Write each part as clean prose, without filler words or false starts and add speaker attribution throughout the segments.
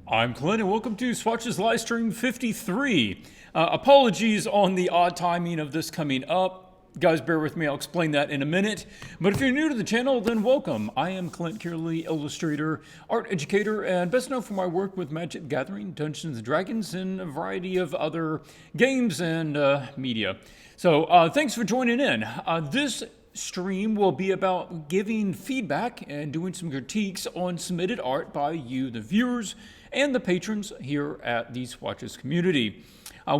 Speaker 1: I'm Clint, and welcome to Swatches Livestream 53. Apologies on the odd timing of this coming up. Guys, bear with me, I'll explain that in a minute. But if you're new to the channel, then welcome. I am Clint Cearley, illustrator, art educator, and best known for my work with Magic the Gathering, Dungeons & Dragons, and a variety of other games and media. So thanks for joining in. This stream will be about giving feedback and doing some critiques on submitted art by you, the viewers, and the patrons here at the Swatches community.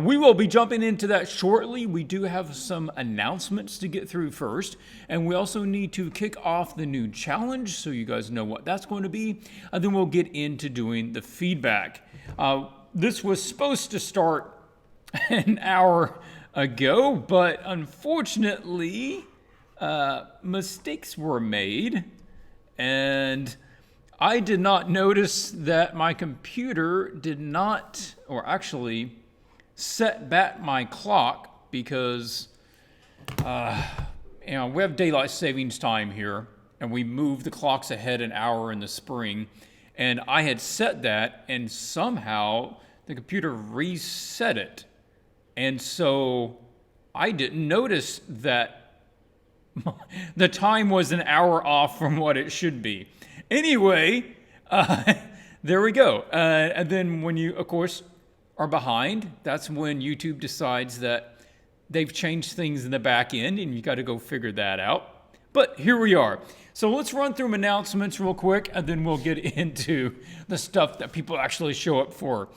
Speaker 1: We will be jumping into that shortly. We do have some announcements to get through first, and we also need to kick off the new challenge so you guys know what that's going to be, and then we'll get into doing the feedback. This was supposed to start an hour ago, but unfortunately, mistakes were made, and I did not notice that my computer did not, or actually set back my clock because, we have daylight savings time here, and we moved the clocks ahead an hour in the spring, and I had set that, and somehow the computer reset it, and so I didn't notice that the time was an hour off from what it should be. Anyway, there we go. And then when you, of course, are behind, that's when YouTube decides that they've changed things in the back end, and you got to go figure that out. But here we are. So let's run through announcements real quick, and then we'll get into the stuff that people actually show up for.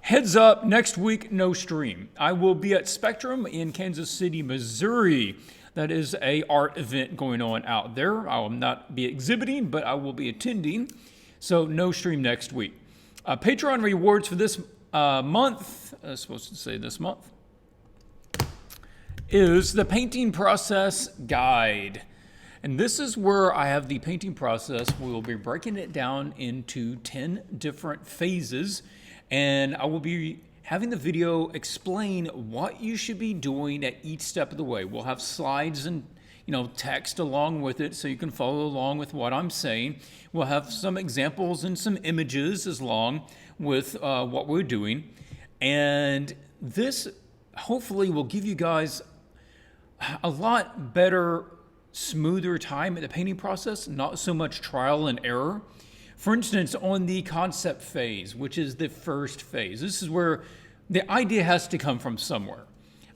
Speaker 1: Heads up, next week, no stream. I will be at Spectrum in Kansas City, Missouri. That is an art event going on out there. I will not be exhibiting, but I will be attending. So no stream next week. Patreon rewards for this month, I was supposed to say this month, is the painting process guide. And this is where I have the painting process. We will be breaking it down into 10 different phases. And I will be having the video explain what you should be doing at each step of the way. We'll have slides and text along with it so you can follow along with what I'm saying. We'll have some examples and some images as long with what we're doing. And this hopefully will give you guys a lot better, smoother time at the painting process, not so much trial and error. For instance, on the concept phase, which is the first phase, this is where the idea has to come from somewhere.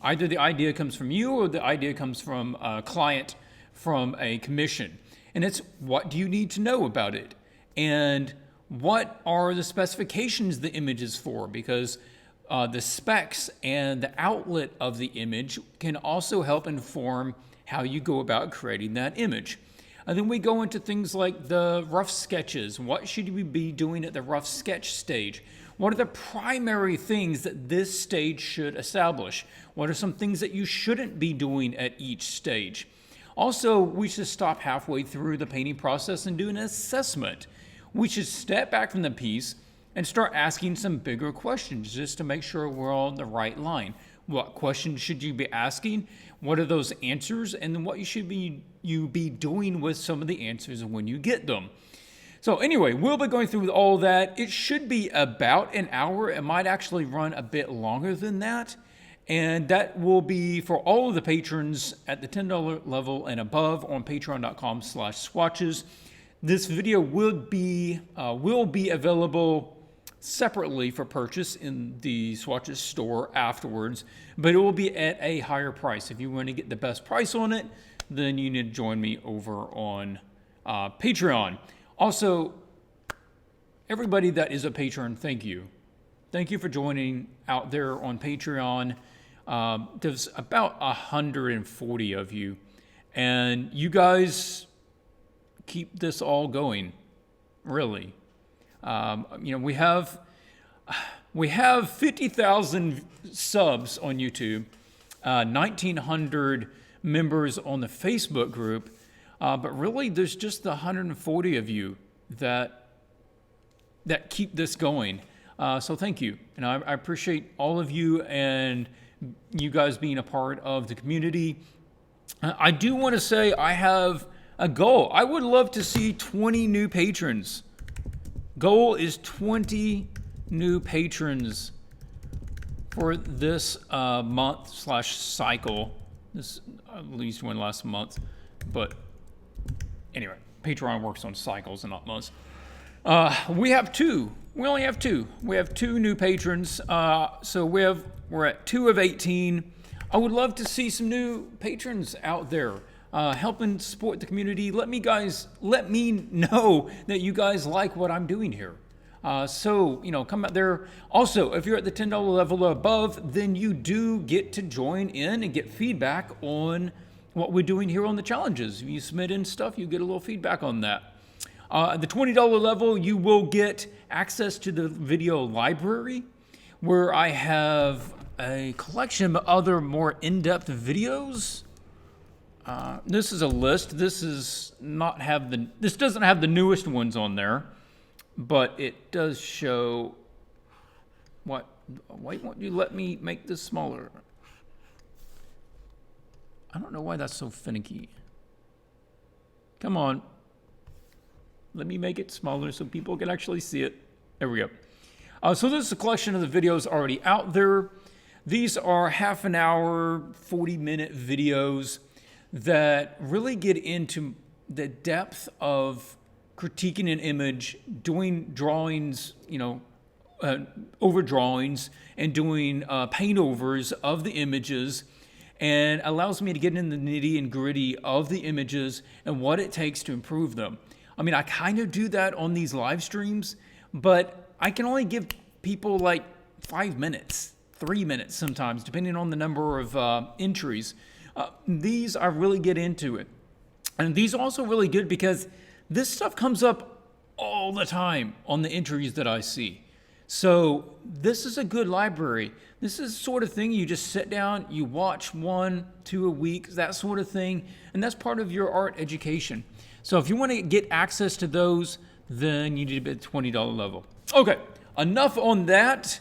Speaker 1: Either the idea comes from you or the idea comes from a client, from a commission. And it's what do you need to know about it? And what are the specifications the image is for? Because the specs and the outlet of the image can also help inform how you go about creating that image. And then we go into things like the rough sketches. What should we be doing at the rough sketch stage? What are the primary things that this stage should establish? What are some things that you shouldn't be doing at each stage? Also, we should stop halfway through the painting process and do an assessment. We should step back from the piece and start asking some bigger questions just to make sure we're on the right line. What questions should you be asking? What are those answers? And then what you should be doing with some of the answers when you get them. So anyway, we'll be going through all that. It should be about an hour. It might actually run a bit longer than that. And that will be for all of the patrons at the $10 level and above on patreon.com/swatches. This video will be available separately for purchase in the Swatches store afterwards, but it will be at a higher price. If you want to get the best price on it, then you need to join me over on Patreon. Also, everybody that is a patron, thank you. Thank you for joining out there on Patreon. There's about 140 of you, and you guys keep this all going, really. We have 50,000 subs on YouTube, 1,900 members on the Facebook group. But really, there's just the 140 of you that keep this going. So thank you. And I appreciate all of you and you guys being a part of the community. I do want to say I have a goal. I would love to see 20 new patrons. Goal is 20 new patrons for this month/cycle. This at least one last month. But anyway, Patreon works on cycles and not months. We have two. We only have two. We have two new patrons. So we're at 2 of 18. I would love to see some new patrons out there helping support the community. Let me know that you guys like what I'm doing here. So, come out there. Also, if you're at the $10 level or above, then you do get to join in and get feedback on what we're doing here on the challenges. If you submit in stuff, you get a little feedback on that. At the $20 level, you will get access to the video library, where I have a collection of other more in-depth videos. This is a list. This doesn't have the newest ones on there, but it does show what. Why won't you let me make this smaller? I don't know why that's so finicky. Come on. Let me make it smaller so people can actually see it. There we go. So this is a collection of the videos already out there. These are half an hour, 40-minute videos that really get into the depth of critiquing an image, doing drawings, over drawings, and doing paint overs of the images, and allows me to get in the nitty and gritty of the images and what it takes to improve them. I mean, I kind of do that on these live streams, but I can only give people like 5 minutes, 3 minutes sometimes, depending on the number of entries. These, I really get into it. And these are also really good because this stuff comes up all the time on the entries that I see. So this is a good library. This is the sort of thing you just sit down, you watch 1, 2 a week, that sort of thing, and that's part of your art education. So if you want to get access to those, then you need to be at the $20 level. Okay, enough on that.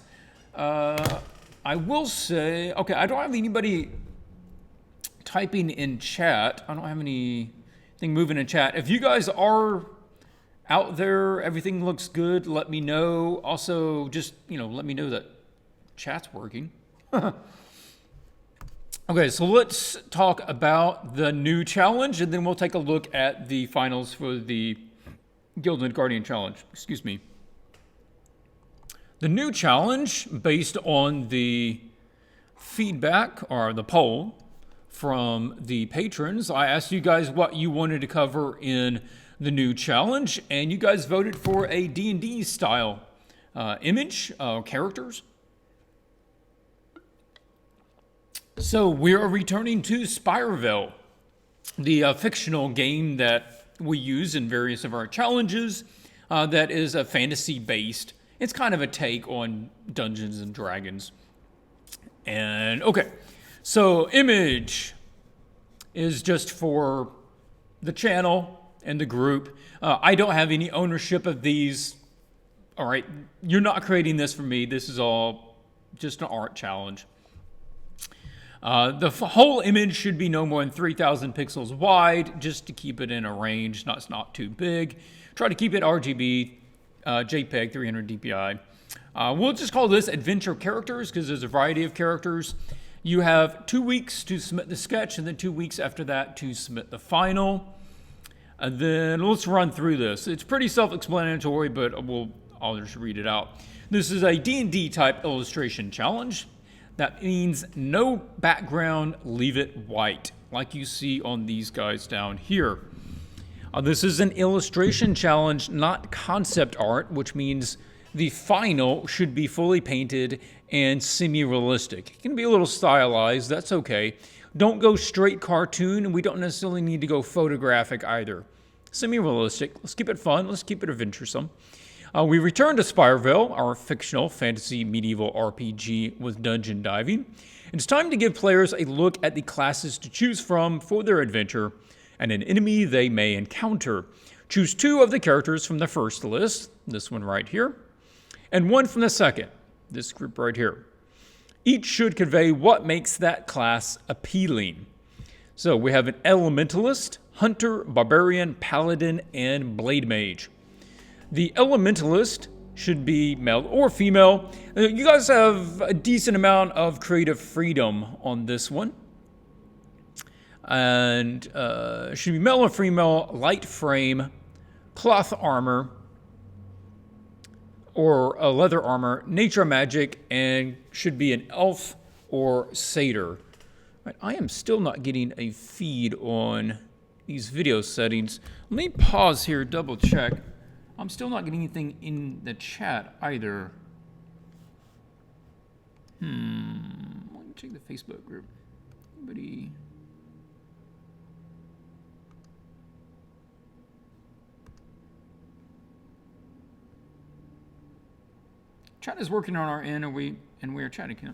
Speaker 1: I will say, okay, I don't have anybody typing in chat. I don't have anything moving in chat. If you guys are out there, everything looks good, let me know. Also, just, let me know that chat's working. Okay, so let's talk about the new challenge, and then we'll take a look at the finals for the Gilded Guardian Challenge. Excuse me. The new challenge, based on the feedback or the poll from the patrons, I asked you guys what you wanted to cover in the new challenge, and you guys voted for a D&D style image, characters. So we are returning to Spireville, the fictional game that we use in various of our challenges that is a fantasy-based. It's kind of a take on Dungeons and Dragons. And okay, so image is just for the channel and the group. I don't have any ownership of these. All right, you're not creating this for me. This is all just an art challenge. The whole image should be no more than 3,000 pixels wide, just to keep it in a range. It's not too big. Try to keep it RGB, JPEG, 300 DPI. We'll just call this adventure characters because there's a variety of characters. You have 2 weeks to submit the sketch, and then 2 weeks after that to submit the final. And then let's run through this. It's pretty self-explanatory, but I'll just read it out. This is a D&D type illustration challenge. That means no background, leave it white, like you see on these guys down here. This is an illustration challenge, not concept art, which means the final should be fully painted and semi-realistic. It can be a little stylized, that's okay. Don't go straight cartoon, and we don't necessarily need to go photographic either. Semi-realistic, let's keep it fun, let's keep it adventuresome. We return to Spirevale, our fictional fantasy medieval RPG with dungeon diving. It's time to give players a look at the classes to choose from for their adventure and an enemy they may encounter. Choose 2 of the characters from the first list, this one right here, and 1 from the second, this group right here. Each should convey what makes that class appealing. So we have an Elementalist, Hunter, Barbarian, Paladin, and Blade Mage. The Elementalist should be male or female. You guys have a decent amount of creative freedom on this one. And should be male or female, light frame, cloth armor, or a leather armor, nature magic, and should be an elf or satyr. Right, I am still not getting a feed on these video settings. Let me pause here, double check. I'm still not getting anything in the chat either. Let me check the Facebook group. Anybody? Chat is working on our end, and we are chatting.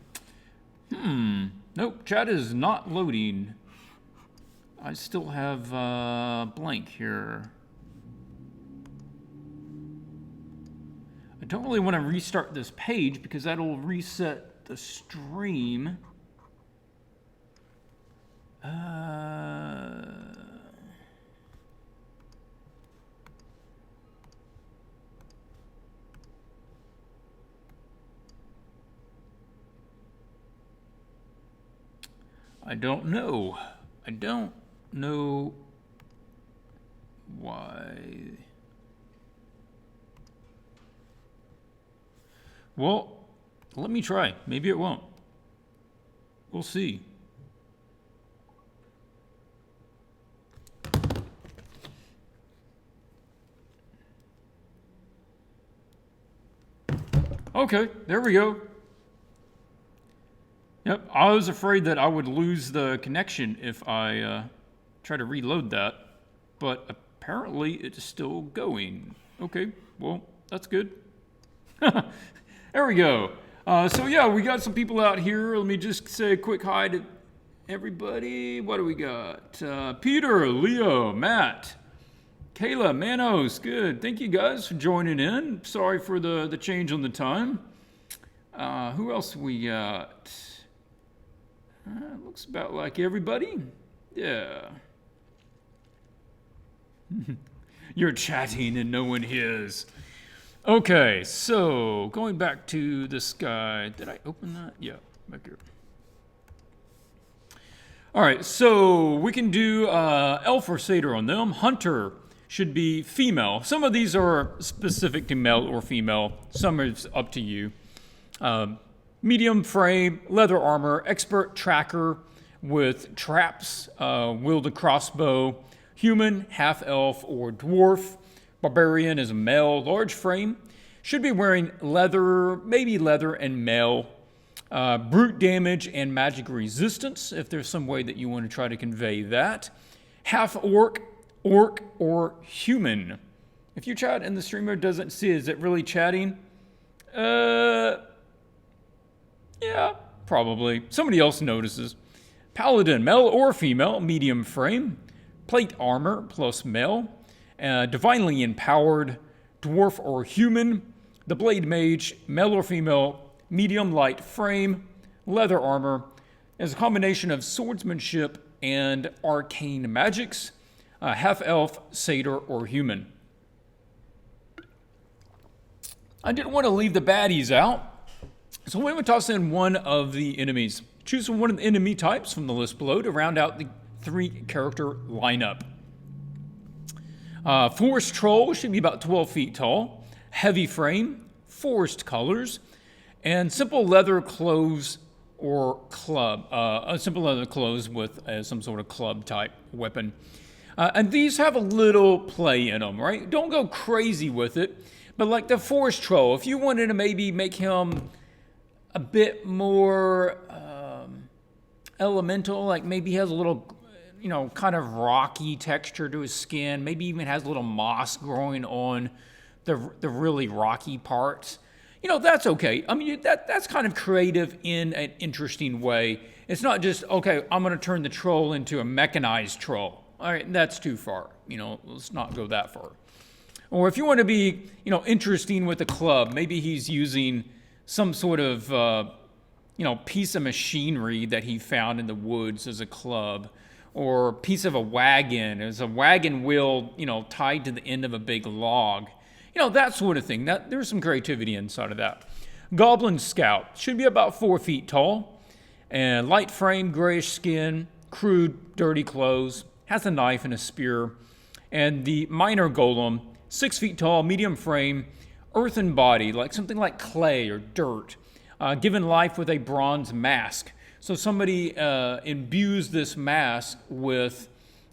Speaker 1: Nope, chat is not loading. I still have blank here. I don't really want to restart this page because that'll reset the stream. I don't know. I don't know why. Well, let me try. Maybe it won't. We'll see. Okay, there we go. Yep, I was afraid that I would lose the connection if I try to reload that, but apparently it's still going. Okay, well, that's good. There we go. So yeah, we got some people out here. Let me just say a quick hi to everybody. What do we got? Peter, Leo, Matt, Kayla, Manos, good. Thank you guys for joining in. Sorry for the change on the time. Who else we got? Looks about like everybody. Yeah. You're chatting and no one hears. Okay, so going back to this guy. Did I open that? Yeah, back here. All right, so we can do elf or satyr on them. Hunter should be female. Some of these are specific to male or female. Some is up to you. Medium frame, leather armor, expert tracker with traps, wield a crossbow, human, half-elf, or dwarf. Barbarian is a male, large frame. Should be wearing leather, maybe leather and mail. Brute damage and magic resistance, if there's some way that you want to try to convey that. Half-orc, orc, or human. If you chat and the streamer doesn't see, is it really chatting? Yeah, probably. Somebody else notices. Paladin, male or female, medium frame. Plate armor plus male. Divinely empowered, dwarf or human. The Blade Mage, male or female, medium light frame, leather armor. As a combination of swordsmanship and arcane magics. Half-elf, satyr, or human. I didn't want to leave the baddies out. So we would toss in one of the enemies. Choose from one of the enemy types from the list below to round out the 3-character lineup. Forest Troll should be about 12 feet tall. Heavy frame, forest colors, and simple leather clothes or club. Simple leather clothes with some sort of club type weapon. And these have a little play in them, right? Don't go crazy with it. But like the Forest Troll, if you wanted to maybe make him a bit more elemental, like maybe he has a little, kind of rocky texture to his skin, maybe even has a little moss growing on the really rocky parts. That's okay. I mean, that's kind of creative in an interesting way. It's not just, okay, I'm going to turn the troll into a mechanized troll. All right, that's too far. Let's not go that far. Or if you want to be, interesting with the club, maybe he's using some sort of, piece of machinery that he found in the woods as a club, or piece of a wagon as a wagon wheel, tied to the end of a big log. That sort of thing. There's some creativity inside of that. Goblin Scout should be about 4 feet tall, and light frame, grayish skin, crude, dirty clothes, has a knife and a spear. And the Minor Golem, 6 feet tall, medium frame, earthen body, like something like clay or dirt, given life with a bronze mask. So somebody imbues this mask with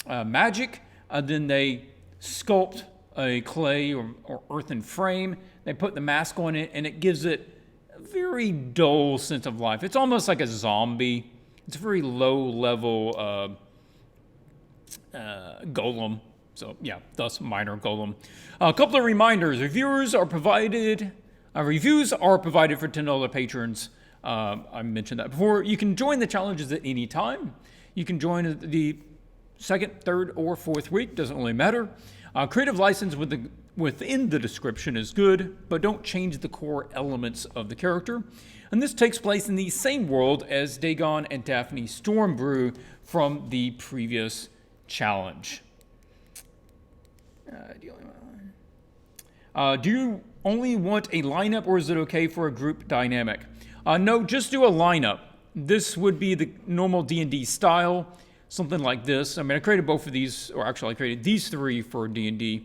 Speaker 1: magic, then they sculpt a clay or earthen frame. They put the mask on it, and it gives it a very dull sense of life. It's almost like a zombie. It's a very low-level golem. So, yeah, thus Minor Golem. A couple of reminders. Reviews are provided for $10 patrons. I mentioned that before. You can join the challenges at any time. You can join the second, third, or fourth week. Doesn't really matter. Creative license within the description is good, but don't change the core elements of the character. And this takes place in the same world as Dagon and Daphne Stormbrew from the previous challenge. Do you only want a lineup, or is it okay for a group dynamic? No, just do a lineup. This would be the normal D&D style. Something like this. I mean, I created both of these, or actually I created these 3 for D&D.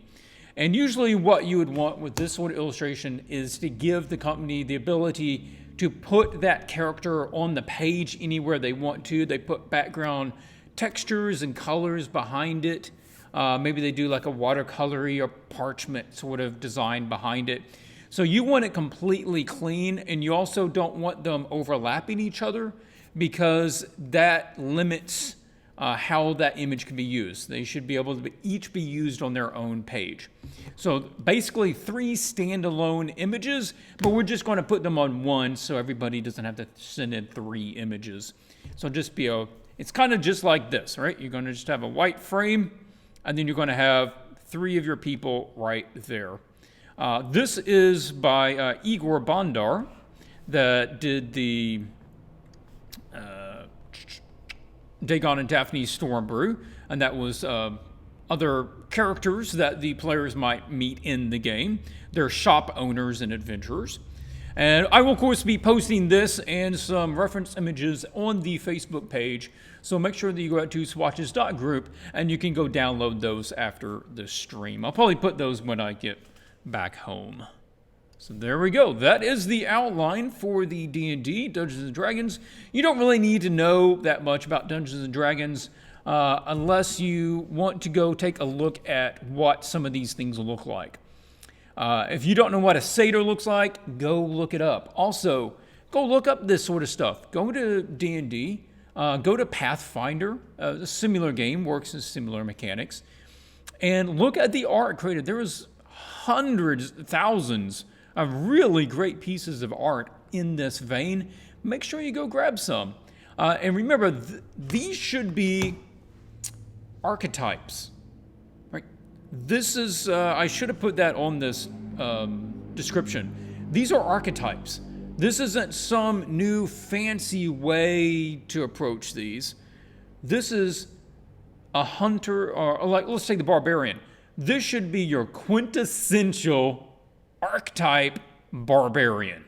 Speaker 1: And usually what you would want with this sort of illustration is to give the company the ability to put that character on the page anywhere they want to. They put background textures and colors behind it. Maybe they do like a watercolory or parchment sort of design behind it. So you want it completely clean, and you also don't want them overlapping each other, because that limits how that image can be used. They should be able to each be used on their own page. So basically 3 standalone images, but we're just going to put them on one so everybody doesn't have to send in 3 images. So just it's kind of just like this, right? You're going to just have a white frame, and then you're going to have 3 of your people right there. This is by Igor Bondar, that did the Dagon and Daphne Stormbrew, and that was other characters that the players might meet in the game. They're shop owners and adventurers. And I will, of course, be posting this and some reference images on the Facebook page, so make sure that you go out to swatches.group, and you can go download those after the stream. I'll probably put those when I get back home. So there we go. That is the outline for the D&D, Dungeons & Dragons. You don't really need to know that much about Dungeons & Dragons unless you want to go take a look at what some of these things look like. If you don't know what a satyr looks like, go look it up. Also, go look up this sort of stuff. Go to D&D, go to Pathfinder. A similar game, works in similar mechanics. And look at the art created. There is hundreds, thousands of really great pieces of art in this vein. Make sure you go grab some. And remember, these should be archetypes. Right? This is, I should have put that on this description. These are archetypes. This isn't some new fancy way to approach these. This is a hunter, or like, let's take the barbarian. This should be your quintessential archetype barbarian.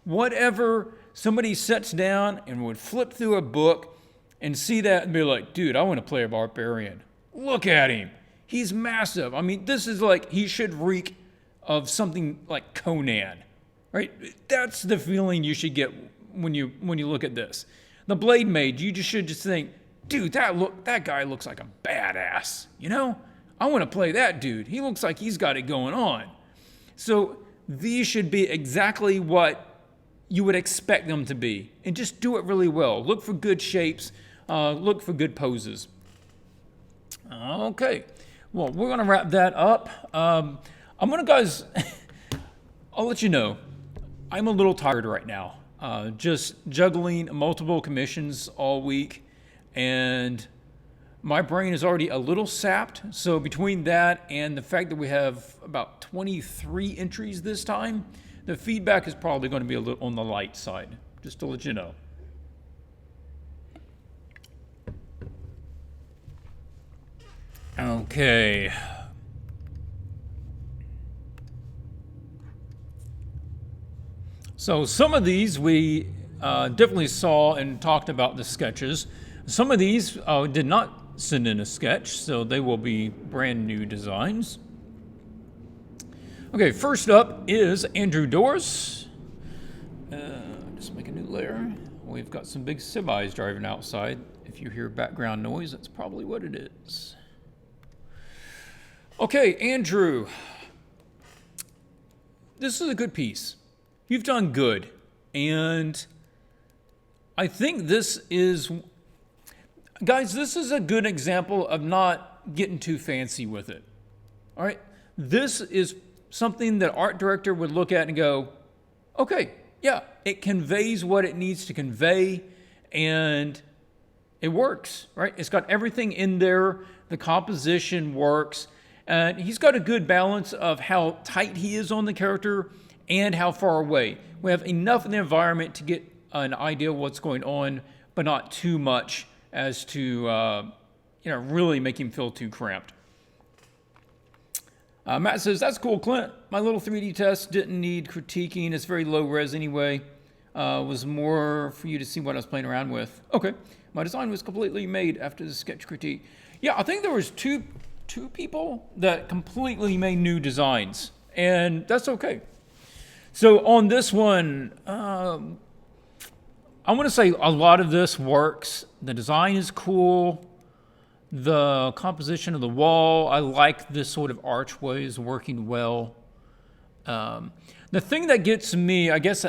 Speaker 1: Whatever somebody sits down and would flip through a book and see that and be like, dude, I want to play a barbarian. Look at him. He's massive. I mean, this is like, he should reek of something like Conan, right? That's the feeling you should get when you look at this. The Blade Mage, you should just think, dude, that guy looks like a badass, you know? I want to play that dude. He looks like he's got it going on. So these should be exactly what you would expect them to be. And just do it really well. Look for good shapes. Look for good poses. Okay. Well, we're going to wrap that up. I'm gonna, guys, I'll let you know, I'm a little tired right now. Just juggling multiple commissions all week, and my brain is already a little sapped. So between that and the fact that we have about 23 entries this time, the feedback is probably going to be a little on the light side, just to let you know. Okay. So some of these we definitely saw and talked about the sketches. Some of these did not send in a sketch, so they will be brand new designs. Okay, first up is Andrew Doris. Just make a new layer. We've got some big semis driving outside. If you hear background noise, that's probably what it is. Okay, Andrew. This is a good piece. You've done good. And I think this is, guys, this is a good example of not getting too fancy with it. All right? This is something that art director would look at and go, okay, yeah, it conveys what it needs to convey, and it works, right? It's got everything in there. The composition works. And he's got a good balance of how tight he is on the character and how far away. We have enough in the environment to get an idea of what's going on, but not too much as to really make him feel too cramped. Matt says, that's cool, Clint. My little 3D test didn't need critiquing. It's very low res anyway. Was more for you to see what I was playing around with. Okay. My design was completely made after the sketch critique. Yeah, I think there was two people that completely made new designs, and that's okay. So on this one, I want to say a lot of this works. The design is cool. The composition of the wall, I like this sort of archway is working well. The thing that gets me, I guess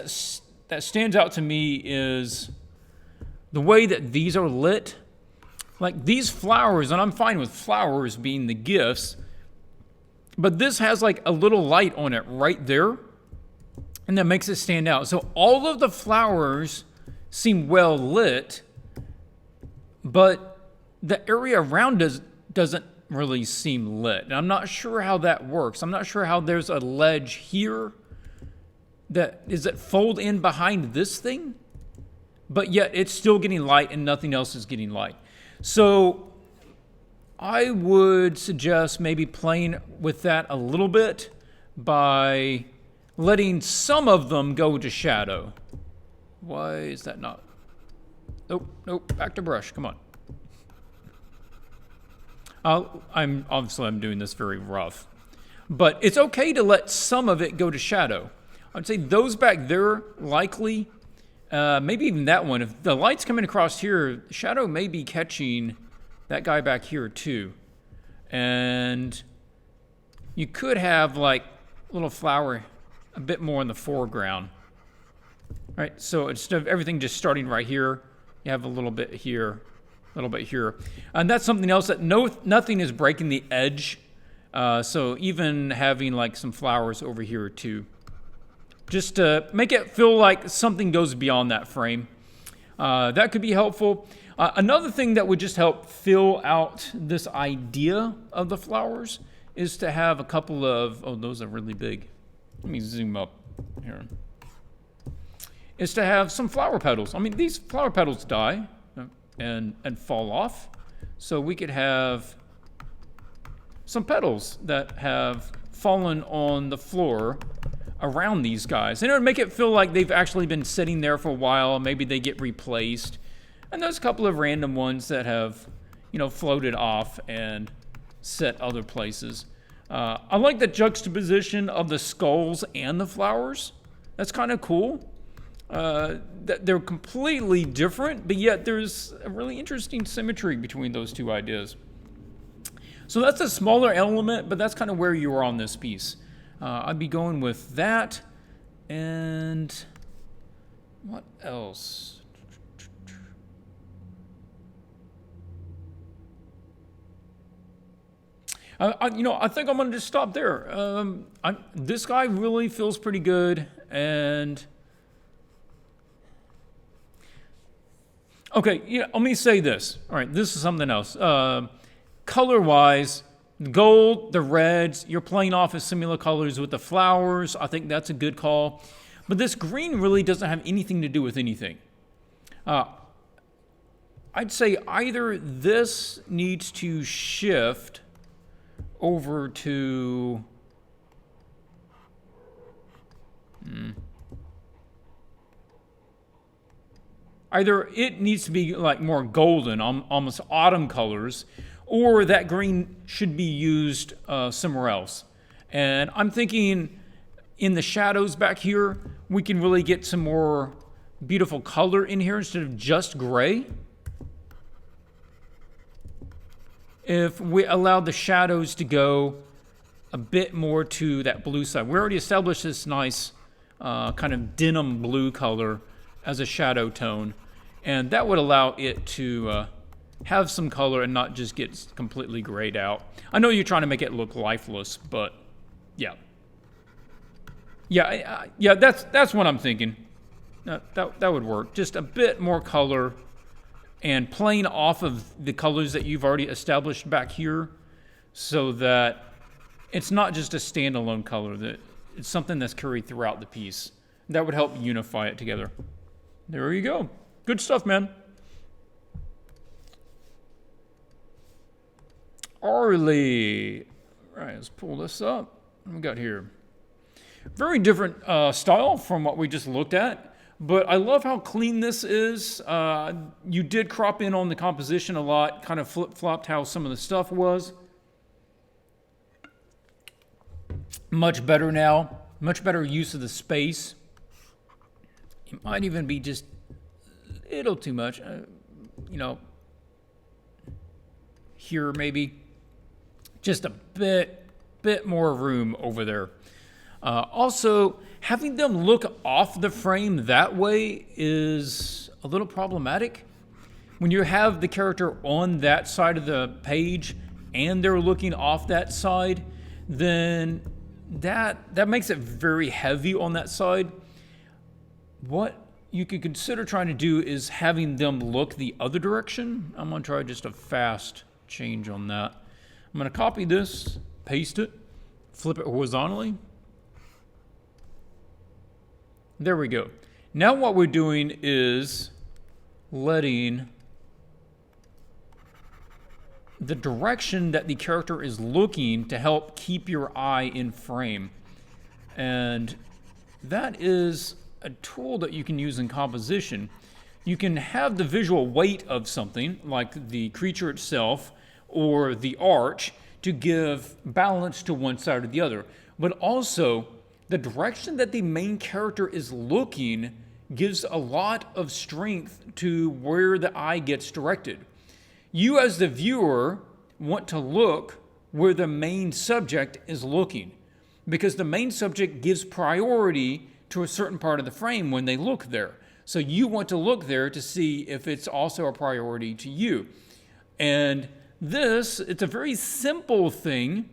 Speaker 1: that stands out to me is the way that these are lit. Like these flowers, and I'm fine with flowers being the gifts, but this has like a little light on it right there, and that makes it stand out. So all of the flowers seem well lit, but the area around us doesn't really seem lit. And I'm not sure how that works. I'm not sure how there's a ledge here that is it fold in behind this thing, but yet it's still getting light and nothing else is getting light. So I would suggest maybe playing with that a little bit by letting some of them go to shadow. Why is that not? Nope, back to brush, come on. I'm doing this very rough, but it's okay to let some of it go to shadow. I'd say those back there, likely, maybe even that one. If the light's coming across here, shadow may be catching that guy back here too. And you could have like a little flower a bit more in the foreground. All right, so instead of everything just starting right here, you have a little bit here, a little bit here. And that's something else that nothing is breaking the edge. So even having like some flowers over here too. Just to make it feel like something goes beyond that frame. That could be helpful. Another thing that would just help fill out this idea of the flowers is to have a couple of, oh, those are really big. Let me zoom up here. Is to have some flower petals. I mean, these flower petals die and fall off. So we could have some petals that have fallen on the floor around these guys. And it would make it feel like they've actually been sitting there for a while. Maybe they get replaced. And there's a couple of random ones that have, floated off and set other places. I like the juxtaposition of the skulls and the flowers. That's kind of cool. They're completely different, but yet there's a really interesting symmetry between those two ideas. So that's a smaller element, but that's kind of where you are on this piece. I'd be going with that. And what else? I think I'm going to just stop there. This guy really feels pretty good, and okay, let me say this. All right, this is something else. Color-wise, the gold, the reds, you're playing off of similar colors with the flowers. I think that's a good call. But this green really doesn't have anything to do with anything. I'd say either this needs to shift over to either it needs to be like more golden, almost autumn colors, or that green should be used somewhere else. And I'm thinking in the shadows back here, we can really get some more beautiful color in here instead of just gray. If we allow the shadows to go a bit more to that blue side. We already established this nice kind of denim blue color as a shadow tone, and that would allow it to have some color and not just get completely grayed out. I know you're trying to make it look lifeless, but yeah. Yeah, that's what I'm thinking. That would work. Just a bit more color and playing off of the colors that you've already established back here so that it's not just a standalone color, that it's something that's carried throughout the piece. That would help unify it together. There you go. Good stuff, man. Arlie. All right, let's pull this up. What we got here? Very different style from what we just looked at. But I love how clean this is. You did crop in on the composition a lot, kind of flip-flopped how some of the stuff was. Much better now. Much better use of the space. It might even be just a little too much. Here maybe. Just a bit more room over there. Also, having them look off the frame that way is a little problematic. When you have the character on that side of the page and they're looking off that side, then that makes it very heavy on that side. What you could consider trying to do is having them look the other direction. I'm going to try just a fast change on that. I'm going to copy this, paste it, flip it horizontally. There we go. Now what we're doing is letting the direction that the character is looking to help keep your eye in frame. And that is a tool that you can use in composition. You can have the visual weight of something, like the creature itself or the arch, to give balance to one side or the other. But also, the direction that the main character is looking gives a lot of strength to where the eye gets directed. You as the viewer want to look where the main subject is looking, because the main subject gives priority to a certain part of the frame when they look there. So you want to look there to see if it's also a priority to you. And it's a very simple thing,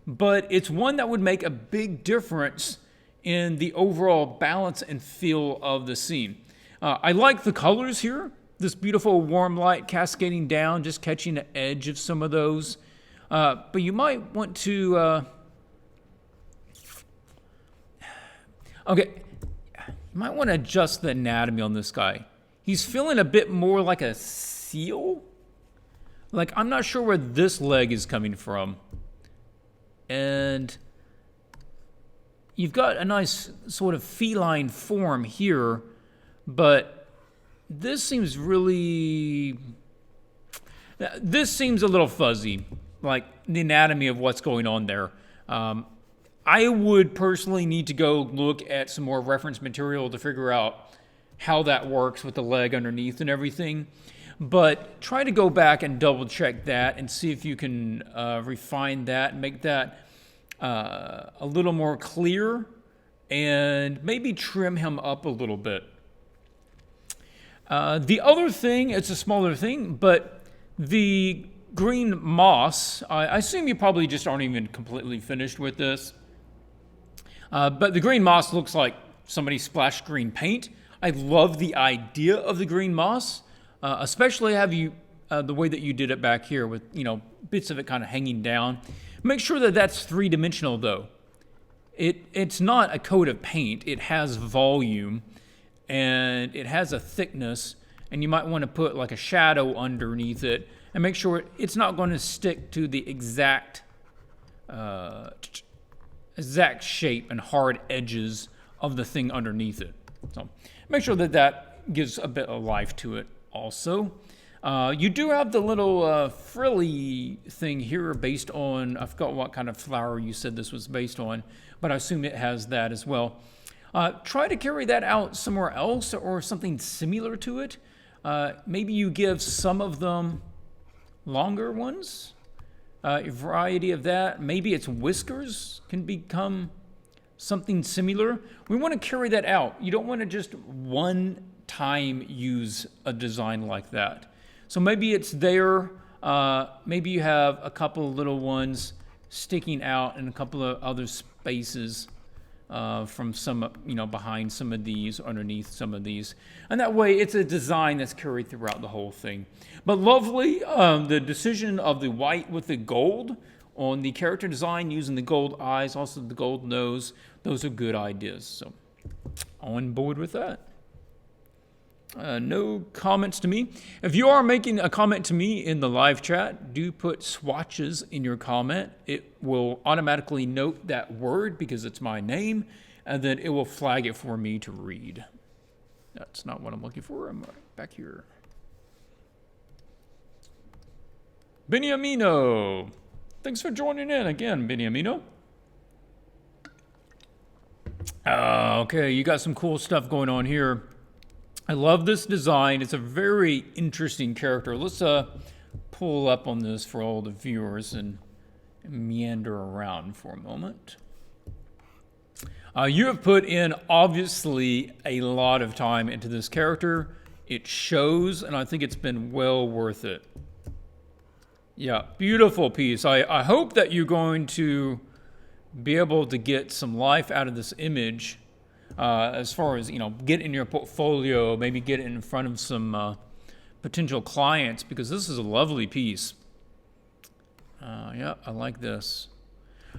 Speaker 1: but it's one that would make a big difference in the overall balance and feel of the scene. I like the colors here. This beautiful warm light cascading down, just catching the edge of some of those. But you might want to... you might want to adjust the anatomy on this guy. He's feeling a bit more like a seal. Like, I'm not sure where this leg is coming from. And you've got a nice sort of feline form here, but this seems a little fuzzy, like the anatomy of what's going on there. I would personally need to go look at some more reference material to figure out how that works with the leg underneath and everything. But try to go back and double check that and see if you can refine that and make that a little more clear and maybe trim him up a little bit. The other thing, it's a smaller thing, but the green moss, I assume you probably just aren't even completely finished with this. But the green moss looks like somebody splashed green paint. I love the idea of the green moss, especially the way that you did it back here with, bits of it kind of hanging down. Make sure that that's three-dimensional though. It's not a coat of paint. It has volume and it has a thickness, and you might want to put like a shadow underneath it and make sure it's not going to stick to the exact shape and hard edges of the thing underneath it. So make sure that gives a bit of life to it also. You do have the little frilly thing here based on, I forgot what kind of flower you said this was based on, but I assume it has that as well. Try to carry that out somewhere else or something similar to it. Maybe you give some of them longer ones, a variety of that. Maybe its whiskers can become something similar. We want to carry that out. You don't want to just one time use a design like that. So maybe it's there. Maybe you have a couple of little ones sticking out in a couple of other spaces from some, behind some of these, underneath some of these. And that way it's a design that's carried throughout the whole thing. But lovely, the decision of the white with the gold on the character design, using the gold eyes, also the gold nose, those are good ideas. So on board with that. No comments to me. If you are making a comment to me in the live chat, do put swatches in your comment. It will automatically note that word because it's my name, and then it will flag it for me to read. That's not what I'm looking for. I'm right back here. Beniamino. Thanks for joining in again, Beniamino. Okay, you got some cool stuff going on here. I love this design. It's a very interesting character. Let's pull up on this for all the viewers and meander around for a moment. You have put in, obviously, a lot of time into this character. It shows, and I think it's been well worth it. Yeah, beautiful piece. I hope that you're going to be able to get some life out of this image. As far as, get in your portfolio, maybe get it in front of some potential clients, because this is a lovely piece. Yeah, I like this.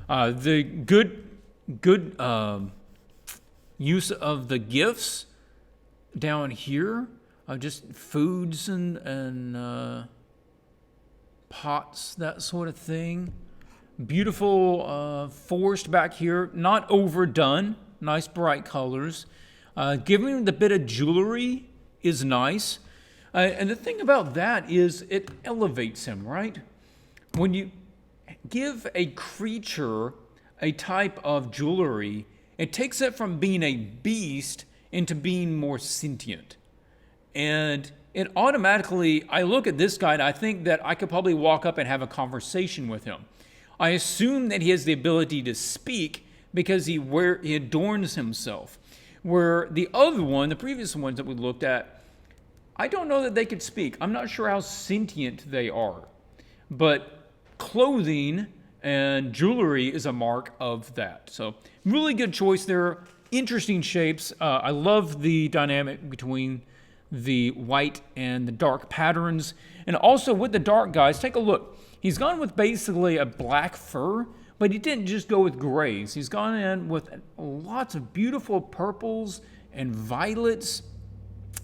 Speaker 1: The good use of the gifts down here, just foods and pots, that sort of thing. Beautiful forest back here, not overdone. Nice bright colors. Giving the bit of jewelry is nice. And the thing about that is it elevates him, right? When you give a creature a type of jewelry, it takes it from being a beast into being more sentient. And it automatically, I look at this guy and I think that I could probably walk up and have a conversation with him. I assume that he has the ability to speak, because he adorns himself. Where the other one, the previous ones that we looked at, I don't know that they could speak. I'm not sure how sentient they are. But clothing and jewelry is a mark of that. So really good choice there. Interesting shapes. I love the dynamic between the white and the dark patterns. And also with the dark guys, take a look. He's gone with basically a black fur, but he didn't just go with grays. He's gone in with lots of beautiful purples and violets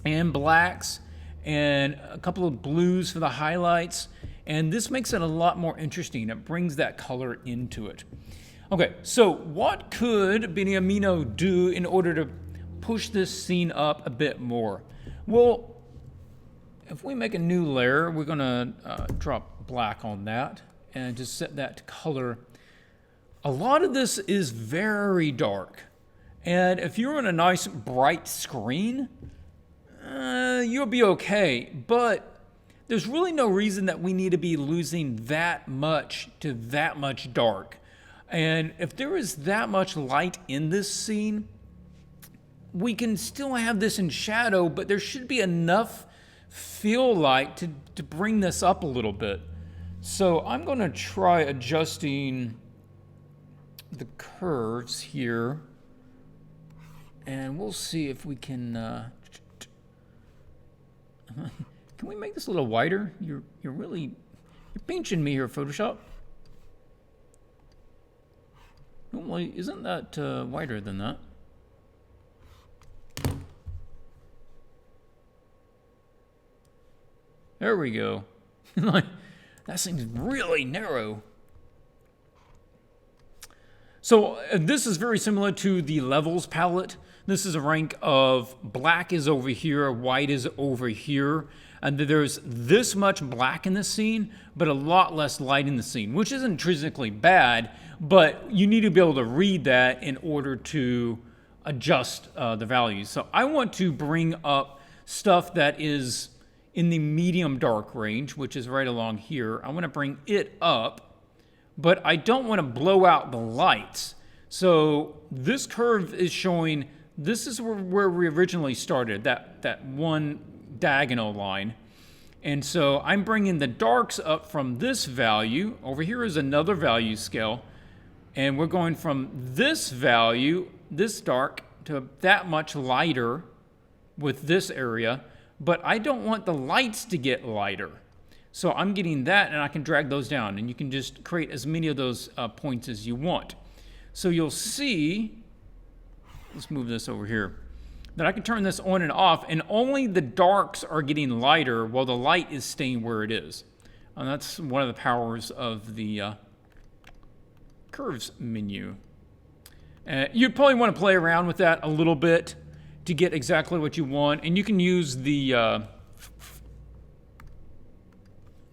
Speaker 1: and blacks and a couple of blues for the highlights. And this makes it a lot more interesting. It brings that color into it. Okay, so what could Beniamino do in order to push this scene up a bit more? Well, if we make a new layer, we're going to drop black on that and just set that to color. A lot of this is very dark, and if you're on a nice bright screen, you'll be okay, but there's really no reason that we need to be losing that much to that much dark. And if there is that much light in this scene, we can still have this in shadow, but there should be enough feel light to bring this up a little bit. So I'm going to try adjusting the curves here, and we'll see if we can. Can we make this a little wider? You're pinching me here, Photoshop. Normally, isn't that wider than that? There we go. Like, that seems really narrow. So this is very similar to the levels palette. This is a rank of black is over here, white is over here. And there's this much black in the scene, but a lot less light in the scene, which isn't intrinsically bad, but you need to be able to read that in order to adjust the values. So I want to bring up stuff that is in the medium dark range, which is right along here. I want to bring it up, but I don't want to blow out the lights. So this curve is showing, this is where we originally started, that one diagonal line. And so I'm bringing the darks up from this value. Over here is another value scale. And we're going from this value, this dark, to that much lighter with this area. But I don't want the lights to get lighter. So I'm getting that, and I can drag those down. And you can just create as many of those points as you want. So you'll see, let's move this over here, that I can turn this on and off, and only the darks are getting lighter while the light is staying where it is. And that's one of the powers of the curves menu. You'd probably want to play around with that a little bit to get exactly what you want. And you can use the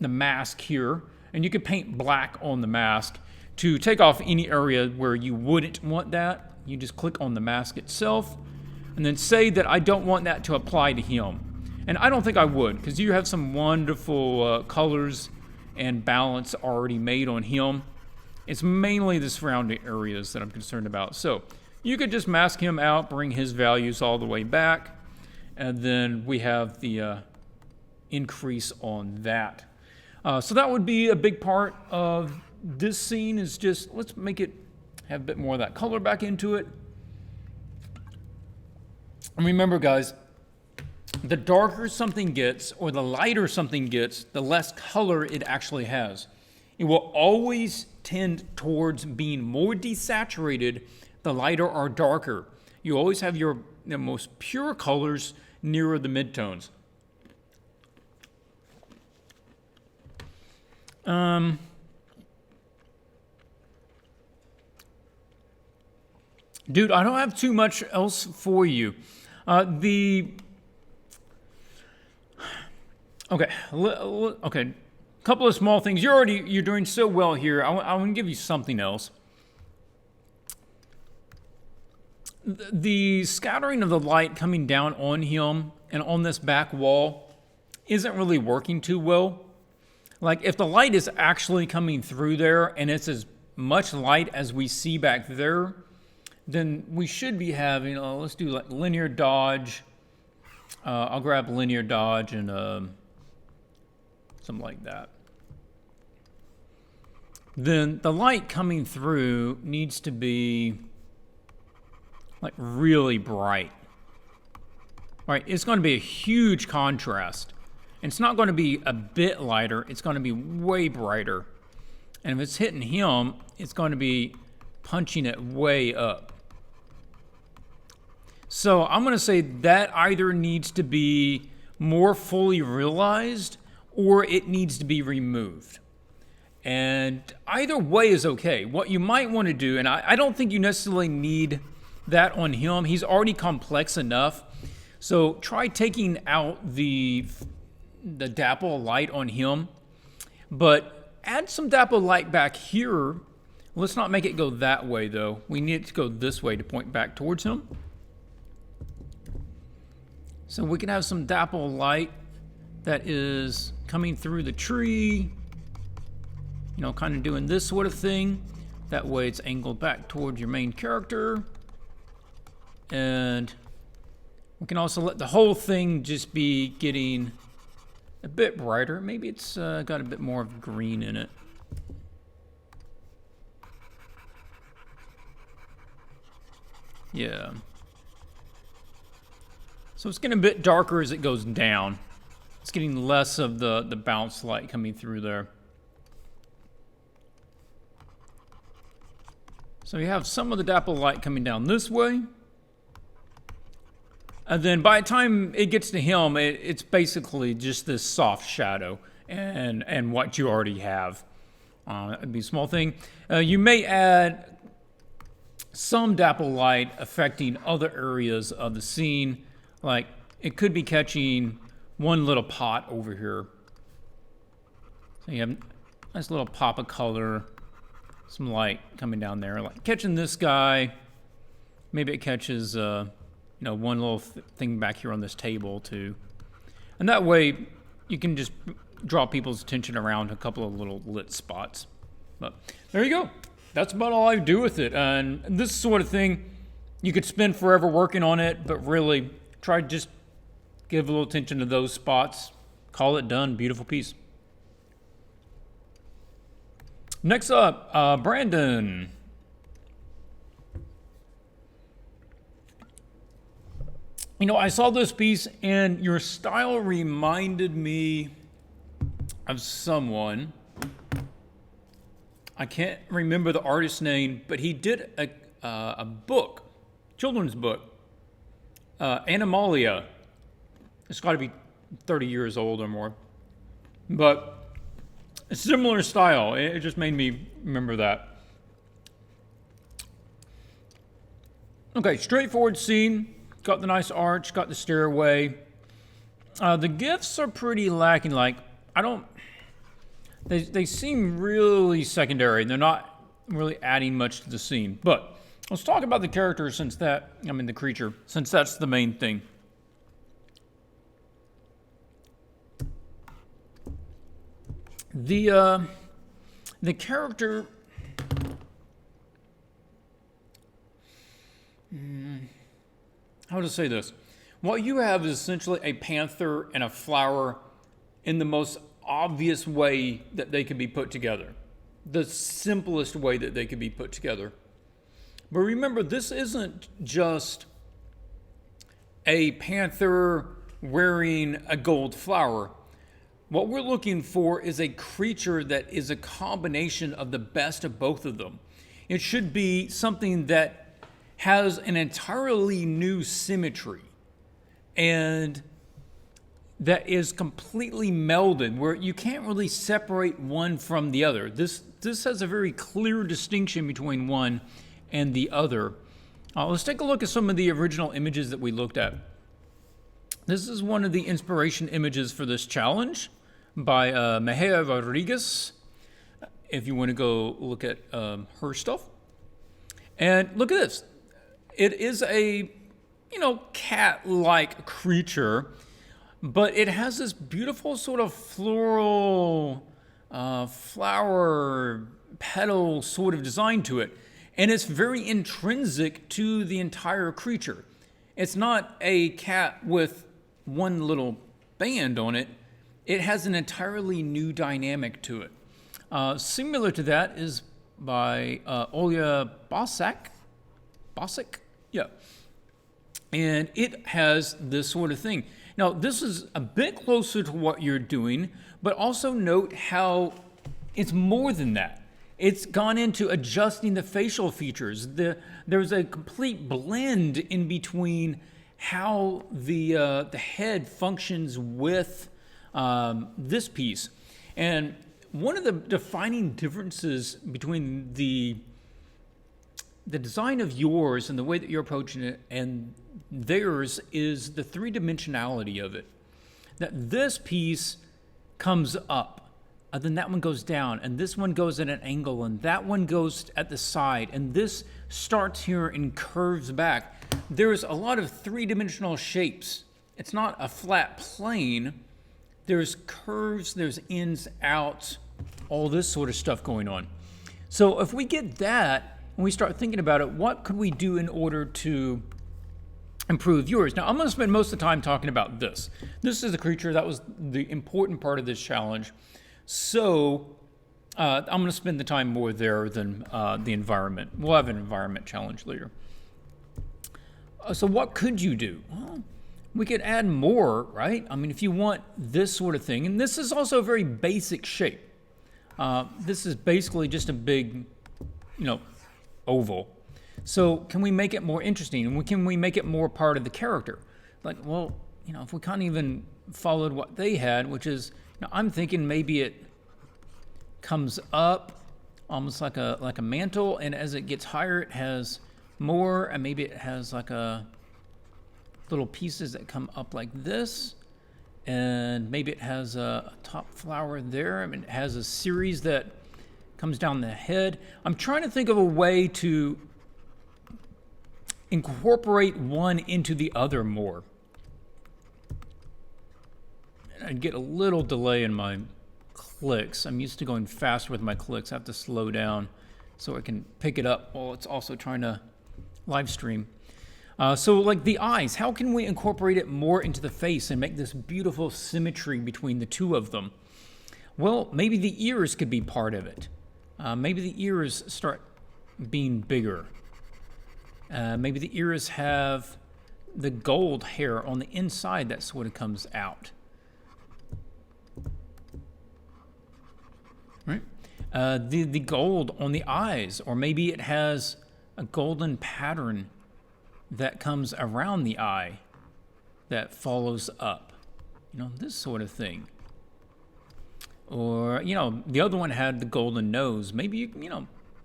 Speaker 1: mask here, and you can paint black on the mask to take off any area where you wouldn't want that. You just click on the mask itself, and then say that I don't want that to apply to him. And I don't think I would, because you have some wonderful colors and balance already made on him. It's mainly the surrounding areas that I'm concerned about. So you could just mask him out, bring his values all the way back, and then we have the increase on that. So that would be a big part of this scene, is just, let's make it have a bit more of that color back into it. And remember, guys, the darker something gets, or the lighter something gets, the less color it actually has. It will always tend towards being more desaturated the lighter or darker. You always have your most pure colors nearer the midtones. Dude, I don't have too much else for you. Okay, couple of small things. You're doing so well here. I want to give you something else. The scattering of the light coming down on him and on this back wall isn't really working too well. Like, if the light is actually coming through there and it's as much light as we see back there, then we should be having, let's do like linear dodge. I'll grab linear dodge and something like that. Then the light coming through needs to be like really bright. All right, it's going to be a huge contrast. And it's not going to be a bit lighter, it's going to be way brighter. And if it's hitting him, it's going to be punching it way up. So I'm going to say that either needs to be more fully realized or it needs to be removed. And either way is okay. What you might want to do, and I don't think you necessarily need that on him. He's already complex enough. So try taking out the dapple light on him, but add some dapple light back here. Let's not make it go that way though. We need it to go this way to point back towards him. So we can have some dapple light that is coming through the tree, kind of doing this sort of thing. That way it's angled back towards your main character. And we can also let the whole thing just be getting a bit brighter. Maybe it's got a bit more of green in it. Yeah. So it's getting a bit darker as it goes down. It's getting less of the bounce light coming through there. So you have some of the dapple light coming down this way. And then by the time it gets to him, it's basically just this soft shadow and what you already have. That would be a small thing. You may add some dapple light affecting other areas of the scene. Like, it could be catching one little pot over here. So you have a nice little pop of color, some light coming down there. Like, catching this guy. Maybe it catches, you know, one little thing back here on this table, too. And that way, you can just draw people's attention around a couple of little lit spots. But there you go. That's about all I do with it. And this sort of thing, you could spend forever working on it, but really try to just give a little attention to those spots. Call it done. Beautiful piece. Next up, Brandon. You know, I saw this piece and your style reminded me of someone. I can't remember the artist's name, but he did a book, children's book, Animalia. It's got to be 30 years old or more. But a similar style. It just made me remember that. Okay, straightforward scene. Got the nice arch, got the stairway. The gifts are pretty lacking. Like, they seem really secondary. They're not really adding much to the scene. But let's talk about the character the creature, since that's the main thing. The character, how to say this? What you have is essentially a panther and a flower in the most obvious way that they could be put together. The simplest way that they could be put together. But remember, this isn't just a panther wearing a gold flower. What we're looking for is a creature that is a combination of the best of both of them. It should be something that has an entirely new symmetry and that is completely melded, where you can't really separate one from the other. This has a very clear distinction between one and the other. Let's take a look at some of the original images that we looked at. This is one of the inspiration images for this challenge by Mejia Rodriguez, if you want to go look at her stuff. And look at this. It is a, cat-like creature, but it has this beautiful sort of floral flower petal sort of design to it. And it's very intrinsic to the entire creature. It's not a cat with one little band on it. It has an entirely new dynamic to it. Similar to that is by Olya Bosick. Yeah. And it has this sort of thing. Now, this is a bit closer to what you're doing, but also note how it's more than that. It's gone into adjusting the facial features. There's a complete blend in between how the head functions with this piece. And one of the defining differences between the design of yours and the way that you're approaching it and theirs is the three-dimensionality of it. That this piece comes up, and then that one goes down, and this one goes at an angle, and that one goes at the side, and this starts here and curves back. There's a lot of three-dimensional shapes. It's not a flat plane. There's curves, there's ins, outs, all this sort of stuff going on. So if we get that, when we start thinking about it, what could we do in order to improve yours. Now, I'm going to spend most of the time talking about this. This is a creature that was the important part of this challenge. So I'm going to spend the time more there than the environment. We'll have an environment challenge later. So what could you do? Well, we could add more, right? I mean, if you want this sort of thing, and this is also a very basic shape. This is basically just a big, oval. So can we make it more interesting? And can we make it more part of the character? Like, well, if we kind of even followed what they had, which is, I'm thinking maybe it comes up almost like a mantle, and as it gets higher, it has more, and maybe it has like a little pieces that come up like this, and maybe it has a top flower there. I mean, it has a series that comes down the head. I'm trying to think of a way to incorporate one into the other more. I'd get a little delay in my clicks. I'm used to going fast with my clicks. I have to slow down so I can pick it up while it's also trying to live stream. So like the eyes, how can we incorporate it more into the face and make this beautiful symmetry between the two of them? Well, maybe the ears could be part of it. Maybe the ears start being bigger. Maybe the ears have the gold hair on the inside that sort of comes out. Right? The gold on the eyes, or maybe it has a golden pattern that comes around the eye that follows up. This sort of thing. Or, the other one had the golden nose. Maybe,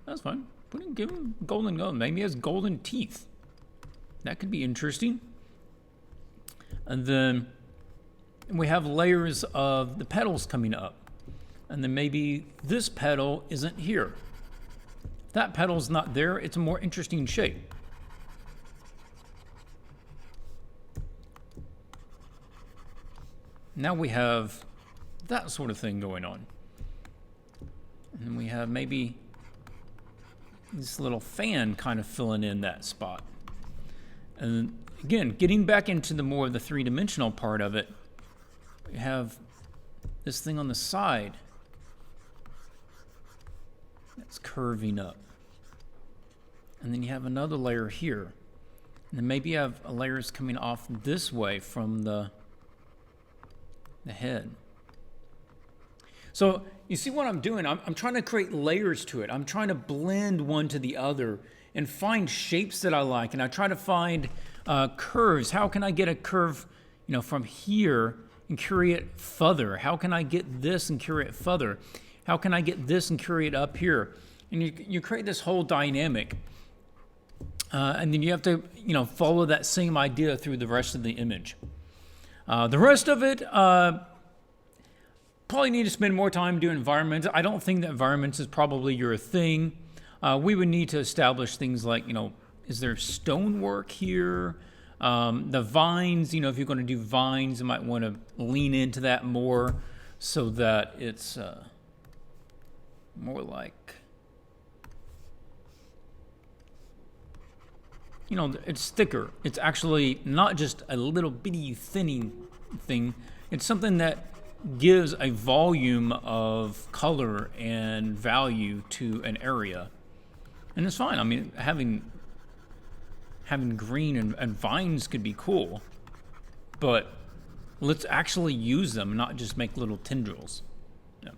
Speaker 1: that's fine. Give him golden nose. Maybe he has golden teeth. That could be interesting. And then we have layers of the petals coming up. And then maybe this petal isn't here. If that petal's not there, it's a more interesting shape. Now we have that sort of thing going on. And then we have maybe this little fan kind of filling in that spot. And again, getting back into the more of the three-dimensional part of it, we have this thing on the side that's curving up. And then you have another layer here. And then maybe you have layers coming off this way from the head. So you see what I'm doing? I'm trying to create layers to it. I'm trying to blend one to the other and find shapes that I like. And I try to find curves. How can I get a curve, from here and carry it further? How can I get this and carry it further? How can I get this and carry it up here? And you create this whole dynamic. And then you have to, follow that same idea through the rest of the image. The rest of it, probably need to spend more time doing environments. I don't think that environments is probably your thing. We would need to establish things like, is there stonework here? The vines, if you're going to do vines, you might want to lean into that more so that it's more like, it's thicker. It's actually not just a little bitty thinning thing. It's something that gives a volume of color and value to an area. And it's fine. I mean, having green and vines could be cool, but let's actually use them, not just make little tendrils. Yeah.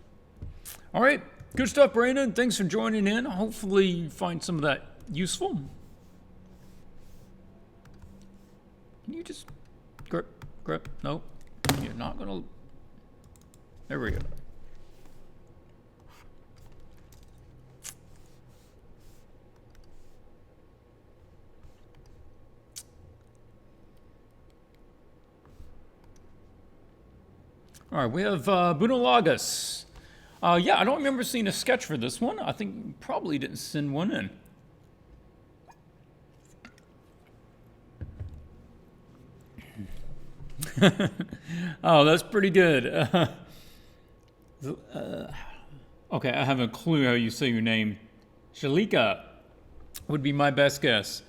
Speaker 1: All right. Good stuff, Brandon. Thanks for joining in. Hopefully you find some of that useful. Can you just grip? Nope. You're not going to. There we go. All right, we have Bruno Lagas. Yeah, I don't remember seeing a sketch for this one. I think you probably didn't send one in. Oh, that's pretty good. Okay, I have a clue how you say your name. Shalika would be my best guess.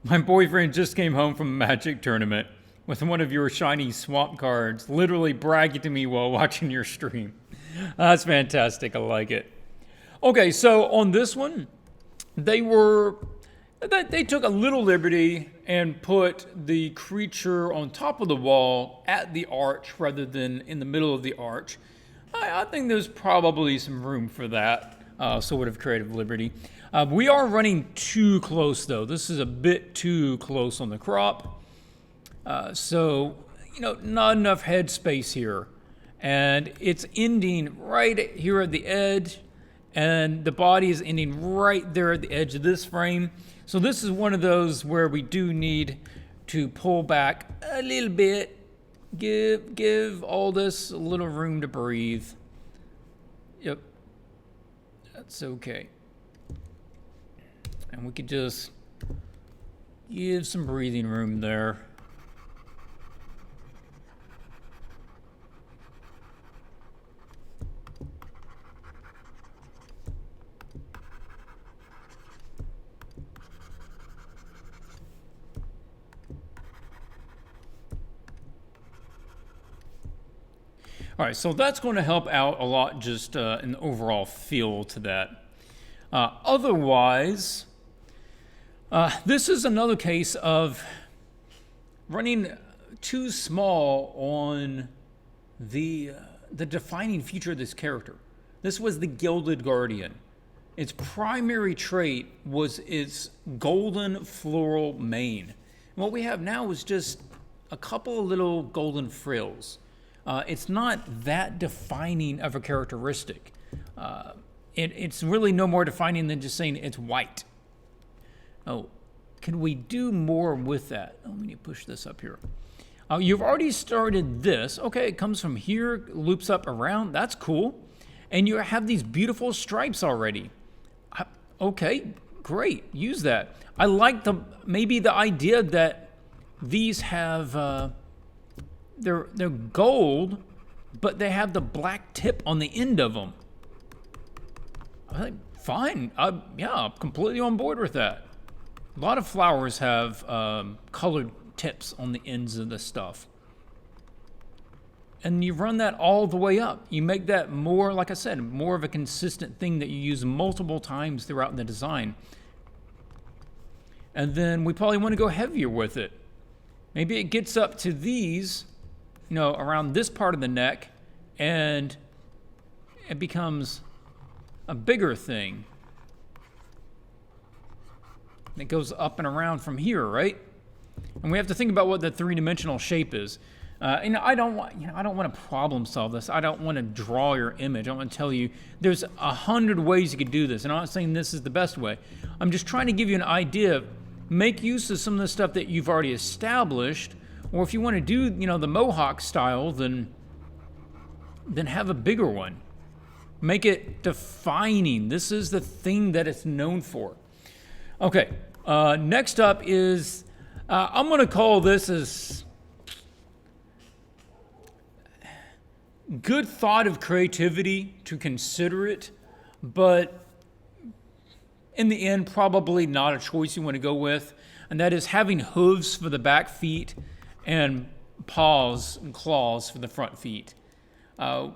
Speaker 1: My boyfriend just came home from a Magic tournament with one of your shiny swamp cards, literally bragging to me while watching your stream. That's fantastic. I like it. Okay, so on this one, they took a little liberty and put the creature on top of the wall at the arch rather than in the middle of the arch. I think there's probably some room for that sort of creative liberty. We are running too close, though. This is a bit too close on the crop. So, not enough head space here. And it's ending right here at the edge. And the body is ending right there at the edge of this frame. So this is one of those where we do need to pull back a little bit. Give all this a little room to breathe. Yep. That's okay. And we could just give some breathing room there. All right, so that's going to help out a lot just in the overall feel to that. Otherwise, this is another case of running too small on the defining feature of this character. This was the Gilded Guardian. Its primary trait was its golden floral mane. And what we have now is just a couple of little golden frills. It's not that defining of a characteristic. It's really no more defining than just saying it's white. Oh, can we do more with that? Oh, we need to push this up here. You've already started this. Okay, it comes from here, loops up around. That's cool. And you have these beautiful stripes already. Okay, great. Use that. I like maybe the idea that these have... They're gold, but they have the black tip on the end of them. I think fine. Yeah, I'm completely on board with that. A lot of flowers have colored tips on the ends of the stuff. And you run that all the way up. You make that more, like I said, more of a consistent thing that you use multiple times throughout the design. And then we probably want to go heavier with it. Maybe it gets up to these, around this part of the neck, and it becomes a bigger thing. It goes up and around from here, right? And we have to think about what the three-dimensional shape is. I don't want to problem solve this. I don't want to draw your image. I want to tell you there's 100 ways you could do this, and I'm not saying this is the best way. I'm just trying to give you an idea. Make use of some of the stuff that you've already established. Or if you want to do, the Mohawk style, then have a bigger one. Make it defining. This is the thing that it's known for. Okay, next up is, I'm going to call this as good thought of creativity to consider it, but in the end, probably not a choice you want to go with, and that is having hooves for the back feet and paws and claws for the front feet.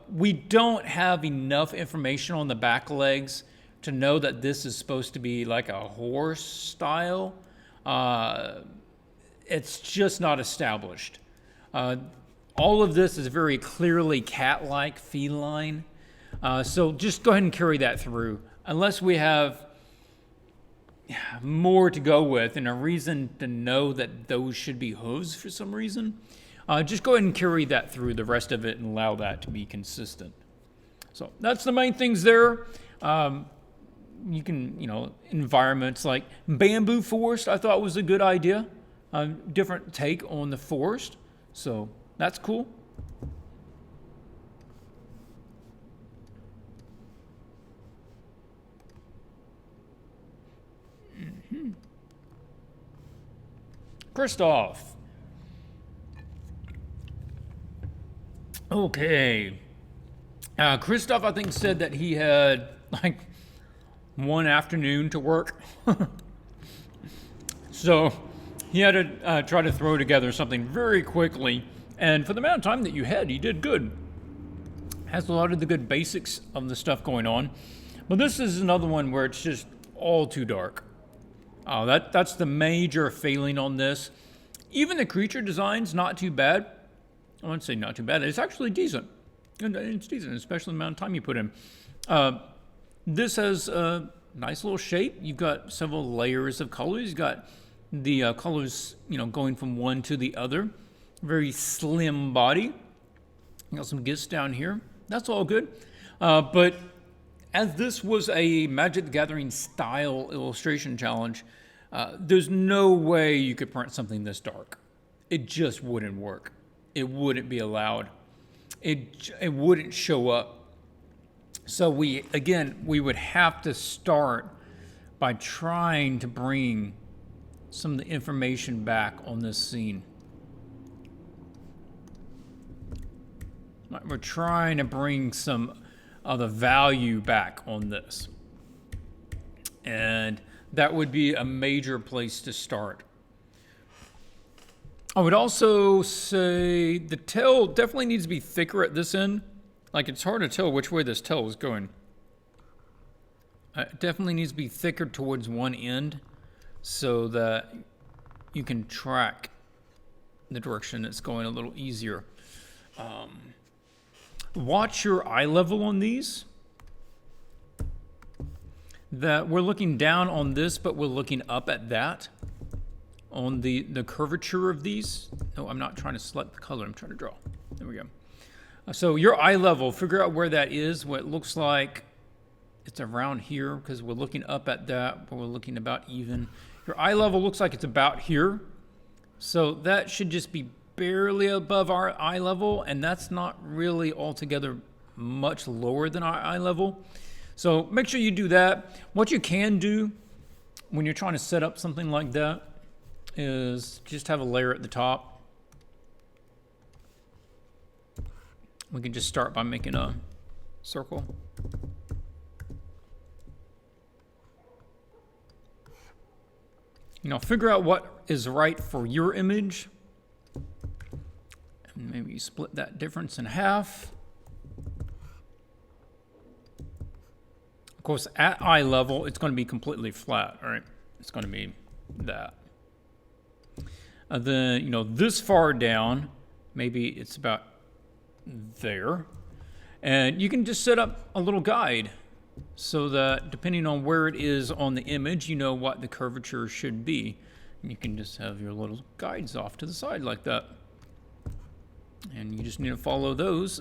Speaker 1: We don't have enough information on the back legs to know that this is supposed to be like a horse style. It's just not established. All of this is very clearly cat-like, feline. So just go ahead and carry that through. Unless we have more to go with and a reason to know that those should be hooves for some reason, just go ahead and carry that through the rest of it and allow that to be consistent. So that's the main things there. You can, environments like bamboo forest, I thought was a good idea. Different take on the forest. So that's cool. Christophe. Okay. Christophe, I think, said that he had one afternoon to work. So he had to try to throw together something very quickly. And for the amount of time that you had, he did good. Has a lot of the good basics of the stuff going on. But this is another one where it's just all too dark. That's the major failing on this. Even the creature design's not too bad. I wouldn't say not too bad. It's actually decent. And it's decent, especially the amount of time you put in. This has a nice little shape. You've got several layers of colors. You've got the colors, going from one to the other. Very slim body. You got some gifts down here. That's all good. But as this was a Magic the Gathering style illustration challenge, there's no way you could print something this dark. It just wouldn't work. It wouldn't be allowed. It wouldn't show up. So we would have to start by trying to bring some of the information back on this scene. We're trying to bring some of the value back on this. And that would be a major place to start. I would also say the tail definitely needs to be thicker at this end. Like, it's hard to tell which way this tail is going. It definitely needs to be thicker towards one end so that you can track the direction it's going a little easier. Watch your eye level on these. That we're looking down on this, but we're looking up at that. On the curvature of these. No, I'm not trying to select the color. I'm trying to draw. There we go. So your eye level, figure out where that is. What it looks like it's around here because we're looking up at that, but we're looking about even. Your eye level looks like it's about here. So that should just be barely above our eye level, and that's not really altogether much lower than our eye level. So make sure you do that. What you can do when you're trying to set up something like that is just have a layer at the top. We can just start by making a circle. Figure out what is right for your image. And maybe you split that difference in half. Of course, at eye level, it's going to be completely flat, all right? It's going to be that. Then, this far down, maybe it's about there. And you can just set up a little guide so that depending on where it is on the image, you know what the curvature should be. And you can just have your little guides off to the side like that. And you just need to follow those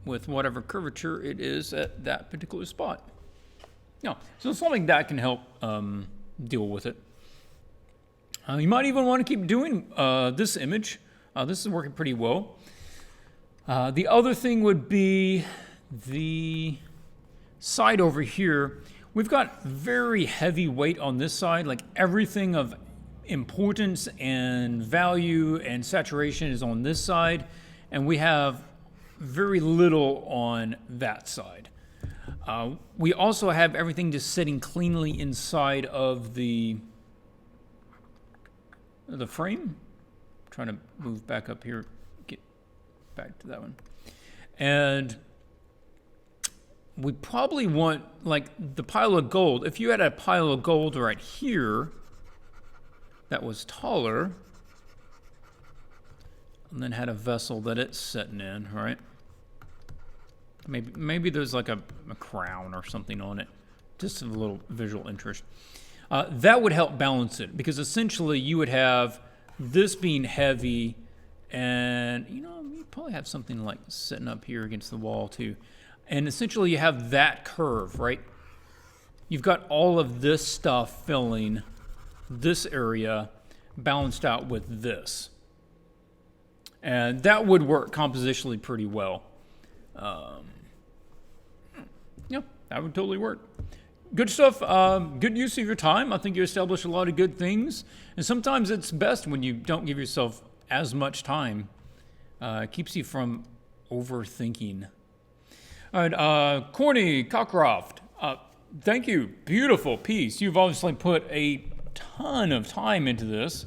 Speaker 1: with whatever curvature it is at that particular spot. So something that can help deal with it. You might even want to keep doing this image. This is working pretty well. The other thing would be the side over here. We've got very heavy weight on this side. Like everything of importance and value and saturation is on this side. And we have very little on that side. We also have everything just sitting cleanly inside of the frame. I'm trying to move back up here, get back to that one. And we probably want, like, the pile of gold. If you had a pile of gold right here that was taller, and then had a vessel that it's sitting in, right? Maybe there's like a crown or something on it. Just a little visual interest. That would help balance it, because essentially you would have this being heavy, and you probably have something like sitting up here against the wall too. And essentially you have that curve, right? You've got all of this stuff filling this area balanced out with this. And that would work compositionally pretty well. That would totally work. Good stuff. Good use of your time. I think you established a lot of good things. And sometimes it's best when you don't give yourself as much time. It keeps you from overthinking. All right, Corny Cockcroft, thank you. Beautiful piece. You've obviously put a ton of time into this.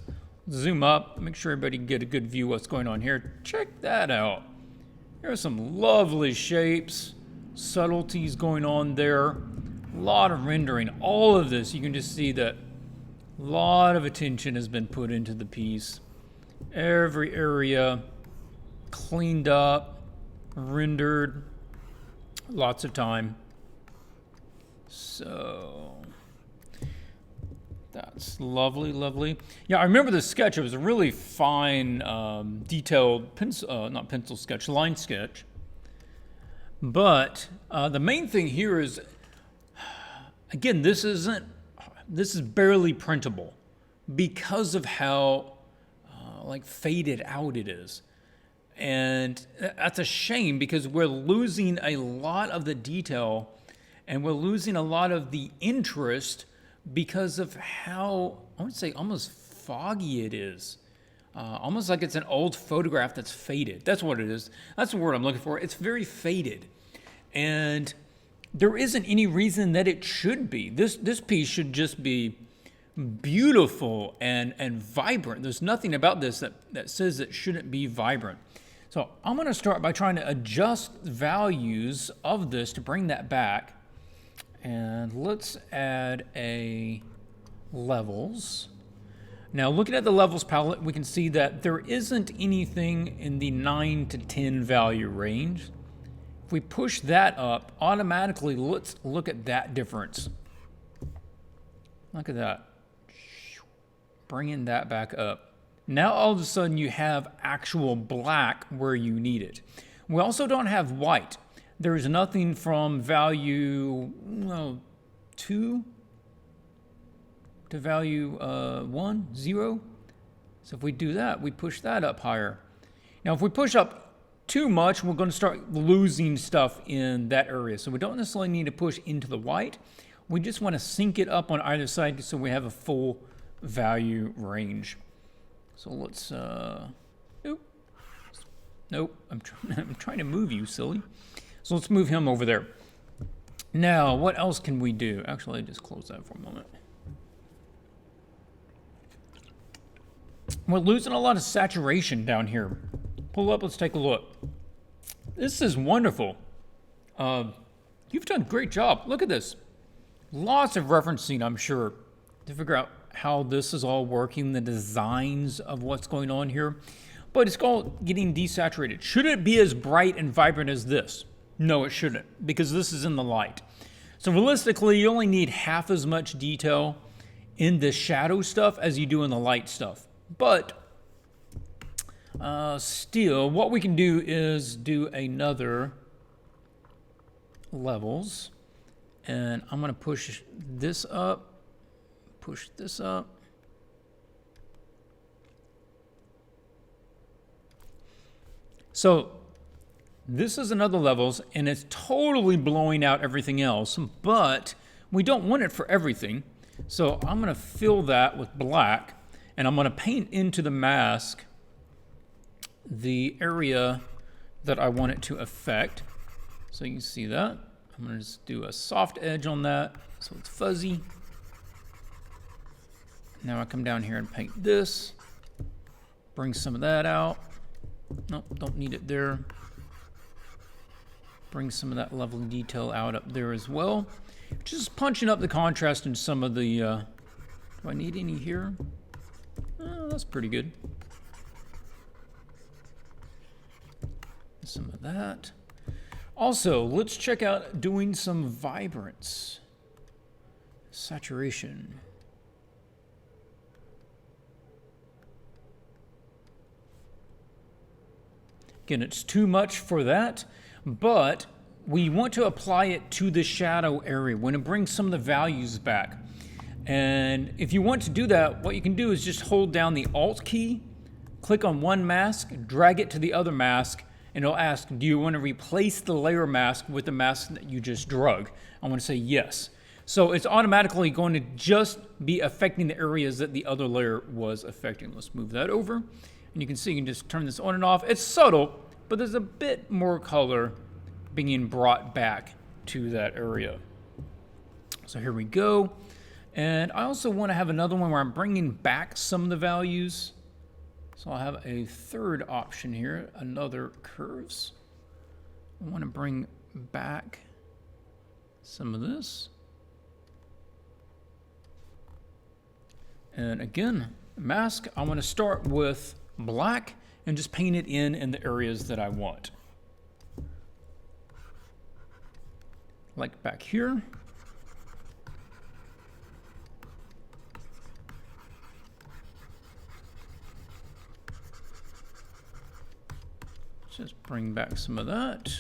Speaker 1: zoom up, make sure everybody can get a good view of what's going on here. Check that out. There are some lovely shapes, subtleties going on there. A lot of rendering. All of this, you can just see that a lot of attention has been put into the piece. Every area cleaned up, rendered, lots of time. So that's lovely, lovely. Yeah, I remember the sketch. It was a really fine, detailed not pencil sketch, line sketch. But the main thing here is, again, this is barely printable because of how like faded out it is. And that's a shame because we're losing a lot of the detail and we're losing a lot of the interest because of how, I would say, almost foggy it is. Almost like it's an old photograph that's faded. That's what it is. That's the word I'm looking for. It's very faded. And there isn't any reason that it should be. This piece should just be beautiful and vibrant. There's nothing about this that says it shouldn't be vibrant. So I'm going to start by trying to adjust values of this to bring that back. And let's add a levels. Now looking at the levels palette, we can see that there isn't anything in the 9 to 10 value range. If we push that up, automatically let's look at that difference. Look at that. Bringing that back up. Now all of a sudden you have actual black where you need it. We also don't have white. There is nothing from value 2 to value 1, 0. So if we do that, we push that up higher. Now if we push up too much, we're going to start losing stuff in that area. So we don't necessarily need to push into the white. We just want to sync it up on either side so we have a full value range. So let's, nope, I'm trying to move you, silly. So let's move him over there. Now, what else can we do? Actually, just close that for a moment. We're losing a lot of saturation down here. Pull up, let's take a look. This is wonderful. You've done a great job. Look at this. Lots of referencing, I'm sure, to figure out how this is all working, the designs of what's going on here. But it's all getting desaturated. Should it be as bright and vibrant as this? No, it shouldn't, because this is in the light. So realistically, you only need half as much detail in the shadow stuff as you do in the light stuff. But still, what we can do is do another levels. And I'm going to push this up. Push this up. So this is another levels, and it's totally blowing out everything else, but we don't want it for everything. So I'm going to fill that with black, and I'm going to paint into the mask the area that I want it to affect. So you can see that. I'm going to just do a soft edge on that so it's fuzzy. Now I come down here and paint this. Bring some of that out. Nope, don't need it there. Bring some of that lovely detail out up there as well. Just punching up the contrast in some of the... do I need any here? Oh, that's pretty good. Some of that. Also, let's check out doing some vibrance. Saturation. Again, it's too much for that, but we want to apply it to the shadow area. We want to bring some of the values back. And if you want to do that, what you can do is just hold down the Alt key, click on one mask, drag it to the other mask, and it'll ask, do you want to replace the layer mask with the mask that you just drug? I want to say yes. So it's automatically going to just be affecting the areas that the other layer was affecting. Let's move that over. And you can see you can just turn this on and off. It's subtle, but there's a bit more color being brought back to that area. So here we go. And I also want to have another one where I'm bringing back some of the values. So I have a third option here, another curves. I want to bring back some of this. And again, mask, I want to start with black and just paint it in the areas that I want. Like back here. Just bring back some of that.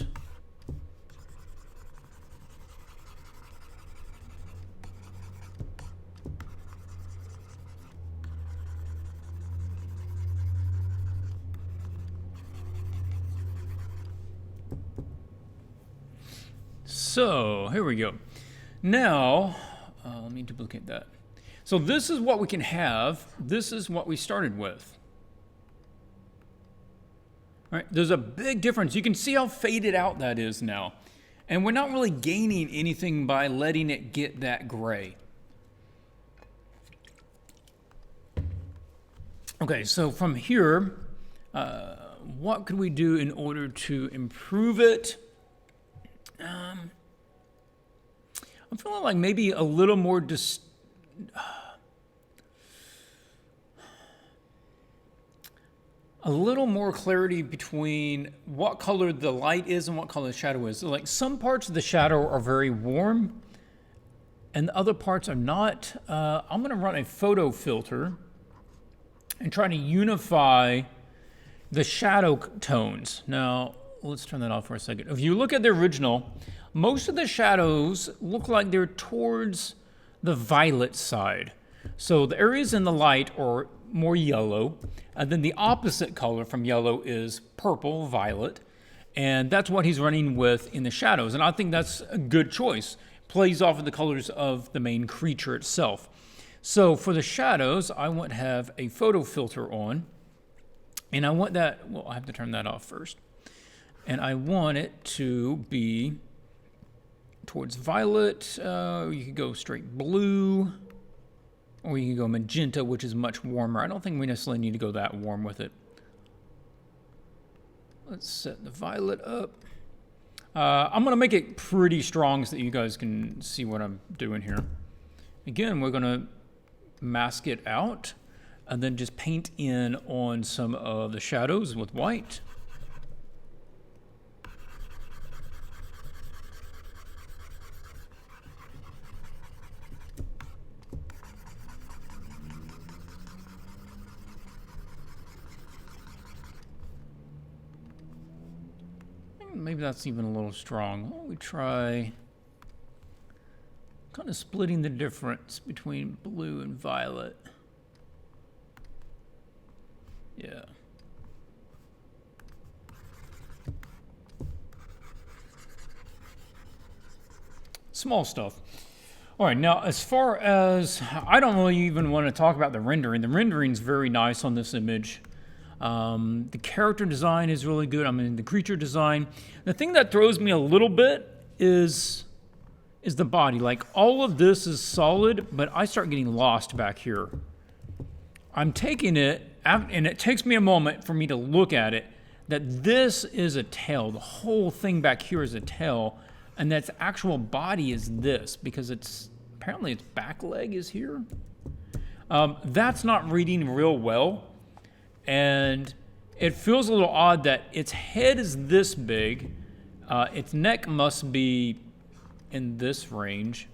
Speaker 1: So here we go. Now, let me duplicate that. So this is what we can have. This is what we started with. All right, there's a big difference. You can see how faded out that is now. And we're not really gaining anything by letting it get that gray. Okay, so from here, what could we do in order to improve it? I'm feeling like maybe a little more a little more clarity between what color the light is and what color the shadow is. So like some parts of the shadow are very warm and the other parts are not. I'm going to run a photo filter and try to unify the shadow tones. Now, let's turn that off for a second. If you look at the original, most of the shadows look like they're towards the violet side. So the areas in the light are more yellow, and then the opposite color from yellow is purple, violet, and that's what he's running with in the shadows, and I think that's a good choice. Plays off of the colors of the main creature itself. So for the shadows, I want to have a photo filter on, and I want that, well, I have to turn that off first, and I want it to be towards violet. You could go straight blue, or you can go magenta, which is much warmer. I don't think we necessarily need to go that warm with it. Let's set the violet up. I'm going to make it pretty strong so that you guys can see what I'm doing here. Again, we're going to mask it out and then just paint in on some of the shadows with white. Maybe that's even a little strong. Why don't we try kind of splitting the difference between blue and violet? Yeah. Small stuff. All right, now as far as, I don't really even want to talk about the rendering. The rendering's very nice on this image. The character design is really good. I mean, the creature design. The thing that throws me a little bit is the body. Like, all of this is solid, but I start getting lost back here. I'm taking it, and it takes me a moment for me to look at it, that this is a tail. The whole thing back here is a tail, and that's actual body is this, because it's, apparently its back leg is here. That's not reading real well. And it feels a little odd that its head is this big, its neck must be in this range,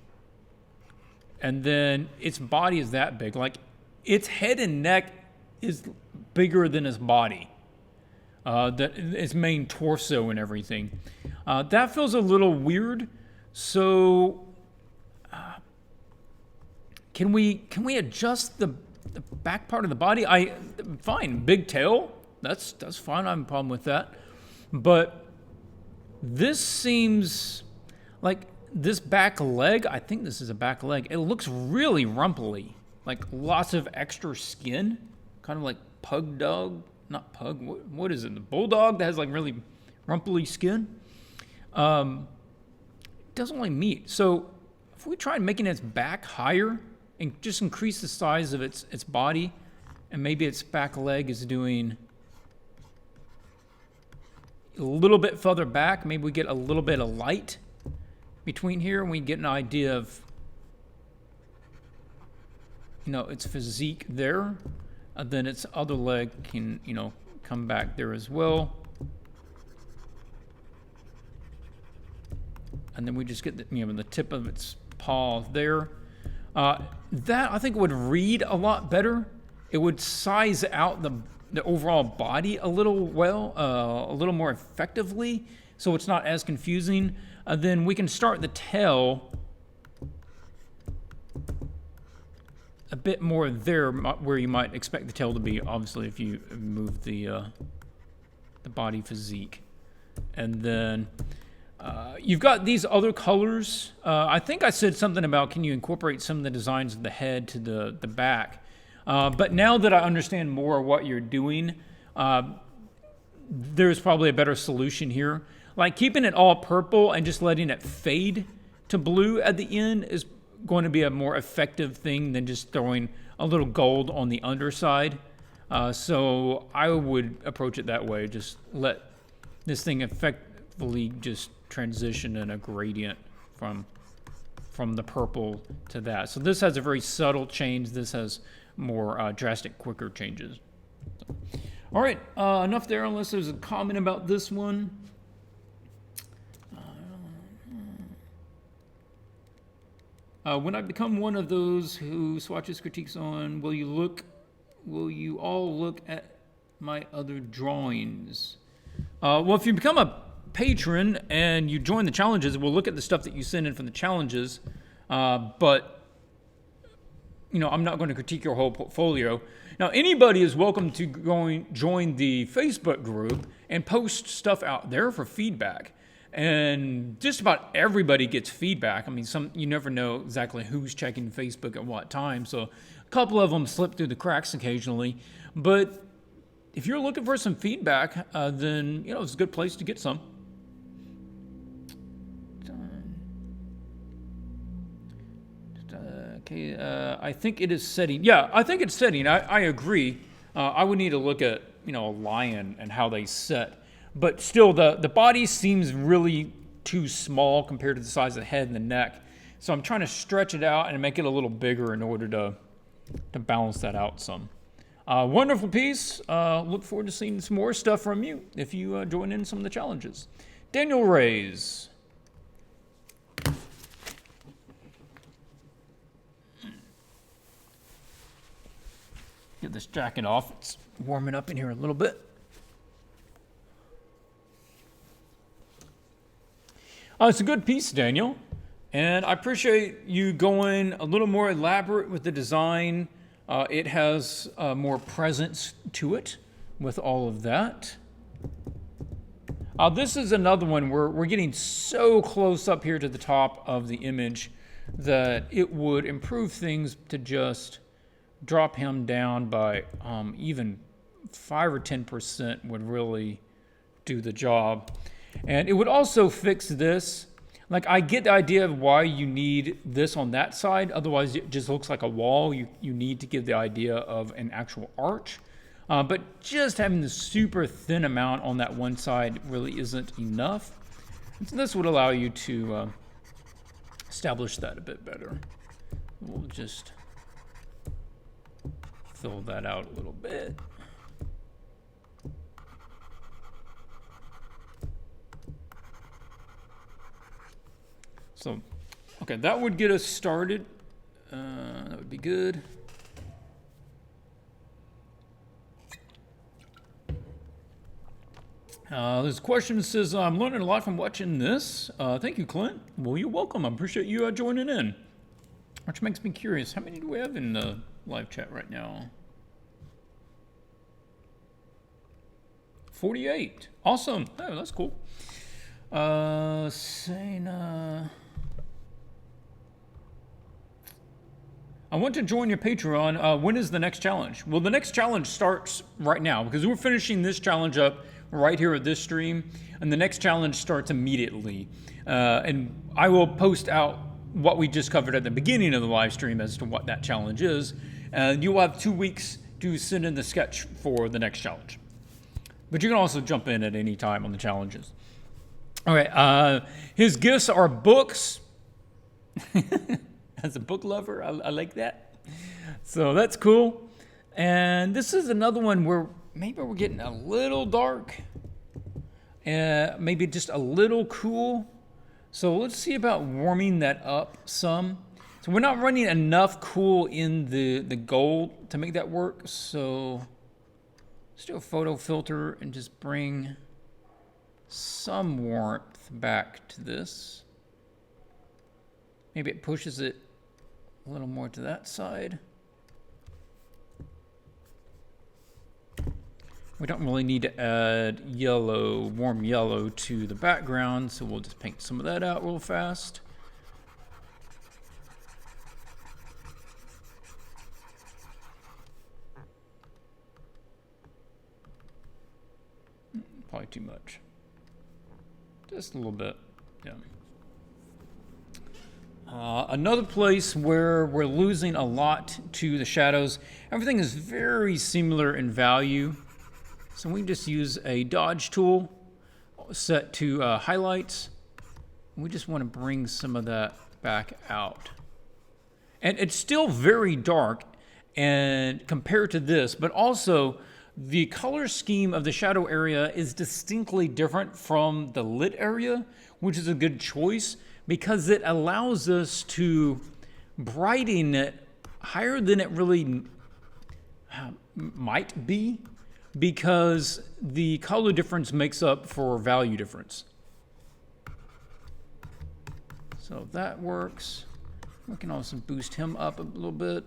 Speaker 1: and then its body is that big. Like, its head and neck is bigger than its body, its main torso and everything. That feels a little weird. So, can we adjust the back part of the body? Fine, big tail, that's fine, I have a problem with that. But this seems like this back leg, I think this is a back leg, it looks really rumply, like lots of extra skin, kind of like pug dog, not pug, what is it, the bulldog that has like really rumply skin. Doesn't really meet. So if we try making its back higher and just increase the size of its body, and maybe its back leg is doing a little bit further back. Maybe we get a little bit of light between here and we get an idea of, you know, its physique there. And then its other leg can, you know, come back there as well. And then we just get the, you know, the tip of its paw there. That I think would read a lot better. It would size out the overall body a little a little more effectively, so it's not as confusing. Then we can start the tail a bit more there, where you might expect the tail to be, obviously, if you move the body physique. And then you've got these other colors. I think I said something about, can you incorporate some of the designs of the head to the back? But now that I understand more what you're doing, there's probably a better solution here. Like keeping it all purple and just letting it fade to blue at the end is going to be a more effective thing than just throwing a little gold on the underside. So I would approach it that way. Just let this thing effectively just transition in a gradient from the purple to that. So this has a very subtle change. This has more drastic, quicker changes. All right, enough there, unless there's a comment about this one. When I become one of those who Swatches critiques on, will you all look at my other drawings? Well, if you become a patron and you join the challenges, we'll look at the stuff that you send in from the challenges. But you know, I'm not going to critique your whole portfolio. Now, anybody is welcome to join the Facebook group and post stuff out there for feedback. And just about everybody gets feedback. I mean, you never know exactly who's checking Facebook at what time. So a couple of them slip through the cracks occasionally. But if you're looking for some feedback, then, you know, it's a good place to get some. Okay, I think it is setting. Yeah, I think it's setting. I agree. I would need to look at, you know, a lion and how they set. But still, the body seems really too small compared to the size of the head and the neck. So I'm trying to stretch it out and make it a little bigger in order to balance that out some. Wonderful piece. Look forward to seeing some more stuff from you if you join in some of the challenges. Daniel Reyes. Get this jacket off. It's warming up in here a little bit. It's a good piece, Daniel, and I appreciate you going a little more elaborate with the design. It has more presence to it with all of that. This is another one where we're getting so close up here to the top of the image that it would improve things to just drop him down by even 5 or 10% would really do the job. And it would also fix this. Like, I get the idea of why you need this on that side. Otherwise, it just looks like a wall. You need to give the idea of an actual arch. But just having the super thin amount on that one side really isn't enough. And so this would allow you to establish that a bit better. We'll just fill that out a little bit. So, okay, that would get us started. That would be good. This question says, I'm learning a lot from watching this. Thank you, Clint. Well, you're welcome. I appreciate you joining in. Which makes me curious. How many do we have in the live chat right now? 48. Awesome. Oh, that's cool. Saying, I want to join your Patreon. When is the next challenge? Well, the next challenge starts right now because we're finishing this challenge up right here at this stream, and the next challenge starts immediately. And I will post out what we just covered at the beginning of the live stream as to what that challenge is. You will have 2 weeks to send in the sketch for the next challenge. But you can also jump in at any time on the challenges. All right, his gifts are books. As a book lover, I like that. So that's cool. And this is another one where maybe we're getting a little dark. Maybe just a little cool. So let's see about warming that up some. So we're not running enough cool in the gold to make that work. So let's do a photo filter and just bring some warmth back to this. Maybe it pushes it a little more to that side. We don't really need to add yellow, warm yellow to the background, so we'll just paint some of that out real fast. Probably too much. Just a little bit, yeah. Another place where we're losing a lot to the shadows. Everything is very similar in value. So we just use a dodge tool set to highlights. We just want to bring some of that back out. And it's still very dark and compared to this, but also the color scheme of the shadow area is distinctly different from the lit area, which is a good choice because it allows us to brighten it higher than it really might be, because the color difference makes up for value difference. So that works. We can also boost him up a little bit.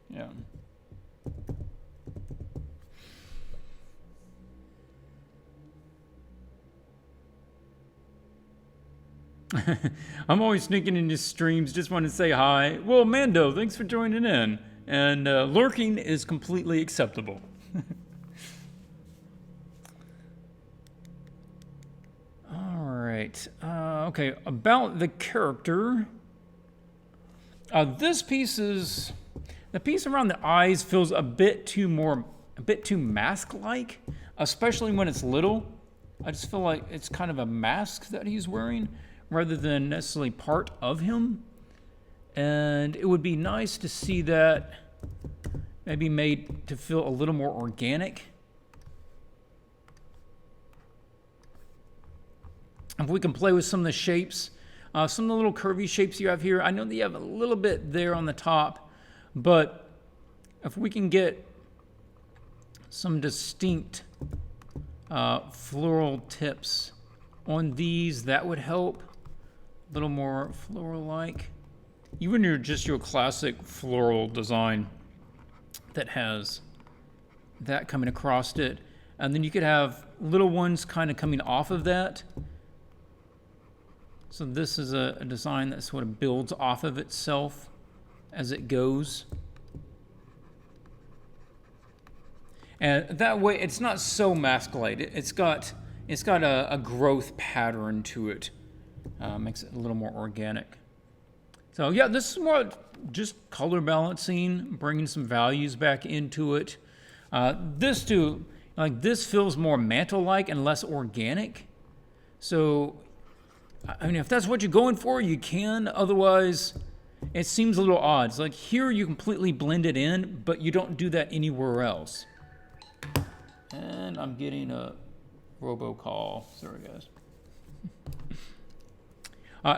Speaker 1: Yeah. I'm always sneaking into streams, just want to say hi. Well, Mando, thanks for joining in. And lurking is completely acceptable. All right. Okay, about the character. This piece is... The piece around the eyes feels a bit too mask-like, especially when it's little. I just feel like it's kind of a mask that he's wearing rather than necessarily part of him. And it would be nice to see that maybe made to feel a little more organic. If we can play with some of the shapes, some of the little curvy shapes you have here, I know that you have a little bit there on the top, but if we can get some distinct floral tips on these, that would help. A little more floral-like. Even your classic floral design that has that coming across it. And then you could have little ones kind of coming off of that. So this is a design that sort of builds off of itself as it goes. And that way it's not so mask-like. It's got a growth pattern to it. Makes it a little more organic. So yeah, this is more just color balancing, bringing some values back into it. This feels more mantle-like and less organic. So, I mean, if that's what you're going for, you can. Otherwise, it seems a little odd. It's like here you completely blend it in, but you don't do that anywhere else. And I'm getting a robocall. Sorry, guys.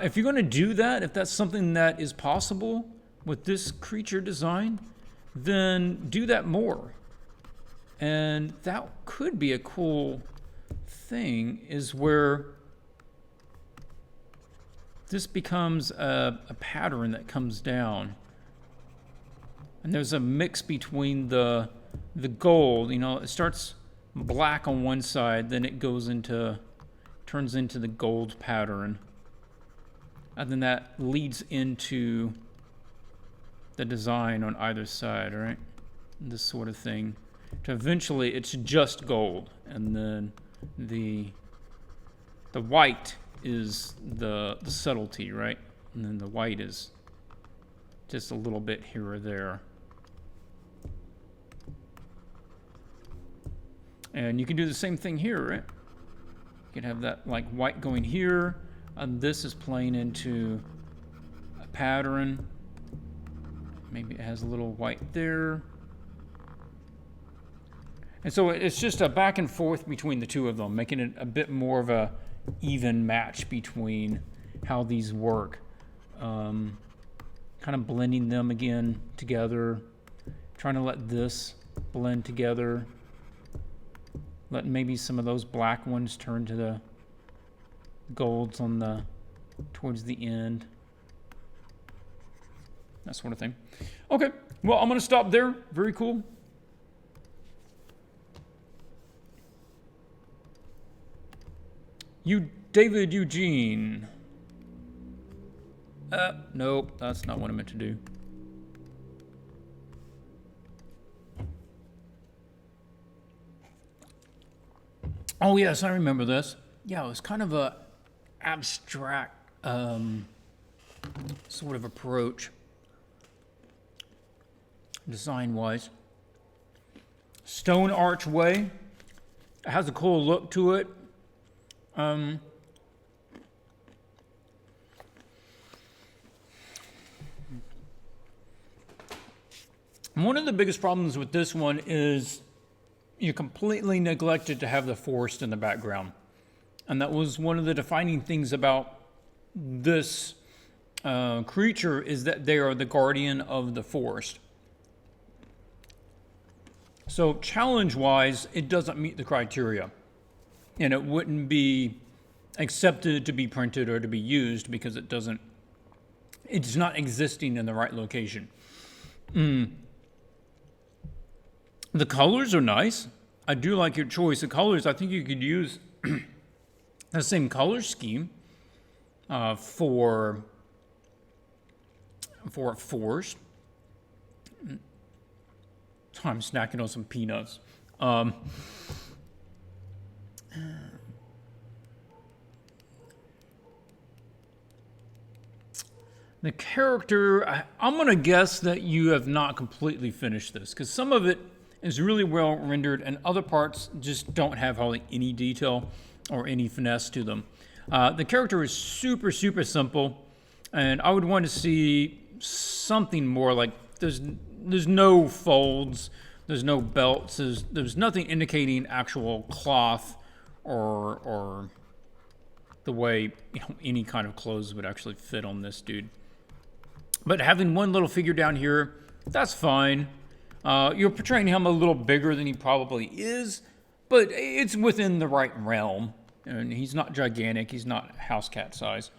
Speaker 1: If you're going to do that, if that's something that is possible with this creature design, then do that more. And that could be a cool thing, is where this becomes a pattern that comes down. And there's a mix between the gold, it starts black on one side, then it turns into the gold pattern. And then that leads into the design on either side, right? This sort of thing. To eventually, it's just gold. And then the white is the subtlety, right? And then the white is just a little bit here or there. And you can do the same thing here, right? You can have that like white going here, and this is playing into a pattern. Maybe it has a little white there. And so it's just a back and forth between the two of them, making it a bit more of a even match between how these work. Kind of blending them again together, trying to let this blend together. Let maybe some of those black ones turn to the golds on the towards the end. That sort of thing. Okay, well, I'm going to stop there. Very cool. David Eugene. Nope, that's not what I meant to do. Oh yes, I remember this. Yeah, it was kind of a abstract sort of approach, design-wise. Stone archway. It has a cool look to it. One of the biggest problems with this one is you completely neglected to have the forest in the background. And that was one of the defining things about this creature, is that they are the guardian of the forest. So challenge-wise, it doesn't meet the criteria. And it wouldn't be accepted to be printed or to be used because it's not existing in the right location. The colors are nice. I do like your choice of colors. I think you could use the same color scheme for a forest. I'm snacking on some peanuts. The character, I'm going to guess that you have not completely finished this, because some of it is really well rendered and other parts just don't have hardly any detail or any finesse to them. The character is super, super simple, and I would want to see something more like there's no folds, there's no belts, there's nothing indicating actual cloth or the way any kind of clothes would actually fit on this dude. But having one little figure down here, that's fine. You're portraying him a little bigger than he probably is, but it's within the right realm. And he's not gigantic, he's not house cat size.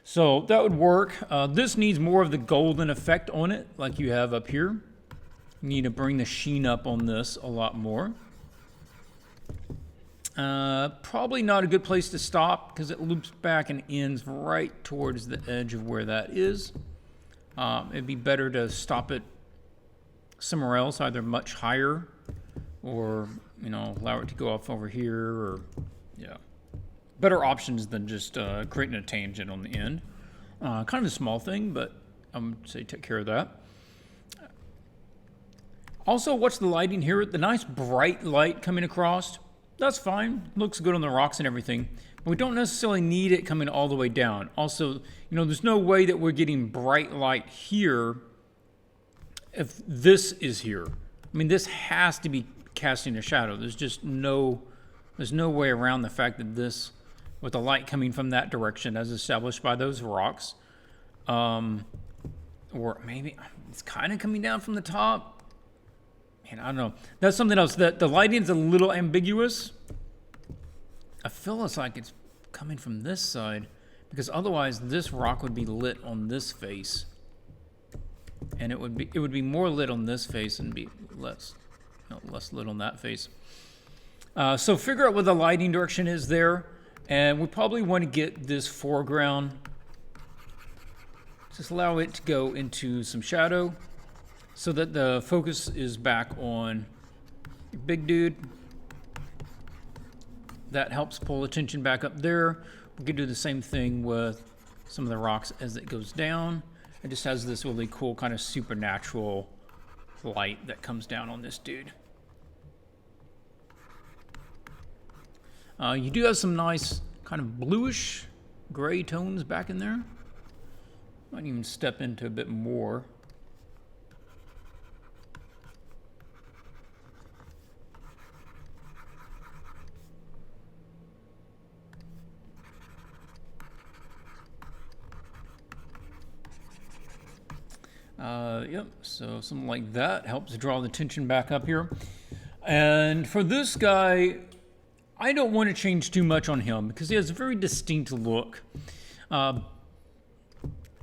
Speaker 1: So that would work. This needs more of the golden effect on it, like you have up here. You need to bring the sheen up on this a lot more. Probably not a good place to stop because it loops back and ends right towards the edge of where that is. It'd be better to stop it somewhere else, either much higher or, allow it to go off over here, or, yeah. Better options than just creating a tangent on the end. Kind of a small thing, but I'm going to say take care of that. Also, watch the lighting here. The nice bright light coming across. That's fine. Looks good on the rocks and everything. But we don't necessarily need it coming all the way down. Also, there's no way that we're getting bright light here if this is here. I mean, this has to be casting a shadow. There's just no way around the fact that this, with the light coming from that direction as established by those rocks, or maybe it's kind of coming down from the top. Man, I don't know. That's something else. That the lighting's a little ambiguous. I feel it's like it's coming from this side, because otherwise this rock would be lit on this face, and it would be more lit on this face and be less lit on that face. So figure out what the lighting direction is there, and we probably want to get this foreground. Just allow it to go into some shadow so that the focus is back on your big dude. That helps pull attention back up there. We could do the same thing with some of the rocks as it goes down. It just has this really cool kind of supernatural light that comes down on this dude. You do have some nice kind of bluish gray tones back in there. Might even step into a bit more. Yep, so something like that helps draw the tension back up here. And for this guy, I don't want to change too much on him because he has a very distinct look.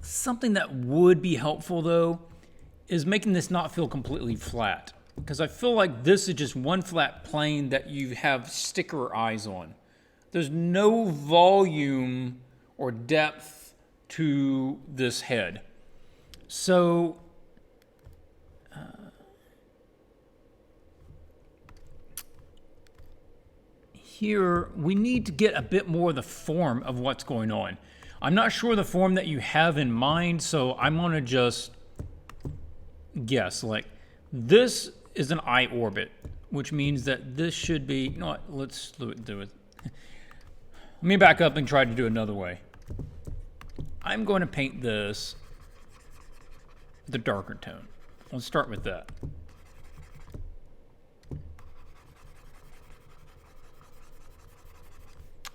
Speaker 1: Something that would be helpful, though, is making this not feel completely flat. Because I feel like this is just one flat plane that you have sticker eyes on. There's no volume or depth to this head. So, here we need to get a bit more of the form of what's going on. I'm not sure the form that you have in mind, so I'm going to just guess. Like, this is an eye orbit, which means that this should be... You know what? Let's do it. Let me back up and try to do it another way. I'm going to paint this the darker tone. Let's start with that.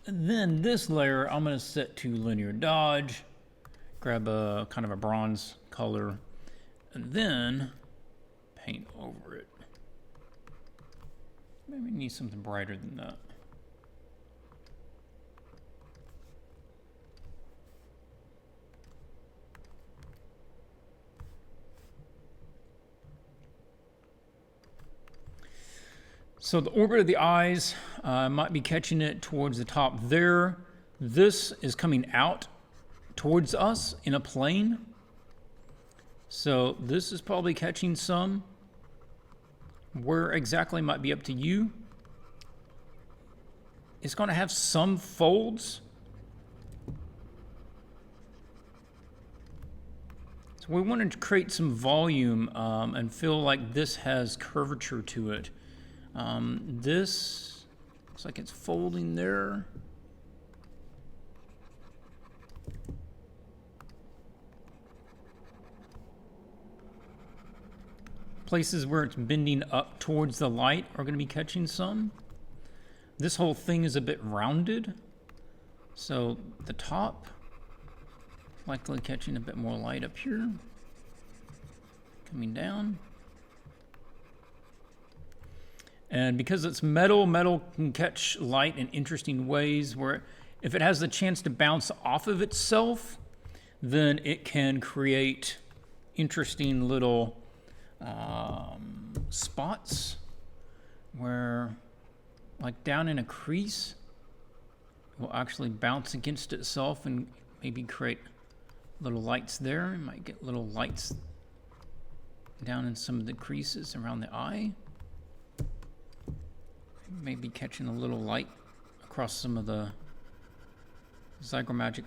Speaker 1: And then this layer, I'm going to set to linear dodge, grab a kind of a bronze color, and then paint over it. Maybe we need something brighter than that. So the orbit of the eyes, might be catching it towards the top there. This is coming out towards us in a plane. So this is probably catching some. Where exactly might be up to you. It's going to have some folds. So we wanted to create some volume and feel like this has curvature to it. This looks like it's folding there. Places where it's bending up towards the light are going to be catching some. This whole thing is a bit rounded. So the top, likely catching a bit more light up here. Coming down. And because it's metal, metal can catch light in interesting ways where if it has the chance to bounce off of itself, then it can create interesting little spots where, like down in a crease, it will actually bounce against itself and maybe create little lights there. You might get little lights down in some of the creases around the eye. Maybe catching a little light across some of the zygomatic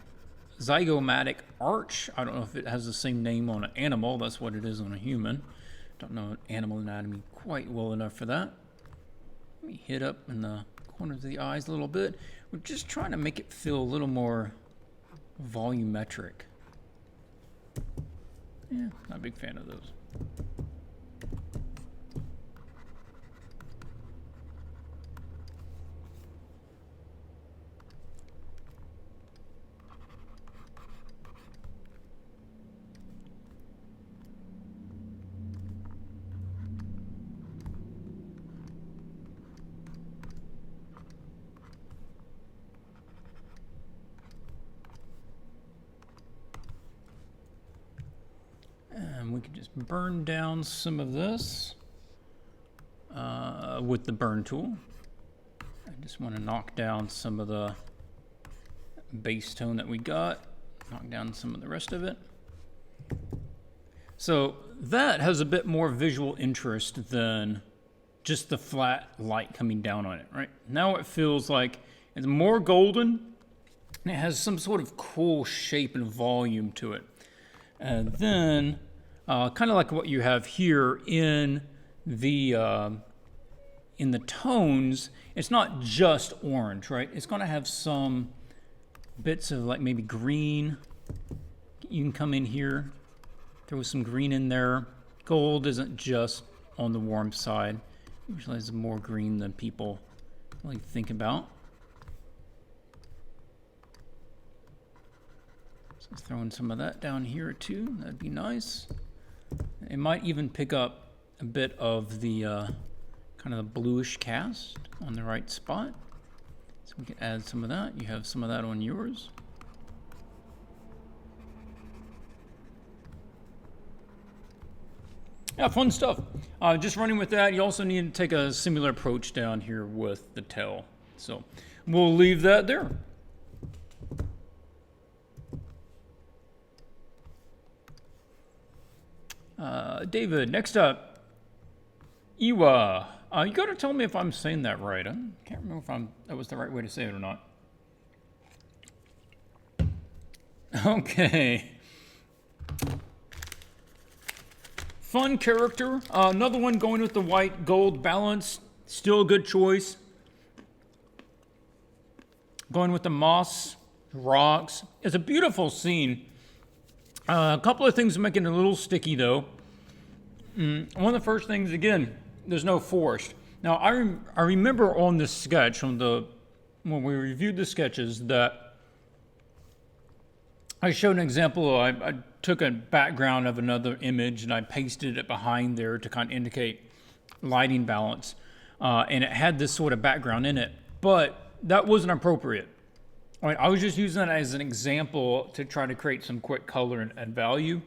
Speaker 1: arch. I don't know if it has the same name on an animal. That's what it is on a human. Don't know animal anatomy quite well enough for that. Let me hit up in the corners of the eyes a little bit. We're just trying to make it feel a little more volumetric. Yeah, not a big fan of those. We can just burn down some of this with the burn tool. I just want to knock down some of the base tone that we got, knock down some of the rest of it. So that has a bit more visual interest than just the flat light coming down on it, right? Now it feels like it's more golden and it has some sort of cool shape and volume to it. And then, kind of like what you have here in the tones, it's not just orange, right? It's going to have some bits of like maybe green. You can come in here, throw some green in there. Gold isn't just on the warm side. Usually there's more green than people really think about. So throwing some of that down here too, that'd be nice. It might even pick up a bit of the kind of the bluish cast on the right spot. So we can add some of that. You have some of that on yours. Yeah, fun stuff. Just running with that. You also need to take a similar approach down here with the tail. So we'll leave that there. David, next up, Iwa. You got to tell me if I'm saying that right. I can't remember if that was the right way to say it or not. Okay. Fun character. Another one going with the white gold balance. Still a good choice. Going with the moss, rocks. It's a beautiful scene. A couple of things making it a little sticky though. One of the first things, again, there's no forest. Now I remember on this sketch, when we reviewed the sketches, that I showed an example. I took a background of another image and I pasted it behind there to kind of indicate lighting balance, and it had this sort of background in it, but that wasn't appropriate. I was just using that as an example to try to create some quick color and value.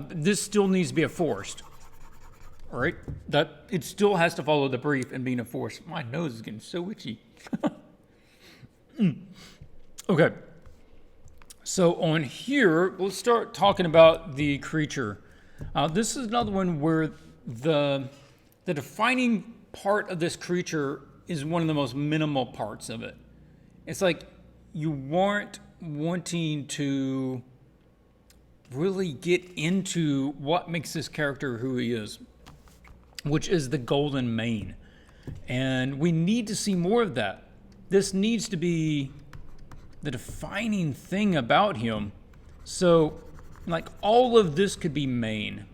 Speaker 1: This still needs to be a forest. All right, that it still has to follow the brief and being a forest. My nose is getting so itchy. Okay, so on here, let's start talking about the creature. This is another one where the defining part of this creature is one of the most minimal parts of it. It's like you weren't wanting to really get into what makes this character who he is, which is the golden mane. And we need to see more of that. This needs to be the defining thing about him. So, like, all of this could be mane.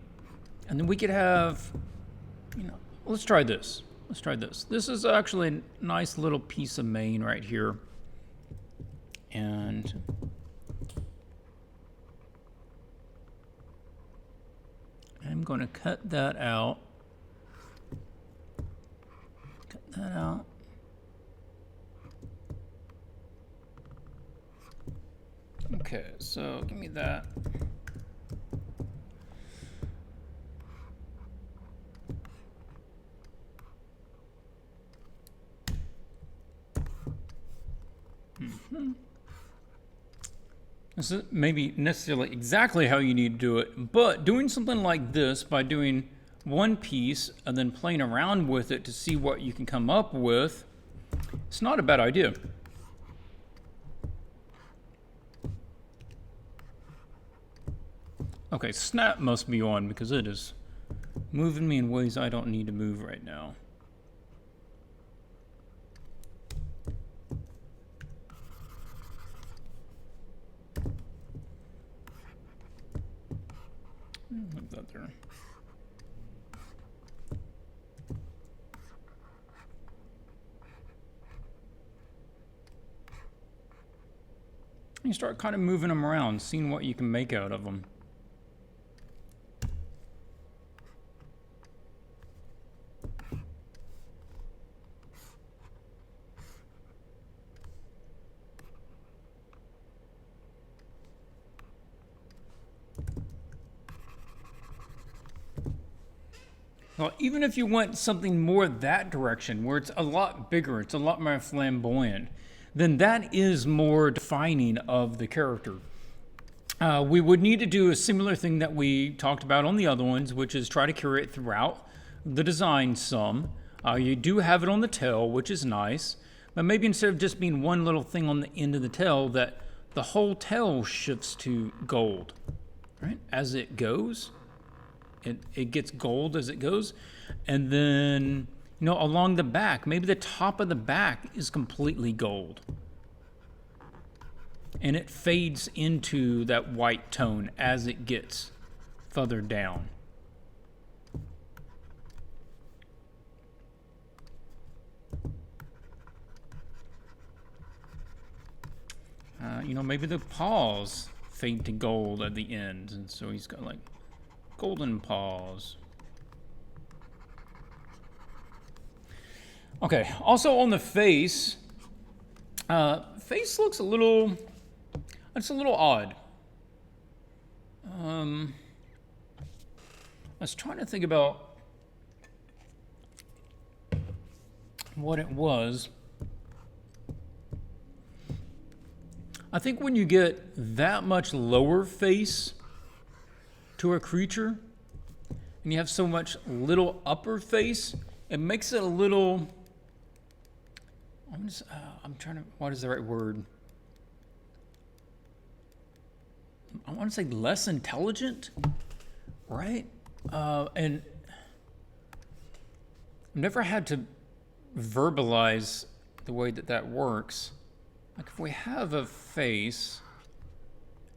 Speaker 1: And then we could have, let's try this. Let's try this. This is actually a nice little piece of mane right here. And I'm going to cut that out. Cut that out. Okay, so give me that. This is maybe necessarily exactly how you need to do it, but doing something like this by doing one piece and then playing around with it to see what you can come up with, it's not a bad idea. Okay, snap must be on because it is moving me in ways I don't need to move right now. Leave that there. You start kind of moving them around, seeing what you can make out of them. Well, even if you want something more that direction, where it's a lot bigger, it's a lot more flamboyant, then that is more defining of the character. We would need to do a similar thing that we talked about on the other ones, which is try to carry it throughout the design some. You do have it on the tail, which is nice, but maybe instead of just being one little thing on the end of the tail, that the whole tail shifts to gold. right? As it goes, it gets gold as it goes. And then, you know, along the back, maybe the top of the back is completely gold. And it fades into that white tone as it gets further down. You know, maybe the paws fade to gold at the end, and so he's got like golden paws. Okay, also on the face, face looks a little, it's a little odd. I was trying to think about what it was. I think when you get that much lower face to a creature, and you have so much little upper face, it makes it a little, I'm trying to, what is the right word? I want to say less intelligent, right? And I've never had to verbalize the way that that works. Like if we have a face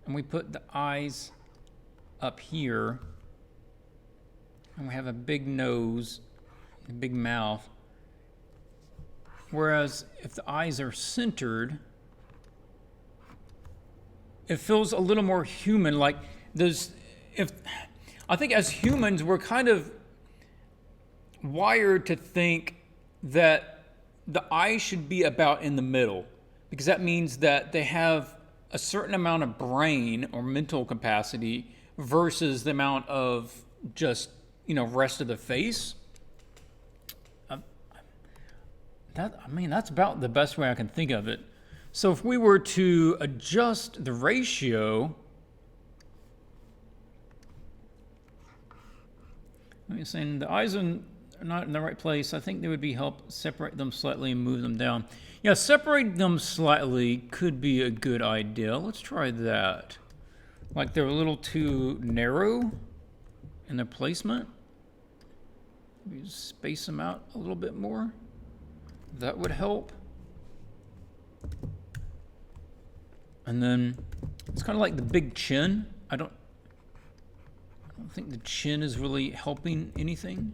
Speaker 1: and we put the eyes up here and we have a big nose, a big mouth, whereas if the eyes are centered, it feels a little more human. Like I think as humans, we're kind of wired to think that the eye should be about in the middle, because that means that they have a certain amount of brain or mental capacity versus the amount of just, you know, rest of the face. That's about the best way I can think of it. So if we were to adjust the ratio, I'm saying the eyes are not in the right place. I think there would be help separate them slightly and move them down. Yeah, separate them slightly could be a good idea. Let's try that. Like they're a little too narrow in their placement. Maybe space them out a little bit more. That would help. And then it's kind of like the big chin. I don't think the chin is really helping anything.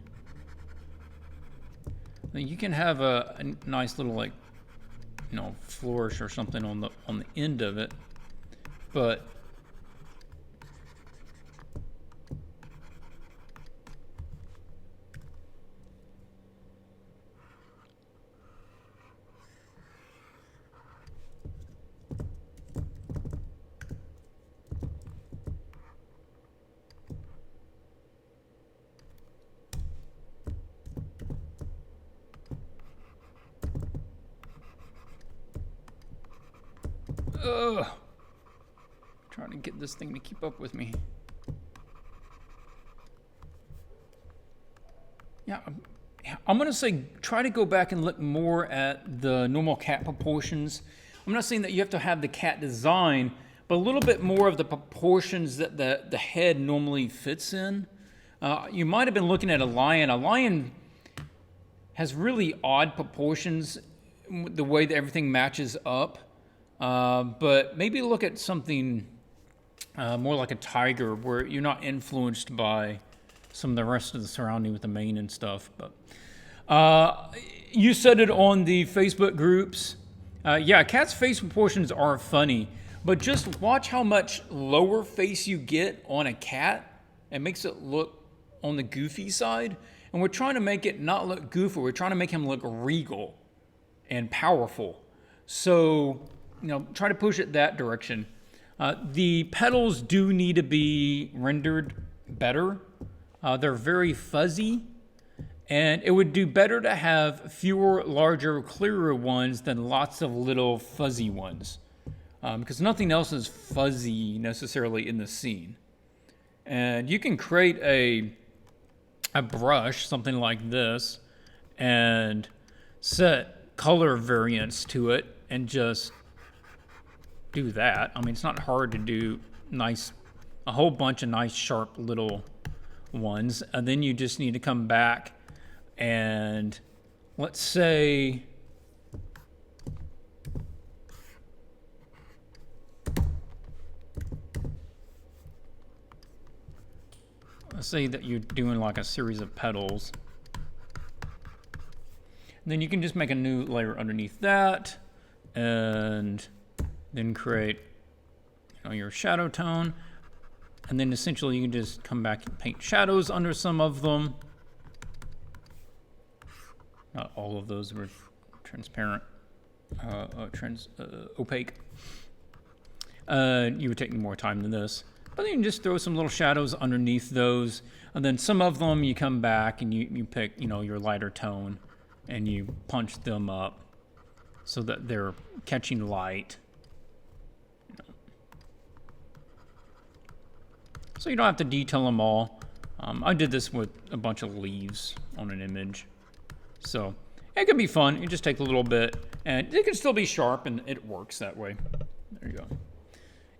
Speaker 1: I mean, you can have a nice little, like, you know, flourish or something on the end of it, but trying to get this thing to keep up with me. Yeah, I'm going to say try to go back and look more at the normal cat proportions. I'm not saying that you have to have the cat design, but a little bit more of the proportions that the head normally fits in. You might have been looking at a lion. A lion has really odd proportions, the way that everything matches up. But maybe look at something more like a tiger, where you're not influenced by some of the rest of the surrounding with the mane and stuff. But you said it on the Facebook groups. Yeah, cats' face proportions are funny, but just watch how much lower face you get on a cat. It makes it look on the goofy side. And we're trying to make it not look goofy. We're trying to make him look regal and powerful. So, you know, try to push it that direction. The petals do need to be rendered better. They're very fuzzy, and it would do better to have fewer, larger, clearer ones than lots of little fuzzy ones, because nothing else is fuzzy necessarily in the scene. And you can create a brush, something like this, and set color variants to it and just do that. I mean, it's not hard to do nice a whole bunch of nice sharp little ones. And then you just need to come back and let's say that you're doing like a series of petals. And then you can just make a new layer underneath that and then create your shadow tone. And then essentially you can just come back and paint shadows under some of them. Not all of those were transparent, opaque. You would take more time than this. But you can just throw some little shadows underneath those. And then some of them you come back and you pick, your lighter tone and you punch them up so that they're catching light. So you don't have to detail them all. I did this with a bunch of leaves on an image. So it can be fun. You just take a little bit and it can still be sharp and it works that way. There you go.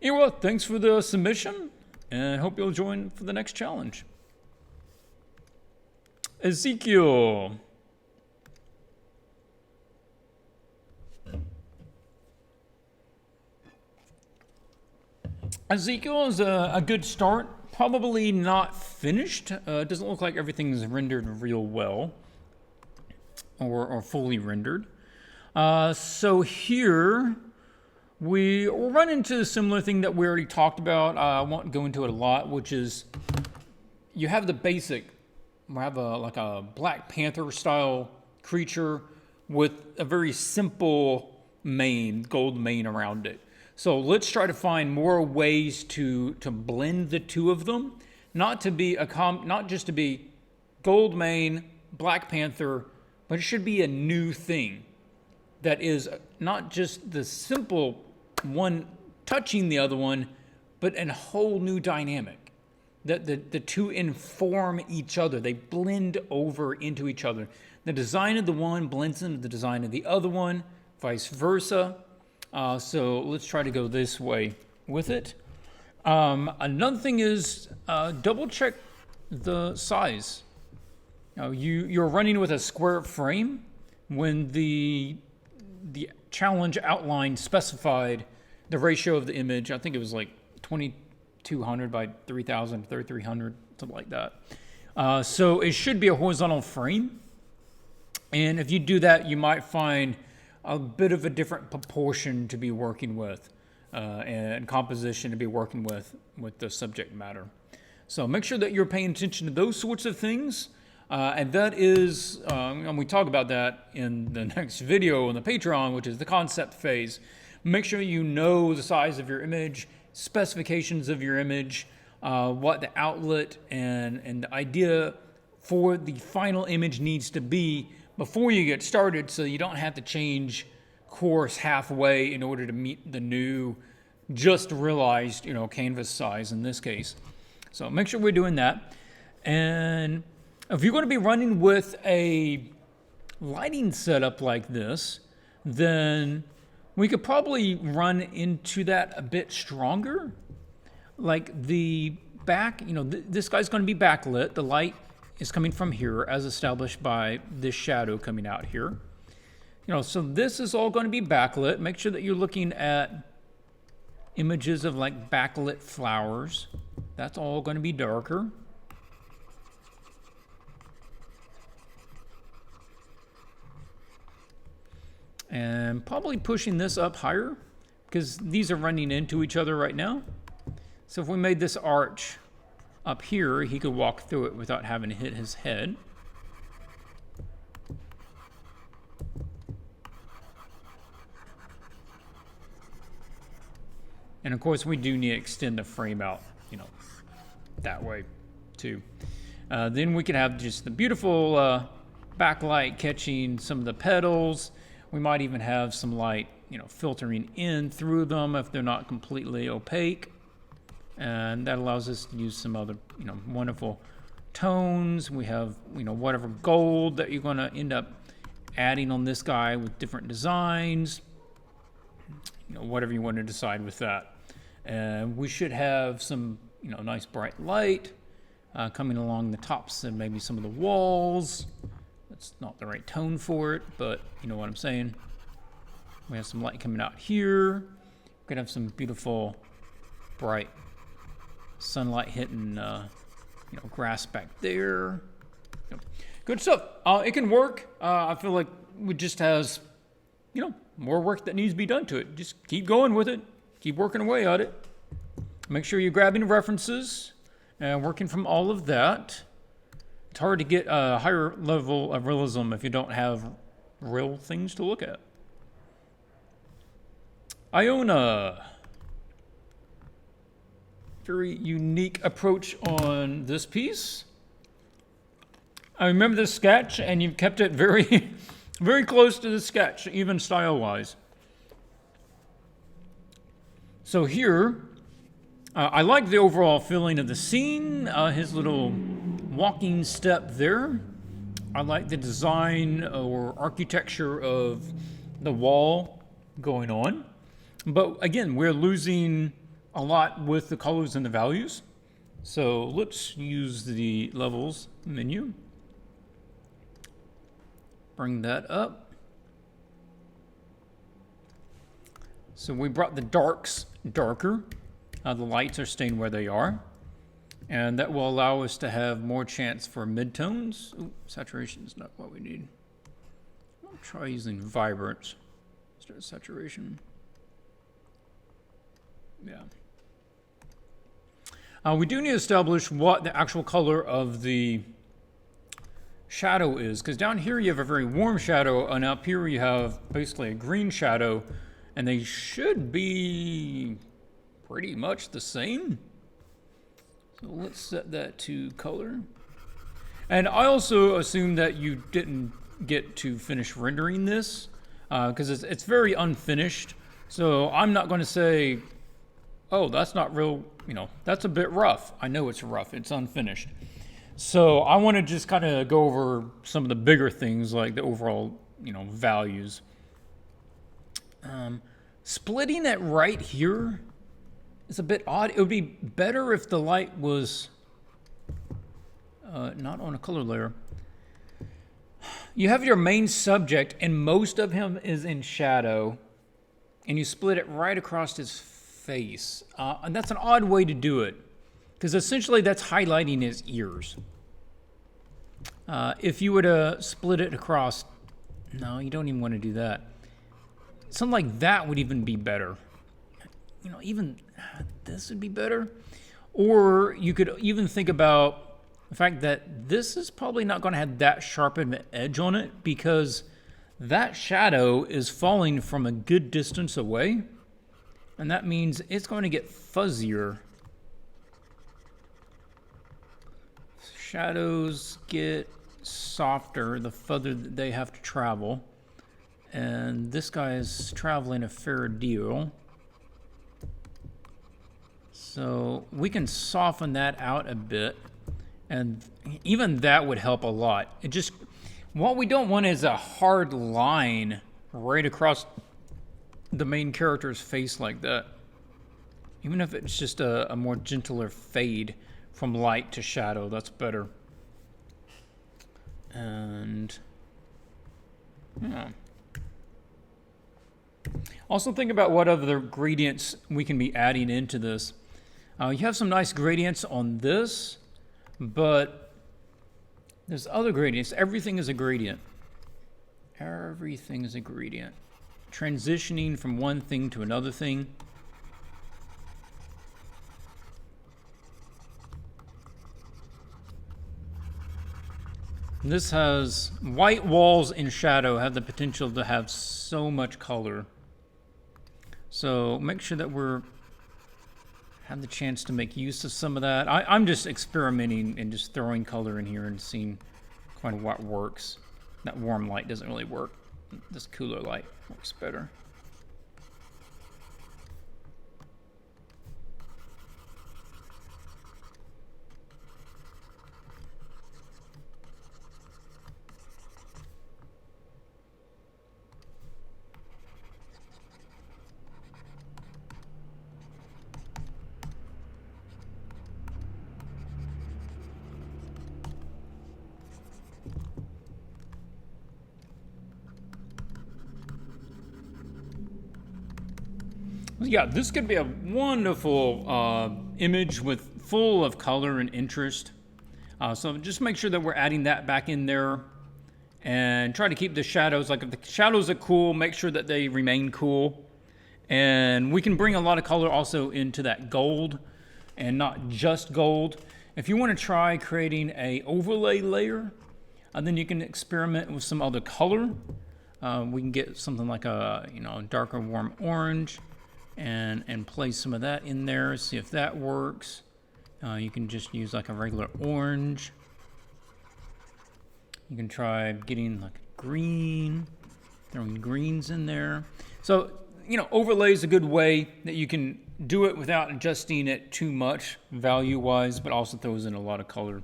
Speaker 1: Anyway, thanks for the submission, and hope you'll join for the next challenge. Ezequiel. Ezequiel is a good start. Probably not finished. It doesn't look like everything's rendered real well, or fully rendered. So here we run into a similar thing that we already talked about. I won't go into it a lot, which is you have the basic. We have like a Black Panther style creature with a very simple mane, gold mane around it. So let's try to find more ways to blend the two of them, not just to be gold mane, Black Panther, but it should be a new thing that is not just the simple one touching the other one, but a whole new dynamic. The two inform each other. They blend over into each other. The design of the one blends into the design of the other one, vice versa. So let's try to go this way with it. Another thing is double check the size. Now you're running with a square frame when the challenge outline specified the ratio of the image. I think it was like 2200 by 3000, 3300, something like that. So it should be a horizontal frame. And if you do that, you might find a bit of a different proportion to be working with and composition to be working with the subject matter. So make sure that you're paying attention to those sorts of things. And that is, and we talk about that in the next video on the Patreon, which is the concept phase. Make sure you know the size of your image, specifications of your image, what the outlet and the idea for the final image needs to be before you get started, so you don't have to change course halfway in order to meet the new, just realized, canvas size in this case. So make sure we're doing that. And if you're going to be running with a lighting setup like this, then we could probably run into that a bit stronger. Like the back, this guy's going to be backlit. The light is coming from here as established by this shadow coming out here. So this is all going to be backlit. Make sure that you're looking at images of like backlit flowers. That's all going to be darker. And probably pushing this up higher because these are running into each other right now. So if we made this arch up here, he could walk through it without having to hit his head. And of course, we do need to extend the frame out, that way too. Then we could have just the beautiful backlight catching some of the petals. We might even have some light, filtering in through them if they're not completely opaque. And that allows us to use some other, wonderful tones. We have, whatever gold that you're going to end up adding on this guy with different designs. Whatever you want to decide with that. And we should have some, nice bright light coming along the tops and maybe some of the walls. That's not the right tone for it, but you know what I'm saying. We have some light coming out here. We're gonna have some beautiful, bright sunlight hitting, grass back there. Yep. Good stuff. It can work. I feel like it just has, more work that needs to be done to it. Just keep going with it. Keep working away at it. Make sure you're grabbing references and working from all of that. It's hard to get a higher level of realism if you don't have real things to look at. Iona. Very unique approach on this piece. I remember this sketch, and you've kept it very, very close to the sketch, even style-wise. So here, I like the overall feeling of the scene, his little walking step there. I like the design or architecture of the wall going on. But again, we're losing a lot with the colors and the values. So let's use the levels menu. Bring that up. So we brought the darks darker. The lights are staying where they are. And that will allow us to have more chance for midtones. Ooh, saturation is not what we need. I'll try using vibrance instead of saturation. Yeah. We do need to establish what the actual color of the shadow is, because down here you have a very warm shadow, and up here you have basically a green shadow, and they should be pretty much the same. So let's set that to color. And I also assume that you didn't get to finish rendering this, because it's very unfinished. So I'm not going to say, oh, that's not real, that's a bit rough. I know it's rough, it's unfinished. So I want to just kind of go over some of the bigger things, like the overall, values. Splitting it right here is a bit odd. It would be better if the light was not on a color layer. You have your main subject, and most of him is in shadow, and you split it right across his face. And that's an odd way to do it, because essentially that's highlighting his ears. If you were to split it across, no, you don't even want to do that. Something like that would even be better. Even this would be better. Or you could even think about the fact that this is probably not going to have that sharp of an edge on it, because that shadow is falling from a good distance away. And that means it's going to get fuzzier. Shadows get softer the further that they have to travel. And this guy is traveling a fair deal. So we can soften that out a bit. And even that would help a lot. What we don't want is a hard line right across the main character's face like that. Even if it's just a more gentler fade from light to shadow, that's better. And yeah. Also think about what other gradients we can be adding into this. You have some nice gradients on this, but there's other gradients. Everything is a gradient. Everything is a gradient. Transitioning from one thing to another thing. This has white walls in shadow have the potential to have so much color. So make sure that we're have the chance to make use of some of that. I'm just experimenting and just throwing color in here and seeing kind of what works. That warm light doesn't really work. This cooler light works better. Yeah, this could be a wonderful image with full of color and interest. So just make sure that we're adding that back in there, and try to keep the shadows, like if the shadows are cool, make sure that they remain cool. And we can bring a lot of color also into that gold, and not just gold. If you want to try creating a overlay layer, then you can experiment with some other color. We can get something like a darker warm orange, and place some of that in there, see if that works. You can just use like a regular orange. You can try getting like green, throwing greens in there. So, overlay is a good way that you can do it without adjusting it too much value-wise, but also throws in a lot of color.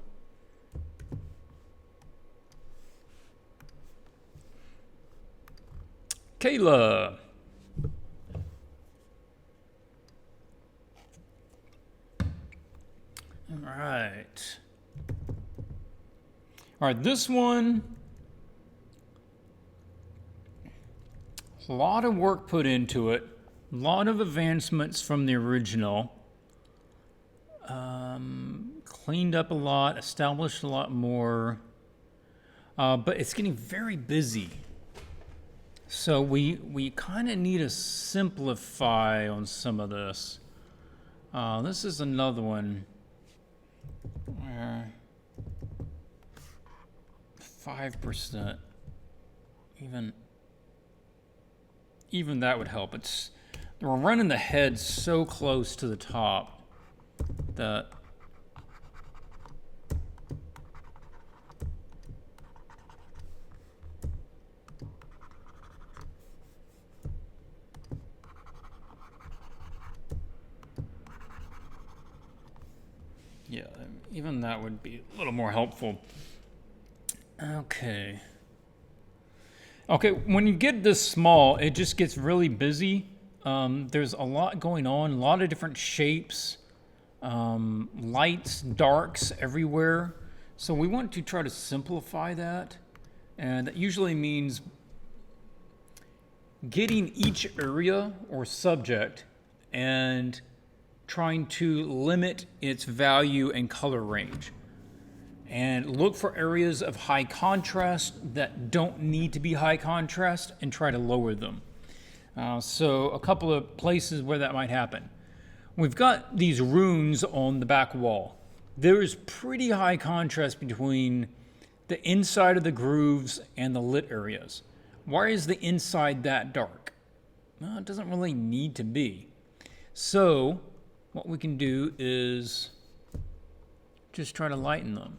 Speaker 1: Kayla. All right, this one, a lot of work put into it, a lot of advancements from the original, cleaned up a lot, established a lot more, but it's getting very busy. So we kind of need to simplify on some of this. This is another one where 5%, even that would help. We're running the head so close to the top that yeah, even that would be a little more helpful. Okay, when you get this small, it just gets really busy. There's a lot going on, a lot of different shapes, lights, darks everywhere. So we want to try to simplify that. And that usually means getting each area or subject and trying to limit its value and color range. And look for areas of high contrast that don't need to be high contrast and try to lower them. So a couple of places where that might happen. We've got these runes on the back wall. There is pretty high contrast between the inside of the grooves and the lit areas. Why is the inside that dark? Well, it doesn't really need to be. So what we can do is just try to lighten them.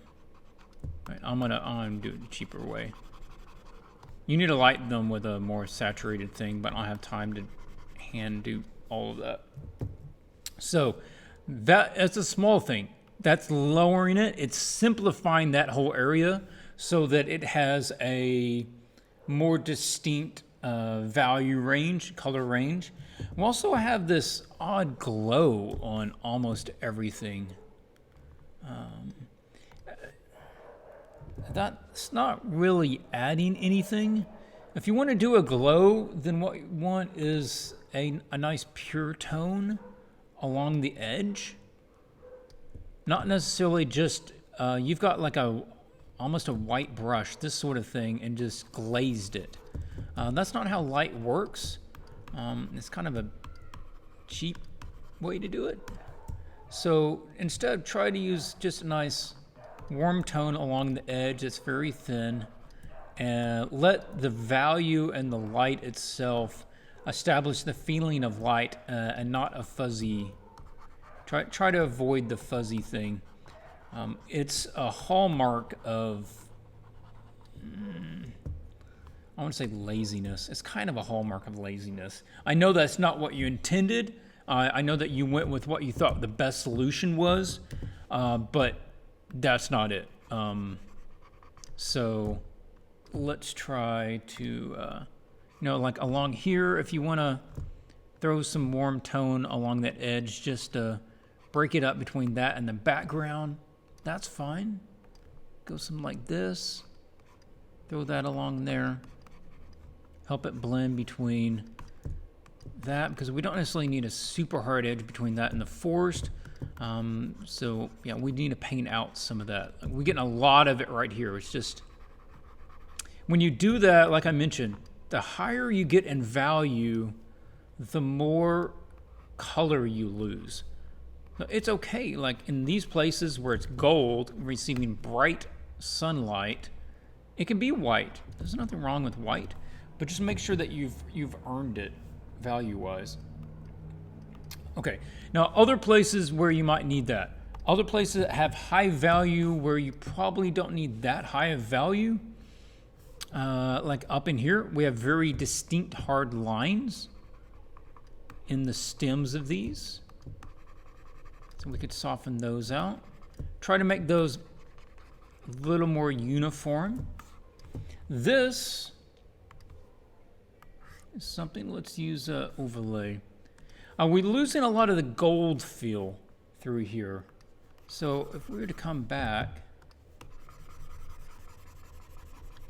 Speaker 1: Right, I'm gonna do it the cheaper way. You need to lighten them with a more saturated thing, but I don't have time to hand do all of that. So that's a small thing. That's lowering it. It's simplifying that whole area so that it has a more distinct value range, color range. We also have this odd glow on almost everything. That's not really adding anything. If you want to do a glow, then what you want is a nice pure tone along the edge. Not necessarily just, you've got like almost a white brush, this sort of thing, and just glazed it. That's not how light works. It's kind of a cheap way to do it. So instead, try to use just a nice warm tone along the edge that's very thin, and let the value and the light itself establish the feeling of light and not a fuzzy. Try to avoid the fuzzy thing. It's a hallmark of, I want to say laziness. It's kind of a hallmark of laziness. I know that's not what you intended. I know that you went with what you thought the best solution was, but that's not it. So let's try to, like along here, if you want to throw some warm tone along that edge, just to break it up between that and the background, that's fine. Go something like this. Throw that along there. Help it blend between that because we don't necessarily need a super hard edge between that and the forest. So yeah, we need to paint out some of that. We're getting a lot of it right here. It's just, when you do that, like I mentioned, the higher you get in value, the more color you lose. So it's okay, like in these places where it's gold, receiving bright sunlight, it can be white. There's nothing wrong with white, but just make sure that you've earned it value-wise. Okay, now other places where you might need that. Other places that have high value where you probably don't need that high of value. Like up in here, we have very distinct hard lines in the stems of these. So we could soften those out. Try to make those a little more uniform. This is something, let's use overlay. We're losing a lot of the gold feel through here. So if we were to come back,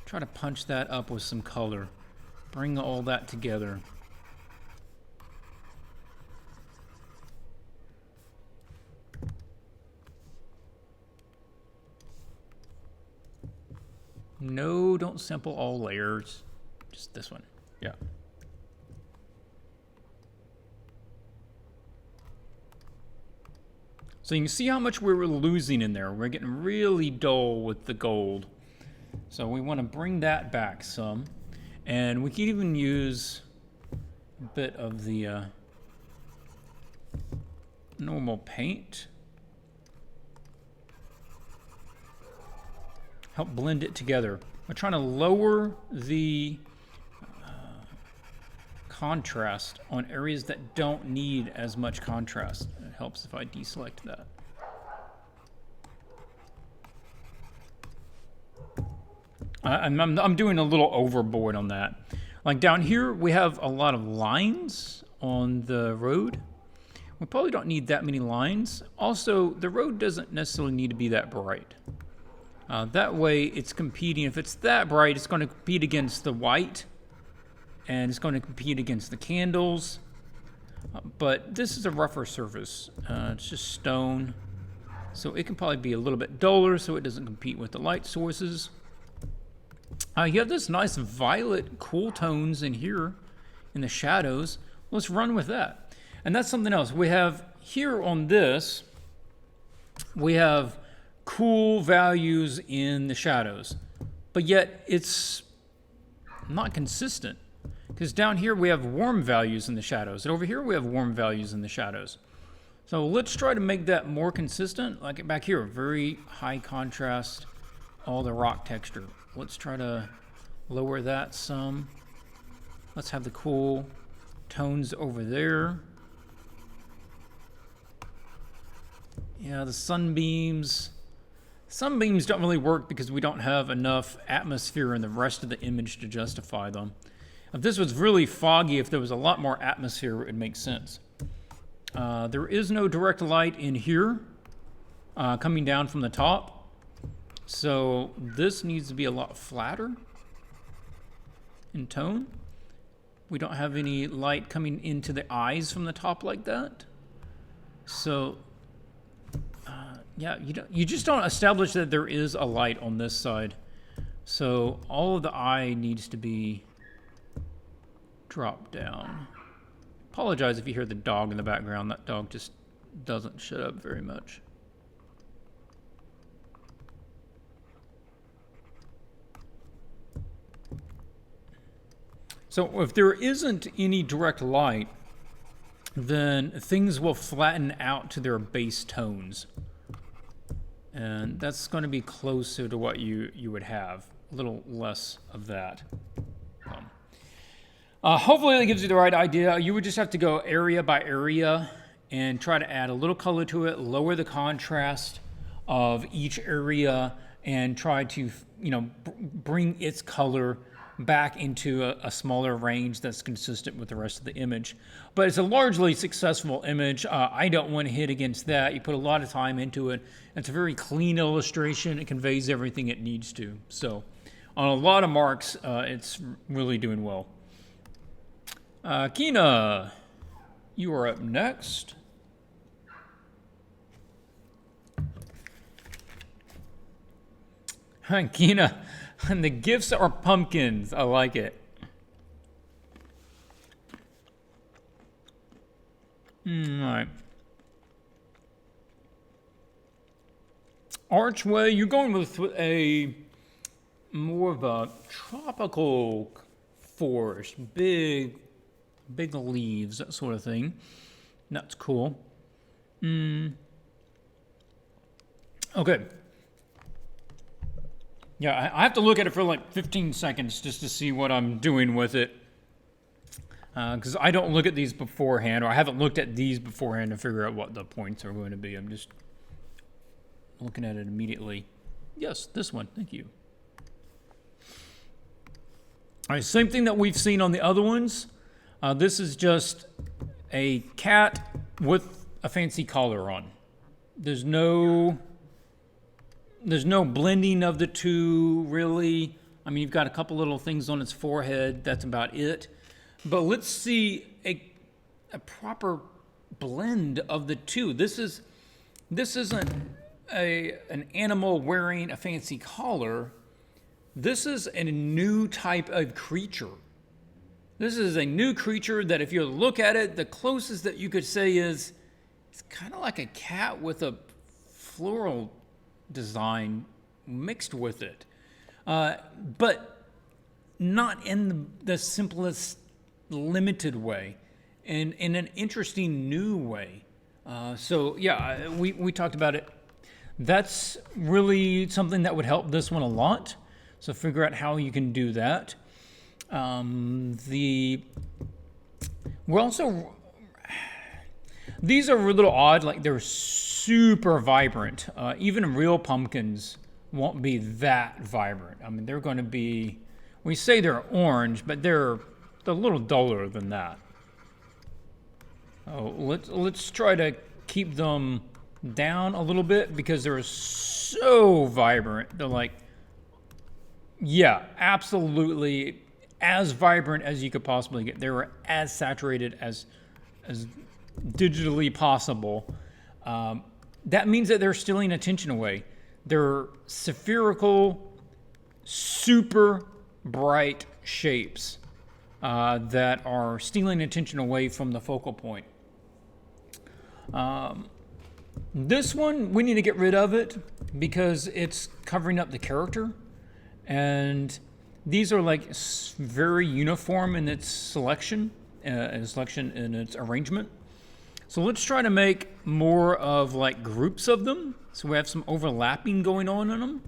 Speaker 1: try to punch that up with some color, bring all that together. No, don't sample all layers, just this one, yeah. So you can see how much we were losing in there. We're getting really dull with the gold. So we want to bring that back some. And we could even use a bit of the normal paint. Help blend it together. We're trying to lower the contrast on areas that don't need as much contrast. It helps if I deselect that. I'm doing a little overboard on that. Like down here, we have a lot of lines on the road. We probably don't need that many lines. Also, the road doesn't necessarily need to be that bright. That way, it's competing. If it's that bright, it's going to compete against the white, and it's going to compete against the candles. But this is a rougher surface. It's just stone, so it can probably be a little bit duller, so it doesn't compete with the light sources. You have this nice violet cool tones in here in the shadows. Let's run with that. And that's something else. We have here on this, we have cool values in the shadows, but yet it's not consistent, because down here we have warm values in the shadows, and over here we have warm values in the shadows. So let's try to make that more consistent. Like back here, very high contrast, all the rock texture. Let's try to lower that some. Let's have the cool tones over there. Yeah, the sunbeams. Sunbeams don't really work because we don't have enough atmosphere in the rest of the image to justify them. If this was really foggy, if there was a lot more atmosphere, it would make sense. There is no direct light in here coming down from the top. So this needs to be a lot flatter in tone. We don't have any light coming into the eyes from the top like that. So yeah, you just don't establish that there is a light on this side. So all of the eye needs to be dropped down. Apologize if you hear the dog in the background. That dog just doesn't shut up very much. So if there isn't any direct light, then things will flatten out to their base tones. And that's going to be closer to what you would have. A little less of that. Hopefully that gives you the right idea. You would just have to go area by area and try to add a little color to it, lower the contrast of each area, and try to, bring its color back into a smaller range that's consistent with the rest of the image. But it's a largely successful image. I don't want to hit against that. You put a lot of time into it. It's a very clean illustration. It conveys everything it needs to. So on a lot of marks, it's really doing well. Kyna, you are up next. Kyna, and the gifts are pumpkins. I like it. All right. Archway, you're going with a more of a tropical forest, big leaves, that sort of thing. That's cool. Okay. Yeah, I have to look at it for like 15 seconds just to see what I'm doing with it. Because I don't look at these beforehand, or I haven't looked at these beforehand to figure out what the points are going to be. I'm just looking at it immediately. Yes, this one. Thank you. All right, same thing that we've seen on the other ones. This is just a cat with a fancy collar on. There's no blending of the two, really. I mean, you've got a couple little things on its forehead. That's about it. But let's see a proper blend of the two. This isn't an animal wearing a fancy collar. This is a new type of creature. This is a new creature that if you look at it, the closest that you could say is it's kind of like a cat with a floral design mixed with it. But not in the simplest, limited way, in an interesting new way. So yeah, we talked about it. That's really something that would help this one a lot. So figure out how you can do that. These are a little odd, like they're super vibrant. Even real pumpkins won't be that vibrant. I mean, they're going to be, we say they're orange, but they're a little duller than that. Oh, let's try to keep them down a little bit because they're so vibrant. They're like, yeah, absolutely as vibrant as you could possibly get. They were as saturated as digitally possible. That means that they're stealing attention away. They're spherical, super bright shapes that are stealing attention away from the focal point. This one, we need to get rid of it because it's covering up the character. And these are like very uniform in its selection in its arrangement. So let's try to make more of like groups of them. So we have some overlapping going on in them.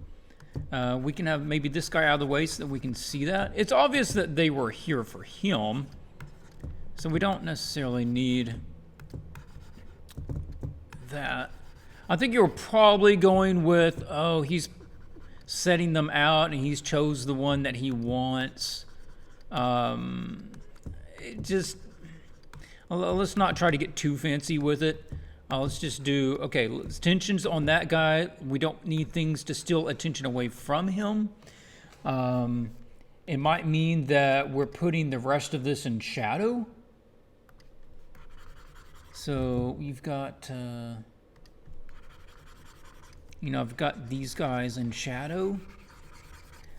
Speaker 1: We can have maybe this guy out of the way so that we can see that. It's obvious that they were here for him. So we don't necessarily need that. I think you're probably going with, oh, he's setting them out and he's chose the one that he wants. Let's not try to get too fancy with it. Let's just do, okay, tensions on that guy. We don't need things to steal attention away from him. It might mean that we're putting the rest of this in shadow. So we've got, I've got these guys in shadow.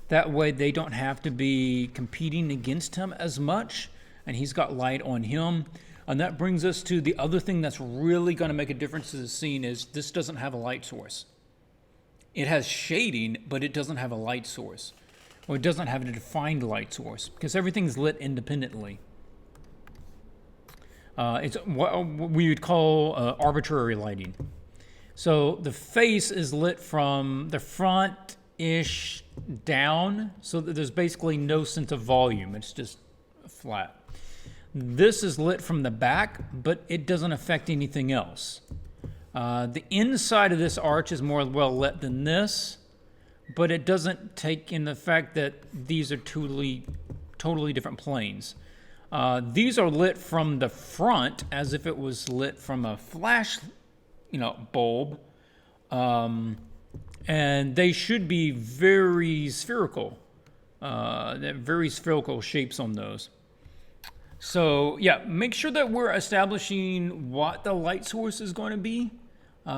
Speaker 1: That way they don't have to be competing against him as much, and he's got light on him. And that brings us to the other thing that's really going to make a difference to the scene is this doesn't have a light source. It has shading, but it doesn't have a light source. Or it doesn't have a defined light source because everything's lit independently. It's what we would call arbitrary lighting. So the face is lit from the front-ish down, so that there's basically no sense of volume. It's just flat. This is lit from the back, but it doesn't affect anything else. The inside of this arch is more well lit than this, but it doesn't take in the fact that these are totally different planes. These are lit from the front as if it was lit from a flash, bulb, and they should be very spherical. Very spherical shapes on those. So yeah, make sure that we're establishing what the light source is going to be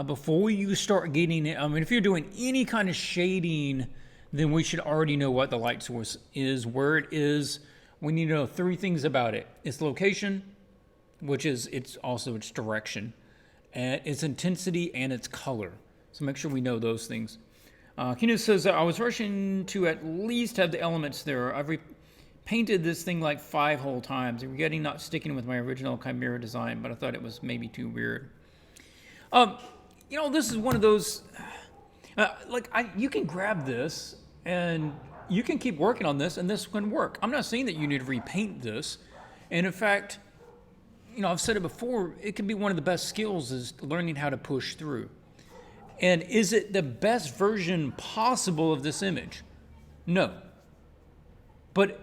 Speaker 1: before you start getting it. I mean, if you're doing any kind of shading, then we should already know what the light source is, where it is. We need to know 3 things about it: its location, which is also its direction, and its intensity and its color. So make sure we know those things. Kyna says, I was rushing to at least have the elements there. I've painted this thing like 5 whole times. I'm regretting not sticking with my original Chimera design, but I thought it was maybe too weird. You know, this is one of those, you can grab this and you can keep working on this and this can work. I'm not saying that you need to repaint this. And in fact, you know, I've said it before, it can be one of the best skills is learning how to push through. And is it the best version possible of this image? No. But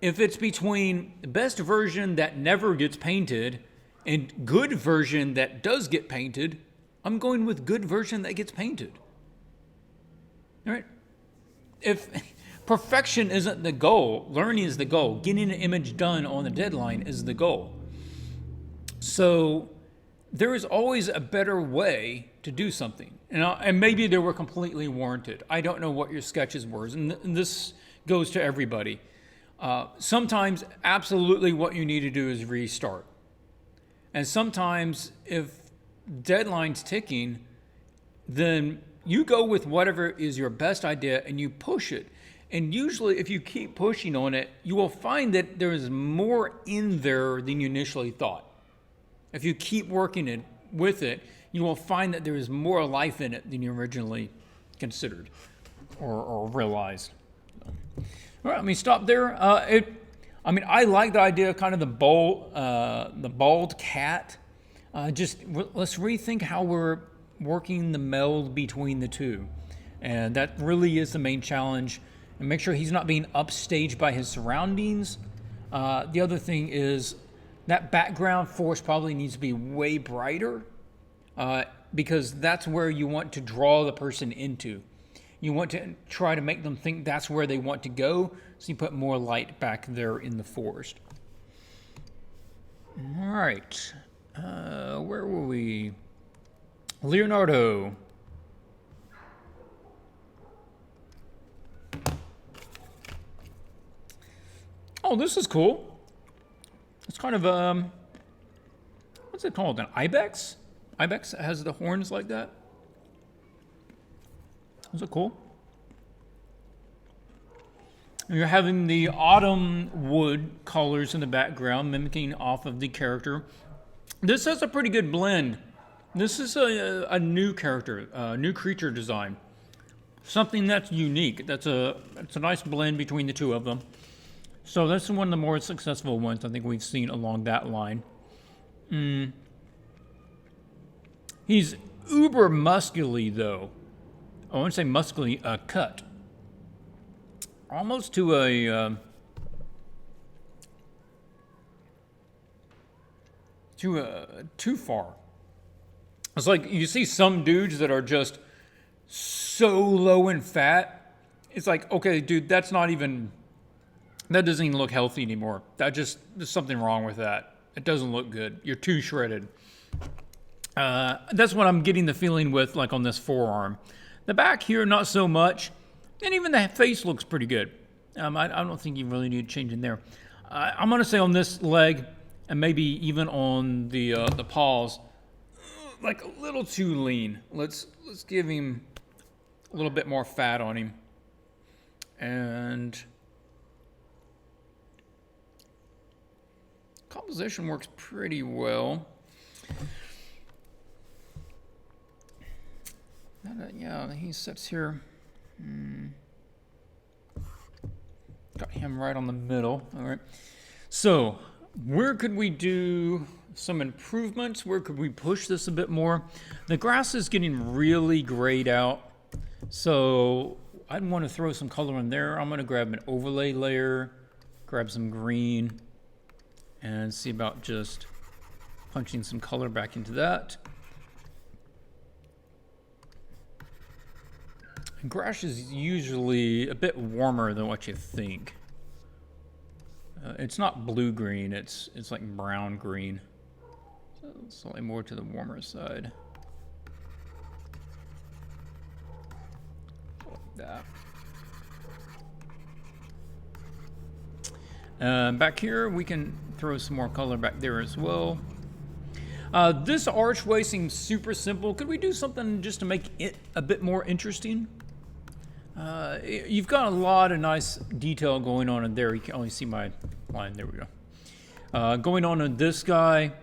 Speaker 1: if it's between the best version that never gets painted and good version that does get painted, I'm going with good version that gets painted. All right? If perfection isn't the goal, learning is the goal. Getting an image done on the deadline is the goal. So there is always a better way to do something. And maybe they were completely warranted. I don't know what your sketches were. And this goes to everybody. Sometimes absolutely what you need to do is restart. And sometimes if deadline's ticking, then you go with whatever is your best idea and you push it. And usually if you keep pushing on it, you will find that there is more in there than you initially thought. If you keep working with it, you will find that there is more life in it than you originally considered or realized. All right, let me stop there. I like the idea of kind of the bald cat. Let's rethink how we're working the meld between the two. And that really is the main challenge. And make sure he's not being upstaged by his surroundings. The other thing is that background force probably needs to be way brighter because that's where you want to draw the person into. You want to try to make them think that's where they want to go, so you put more light back there in the forest. All right. Where were we? Leonardo. Oh, this is cool. It's kind of, what's it called? An ibex? Ibex has the horns like that. Is it cool? You're having the autumn wood colors in the background, mimicking off of the character. This has a pretty good blend. This is a new character, a new creature design. Something that's unique. It's a nice blend between the two of them. So that's one of the more successful ones I think we've seen along that line. He's uber muscly though. I wouldn't say muscly, cut. Almost to a too far. It's like you see some dudes that are just so low in fat. It's like, okay, dude, that doesn't even look healthy anymore. There's something wrong with that. It doesn't look good. You're too shredded. That's what I'm getting the feeling with, like on this forearm. The back here, not so much. And even the face looks pretty good. I don't think you really need to change in there. I'm going to say on this leg, and maybe even on the paws, like a little too lean. Let's give him a little bit more fat on him. And composition works pretty well. Yeah, he sits here. Got him right on the middle. All right. So, where could we do some improvements? Where could we push this a bit more? The grass is getting really grayed out. So, I'd want to throw some color in there. I'm going to grab an overlay layer, grab some green, and see about just punching some color back into that. Grass is usually a bit warmer than what you think. It's not blue-green, it's like brown-green. So slightly more to the warmer side. Like that. Back here, we can throw some more color back there as well. This archway seems super simple. Could we do something just to make it a bit more interesting? You've got a lot of nice detail going on in there. You can only see my line. There we go. Going on in this guy.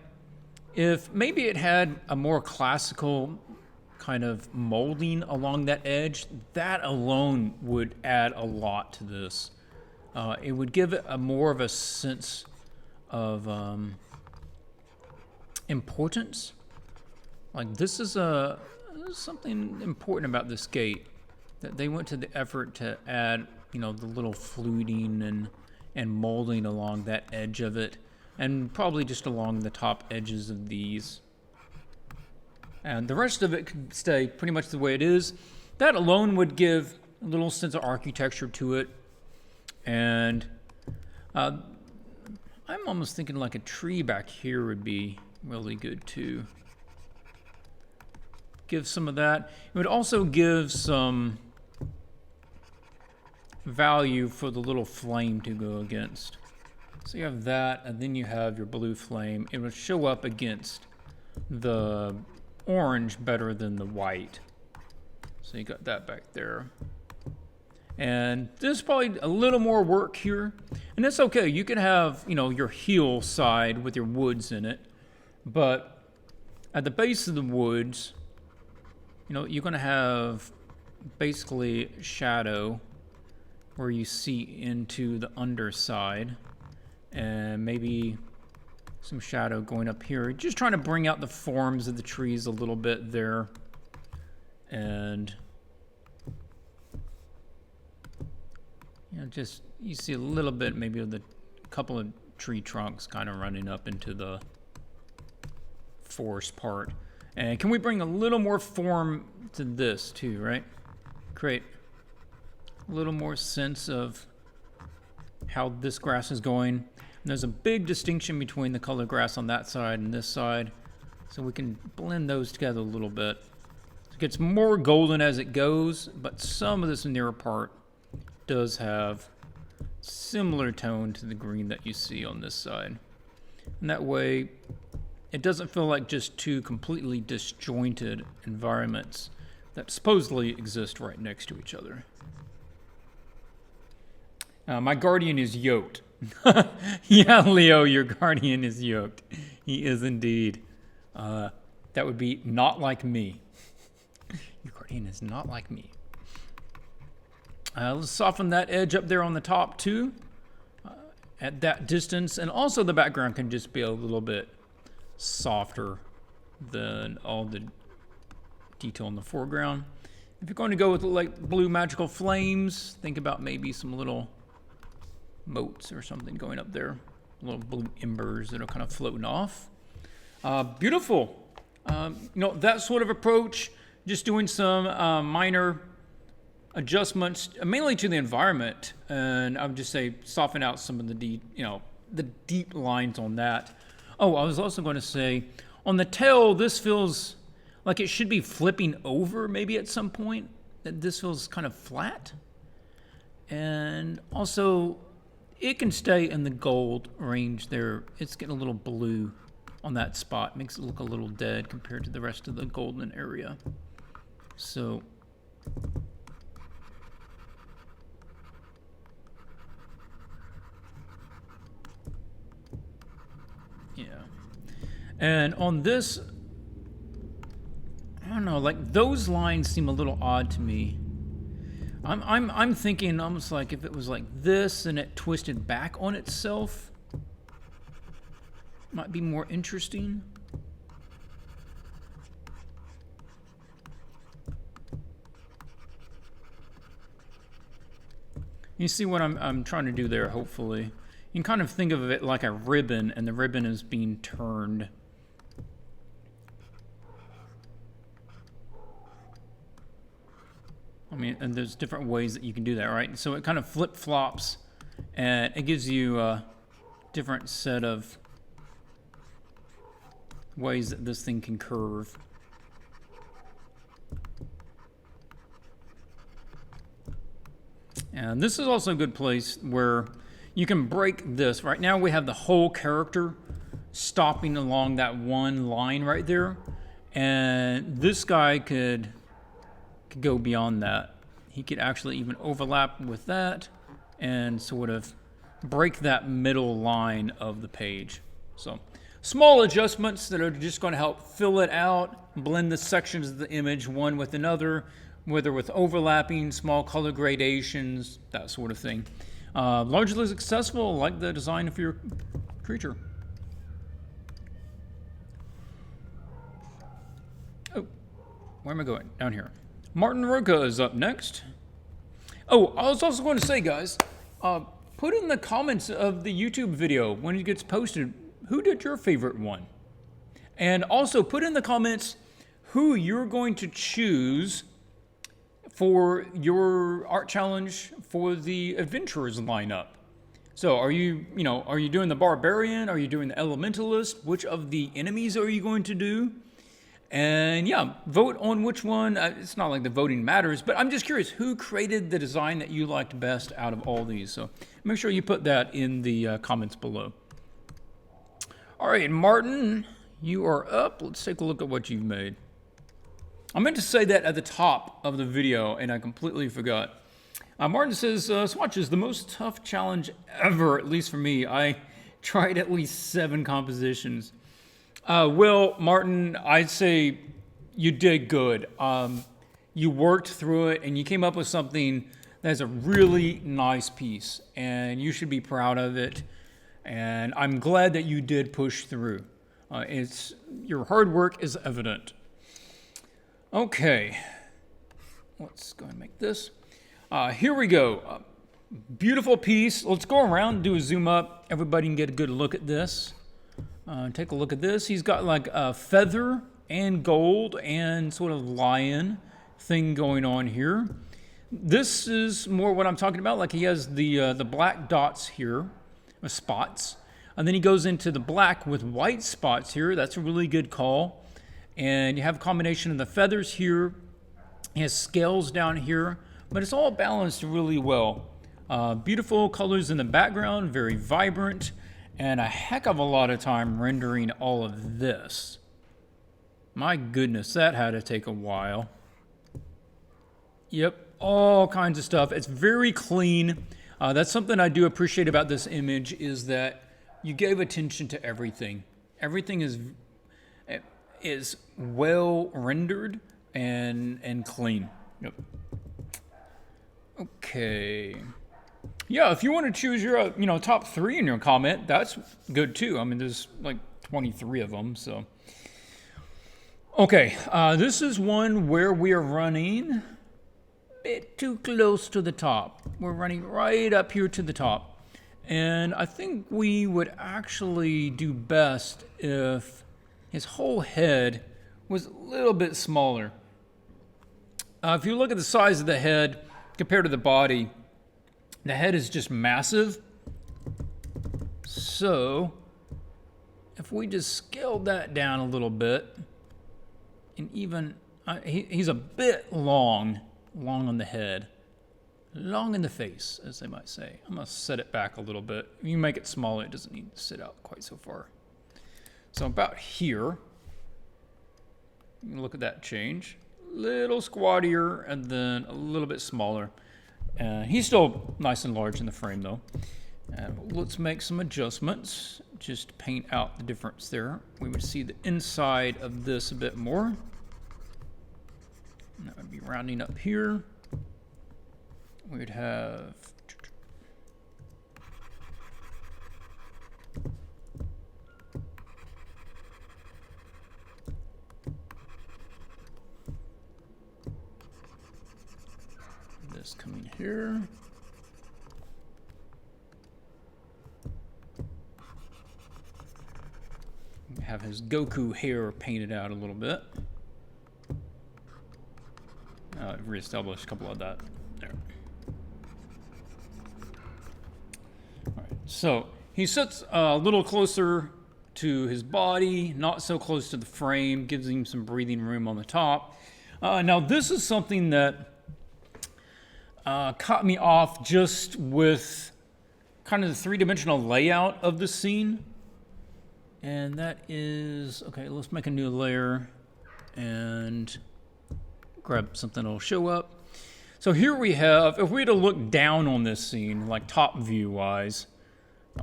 Speaker 1: If maybe it had a more classical kind of molding along that edge, that alone would add a lot to this. It would give it a more of a sense of importance. Like this is something important about this gate, that they went to the effort to add, you know, the little fluting and molding along that edge of it, and probably just along the top edges of these. And the rest of it could stay pretty much the way it is. That alone would give a little sense of architecture to it. And I'm almost thinking like a tree back here would be really good too. Give some of that. It would also give some value for the little flame to go against. So you have that, and then you have your blue flame. It would show up against the orange better than the white. So you got that back there. And there's probably a little more work here. And that's okay. You can have, you know, your heel side with your woods in it. But at the base of the woods, you know, you're going to have basically shadow where you see into the underside. And maybe some shadow going up here. Just trying to bring out the forms of the trees a little bit there. And you know, just you see a little bit maybe of the couple of tree trunks kind of running up into the forest part. And can we bring a little more form to this too, right? Create a little more sense of how this grass is going. And there's a big distinction between the color grass on that side and this side. So we can blend those together a little bit. It gets more golden as it goes, but some of this nearer part does have similar tone to the green that you see on this side. And that way, it doesn't feel like just two completely disjointed environments that supposedly exist right next to each other. My guardian is yoked. Yeah, Leo, your guardian is yoked. He is indeed. That would be not like me. Your guardian is not like me. Let's soften that edge up there on the top too, at that distance. And also the background can just be a little bit softer than all the detail in the foreground. If you're going to go with like blue magical flames, think about maybe some little motes or something going up there. Little blue embers that are kind of floating off. Beautiful. You know, that sort of approach, just doing some minor adjustments, mainly to the environment, and I would just say soften out some of the deep lines on that. Oh, I was also going to say on the tail, this feels like it should be flipping over maybe at some point. That this feels kind of flat, and also it can stay in the gold range there. It's getting a little blue on that spot, makes it look a little dead compared to the rest of the golden area. So yeah. And on this, I don't know, like those lines seem a little odd to me. I'm thinking almost like if it was like this and it twisted back on itself, might be more interesting. You see what I'm trying to do there, hopefully. You can kind of think of it like a ribbon, and the ribbon is being turned. I mean, and there's different ways that you can do that, right? So it kind of flip-flops, and it gives you different set of ways that this thing can curve. And this is also a good place where you can break this. Right now we have the whole character stopping along that one line right there. And this guy could go beyond that. He could actually even overlap with that and sort of break that middle line of the page. So small adjustments that are just going to help fill it out, blend the sections of the image one with another, whether with overlapping, small color gradations, that sort of thing. Largely successful, like the design of your creature. Oh, where am I going? Down here. Martin Roca is up next. Oh, I was also going to say, guys, put in the comments of the YouTube video when it gets posted, who did your favorite one? And also put in the comments who you're going to choose for your art challenge for the adventurers lineup. So are you doing the barbarian? Are you doing the elementalist? Which of the enemies are you going to do? And yeah, vote on which one. It's not like the voting matters, but I'm just curious, who created the design that you liked best out of all these? So make sure you put that in the comments below. All right, Martin, you are up. Let's take a look at what you've made. I meant to say that at the top of the video, and I completely forgot. Martin says, Swatches, the most tough challenge ever, at least for me. I tried at least 7 compositions. Well, Martin, I'd say you did good. You worked through it, and you came up with something that's a really nice piece, and you should be proud of it. And I'm glad that you did push through. Your hard work is evident. Okay, let's go and make this. Here we go. Beautiful piece. Let's go around, do a zoom up. Everybody can get a good look at this. Take a look at this. He's got like a feather and gold and sort of lion thing going on here. This is more what I'm talking about. Like he has the black dots here, spots. And then he goes into the black with white spots here. That's a really good call. And you have a combination of the feathers here. He has scales down here, but it's all balanced really well. Beautiful colors in the background, very vibrant, and a heck of a lot of time rendering all of this. My goodness, that had to take a while. Yep, all kinds of stuff. It's very clean. That's something I do appreciate about this image, is that you gave attention to everything. Everything is well rendered and clean. Yep. Okay. Yeah, if you want to choose your top 3 in your comment, that's good too. I mean, there's like 23 of them, so. Okay, this is one where we are running a bit too close to the top. We're running right up here to the top. And I think we would actually do best if his whole head was a little bit smaller. If you look at the size of the head compared to the body, the head is just massive. So if we just scaled that down a little bit, and even he's a bit long on the head, long in the face, as they might say. I'm gonna set it back a little bit. If you make it smaller, it doesn't need to sit out quite so far. So about here, you can look at that change. Little squattier and then a little bit smaller. He's still nice and large in the frame though. Let's make some adjustments. Just paint out the difference there. We would see the inside of this a bit more. And that would be rounding up here. We would have this coming here. Have his Goku hair painted out a little bit. Reestablish a couple of that there. All right, so he sits a little closer to his body, not so close to the frame, gives him some breathing room on the top. Now this is something that caught me off just with kind of the three-dimensional layout of the scene. And that is, okay, let's make a new layer and grab something that'll show up. So here we have, if we were to look down on this scene, like top view wise,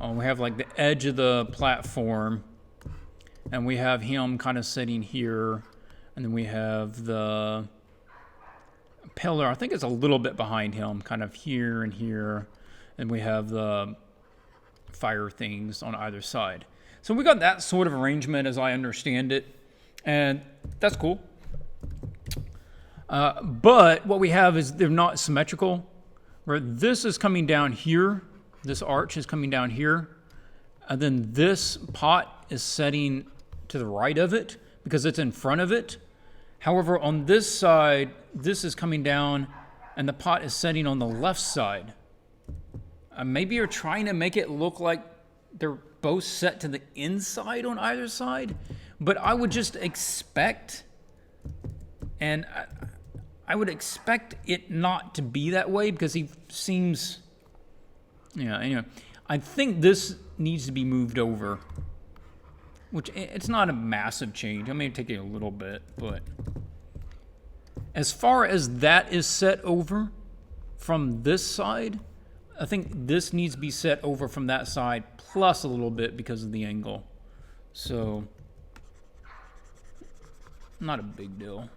Speaker 1: we have like the edge of the platform, and we have him kind of sitting here, and then we have the pillar, I think it's a little bit behind him, kind of here and here, and we have the fire things on either side. So we got that sort of arrangement as I understand it, and that's cool. But what we have is they're not symmetrical, where this is coming down here, this arch is coming down here, and then this pot is setting to the right of it because it's in front of it. However, on this side, this is coming down and the pot is setting on the left side. Maybe you're trying to make it look like they're both set to the inside on either side, but I would just expect, and I would expect it not to be that way because he seems, yeah, anyway. I think this needs to be moved over, which it's not a massive change. I may take it a little bit, but as far as that is set over from this side, I think this needs to be set over from that side plus a little bit because of the angle. So, not a big deal.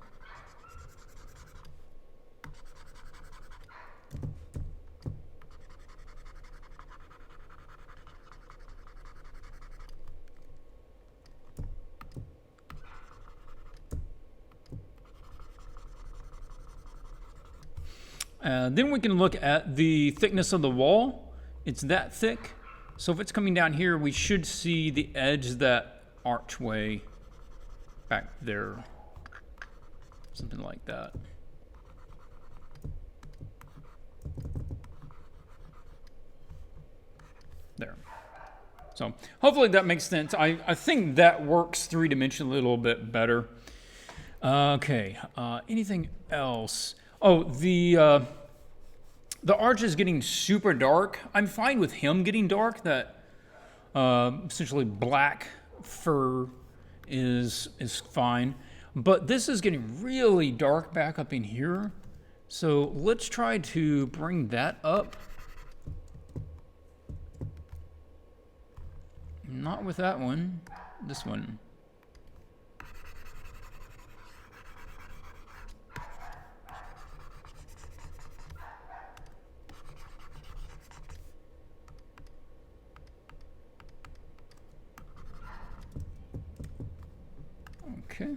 Speaker 1: Then we can look at the thickness of the wall. It's that thick. So if it's coming down here, we should see the edge of that archway back there. Something like that. There. So hopefully that makes sense. I think that works three-dimensionally a little bit better. Okay, anything else? Oh, the arch is getting super dark. I'm fine with him getting dark. That essentially black fur is fine. But this is getting really dark back up in here. So let's try to bring that up. Not with that one. This one. Okay.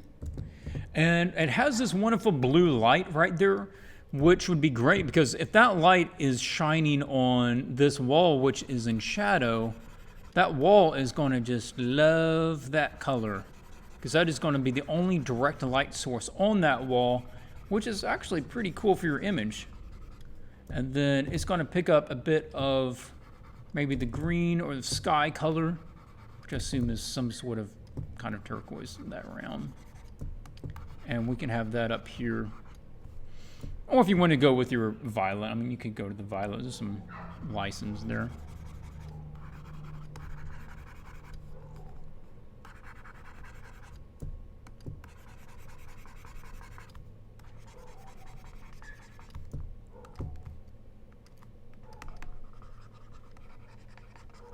Speaker 1: And it has this wonderful blue light right there, which would be great because if that light is shining on this wall, which is in shadow, that wall is going to just love that color because that is going to be the only direct light source on that wall, which is actually pretty cool for your image. And then it's going to pick up a bit of maybe the green or the sky color, which I assume is some sort of kind of turquoise in that round. And we can have that up here. Or if you want to go with your violet, I mean, you could go to the violet. There's some license there.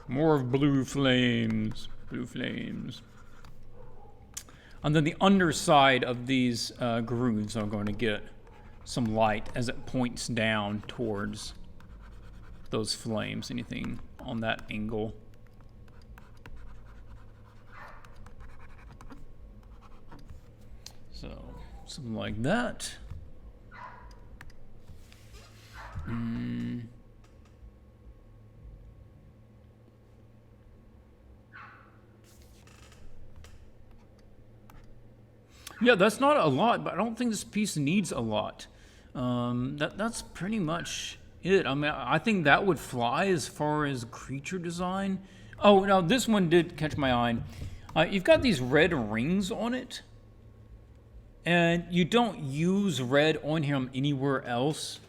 Speaker 1: More of blue flames. Blue flames. And then the underside of these grooves are going to get some light as it points down towards those flames. Anything on that angle. So, something like that. Yeah, that's not a lot, but I don't think this piece needs a lot. That's pretty much it. I mean, I think that would fly as far as creature design. Oh, no, this one did catch my eye. You've got these red rings on it. And you don't use red on him anywhere else.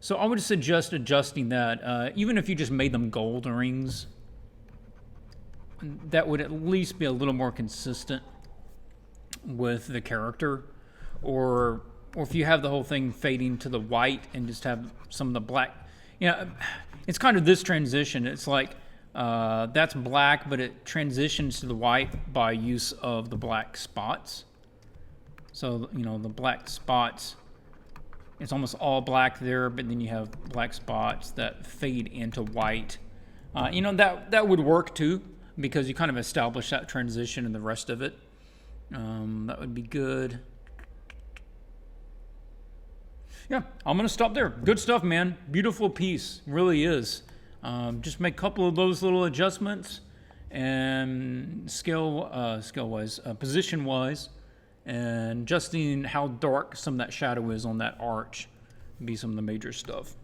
Speaker 1: So I would suggest adjusting that. Even if you just made them gold rings, that would at least be a little more consistent with the character. Or if you have the whole thing fading to the white and just have some of the black. It's kind of this transition. It's like that's black, but it transitions to the white by use of the black spots. So, the black spots, it's almost all black there, but then you have black spots that fade into white. That would work too, because you kind of establish that transition in the rest of it. That would be good. Yeah, I'm going to stop there. Good stuff, man. Beautiful piece. Really is. Just make a couple of those little adjustments and scale-wise, position-wise, and adjusting how dark some of that shadow is on that arch would be some of the major stuff.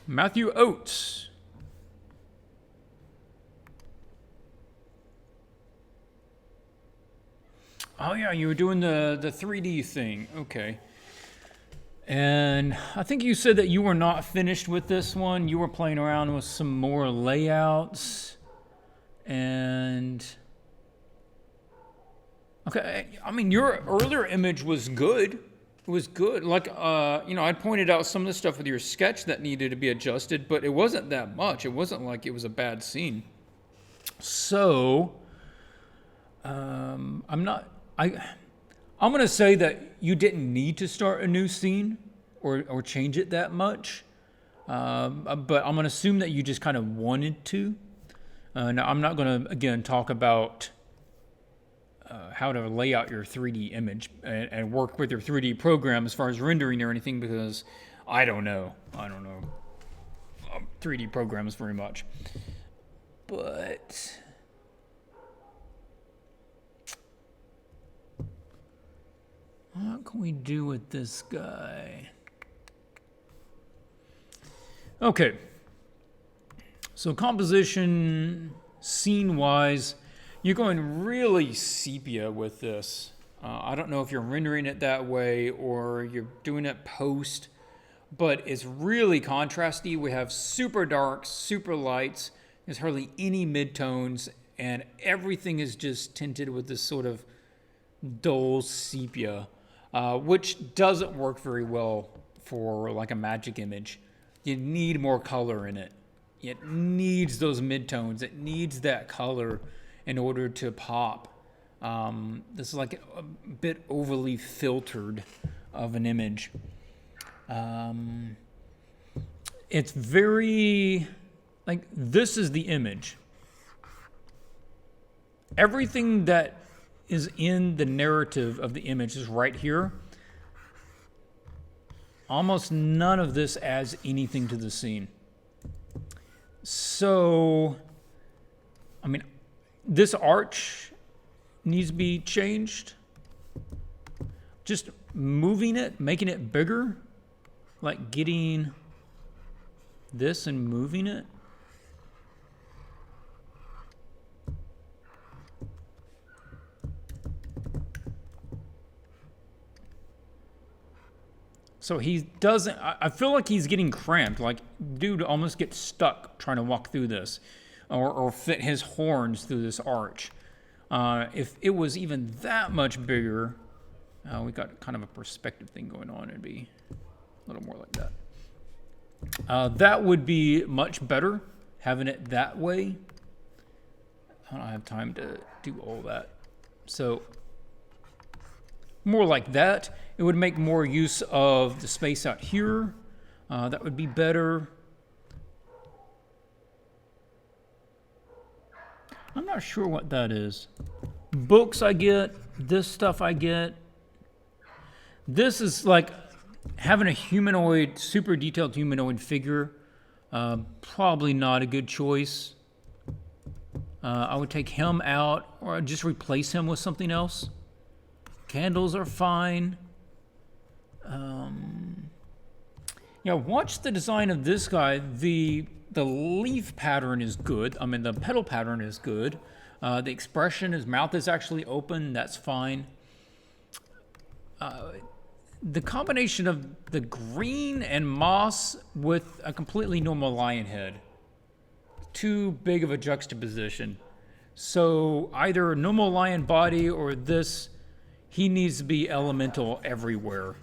Speaker 1: Matthew Oates. Oh yeah, you were doing the 3D thing. Okay. And I think you said that you were not finished with this one. You were playing around with some more layouts. And okay, I mean, your earlier image was good. It was good. Like, I pointed out some of the stuff with your sketch that needed to be adjusted, but it wasn't that much. It wasn't like it was a bad scene. So, I'm going to say that you didn't need to start a new scene or change it that much. But I'm going to assume that you just kind of wanted to. Now, I'm not going to, again, talk about how to lay out your 3D image and work with your 3D program as far as rendering or anything, because I don't know 3D programs very much. But what can we do with this guy? Okay. So composition, scene-wise, you're going really sepia with this. I don't know if you're rendering it that way or you're doing it post, but it's really contrasty. We have super darks, super lights. There's hardly any midtones, and everything is just tinted with this sort of dull sepia, which doesn't work very well for like a magic image. You need more color in it. It needs those midtones. It needs that color in order to pop. This is like a bit overly filtered of an image. It's very, like, this is the image. Everything that is in the narrative of the image is right here. Almost none of this adds anything to the scene. So, I mean, this arch needs to be changed. Just moving it, making it bigger, like getting this and moving it. So he doesn't, I feel like he's getting cramped. Like, dude almost gets stuck trying to walk through this or fit his horns through this arch. If it was even that much bigger, we got kind of a perspective thing going on. It'd be a little more like that. That would be much better, having it that way. I don't have time to do all that. So, more like that. It would make more use of the space out here. That would be better. I'm not sure what that is. Books I get. This stuff I get. This is like having a humanoid, super detailed humanoid figure. Probably not a good choice. I would take him out or just replace him with something else. Candles are fine. Yeah, watch the design of this guy. The leaf pattern is good. I mean, the petal pattern is good. The expression, his mouth is actually open. That's fine. The combination of the green and moss with a completely normal lion head. Too big of a juxtaposition. So either a normal lion body or this, he needs to be elemental everywhere.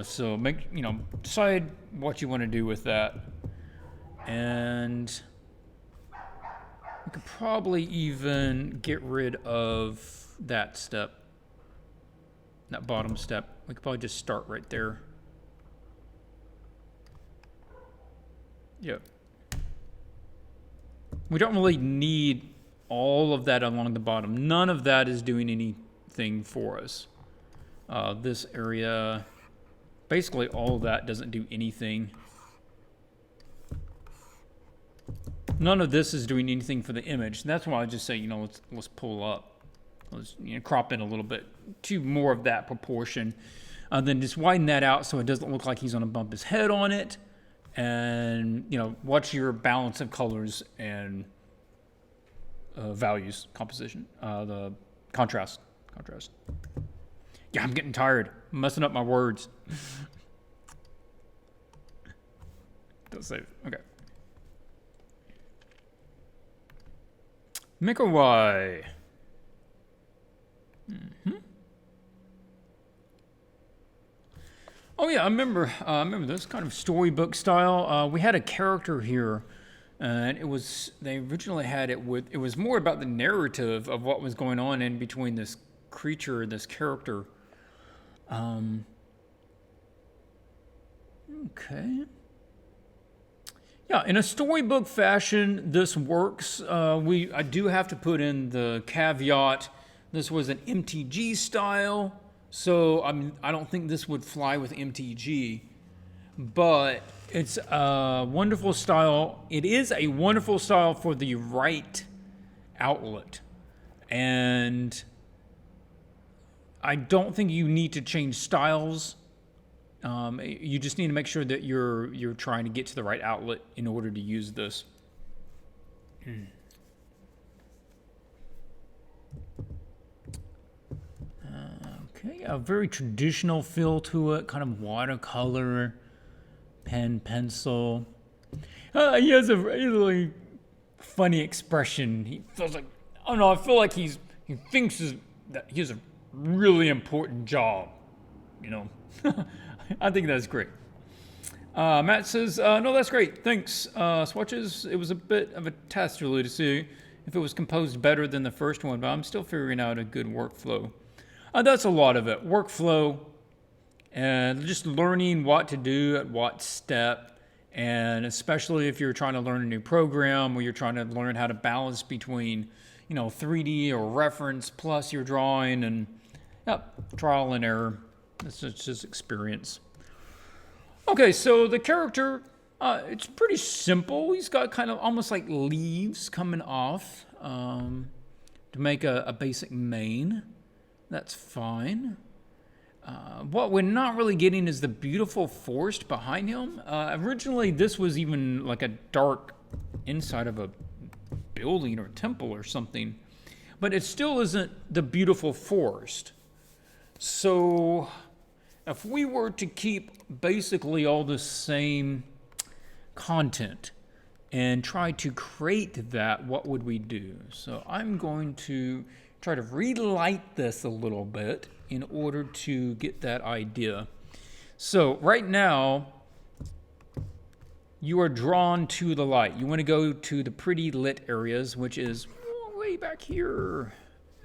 Speaker 1: So decide what you want to do with that. And we could probably even get rid of that step. That bottom step. We could probably just start right there. Yep. We don't really need all of that along the bottom. None of that is doing anything for us. This area, basically all of that doesn't do anything. None of this is doing anything for the image. That's why I just say, let's pull up. Let's crop in a little bit to more of that proportion. Then just widen that out so it doesn't look like he's going to bump his head on it. And, watch your balance of colors and values, composition, the contrast. Yeah, I'm getting tired. I'm messing up my words. Don't save. Okay. Nicolai. Oh yeah, I remember this kind of storybook style. We had a character here, and they originally had it was more about the narrative of what was going on in between this creature and this character. Okay. Yeah, in a storybook fashion, this works. I do have to put in the caveat. This was an MTG style, so I don't think this would fly with MTG. But it's a wonderful style. It is a wonderful style for the right outlet, and I don't think you need to change styles. You just need to make sure that you're trying to get to the right outlet in order to use this. Okay, a very traditional feel to it, kind of watercolor, pen, pencil. He has a really funny expression. He feels like, I don't know, I feel like he thinks that he has a really important job, I think that's great. Matt says, no, that's great. Thanks. Swatches, it was a bit of a test really to see if it was composed better than the first one, but I'm still figuring out a good workflow. That's a lot of it. Workflow and just learning what to do at what step. And especially if you're trying to learn a new program or you're trying to learn how to balance between, 3D or reference plus your drawing and trial and error. It's just experience. Okay, so the character, it's pretty simple. He's got kind of almost like leaves coming off to make a basic mane. That's fine. What we're not really getting is the beautiful forest behind him. Originally, this was even like a dark inside of a building or temple or something. But it still isn't the beautiful forest. So if we were to keep basically all the same content and try to create that, what would we do? So I'm going to try to relight this a little bit in order to get that idea. So right now, you are drawn to the light. You want to go to the pretty lit areas, which is way back here.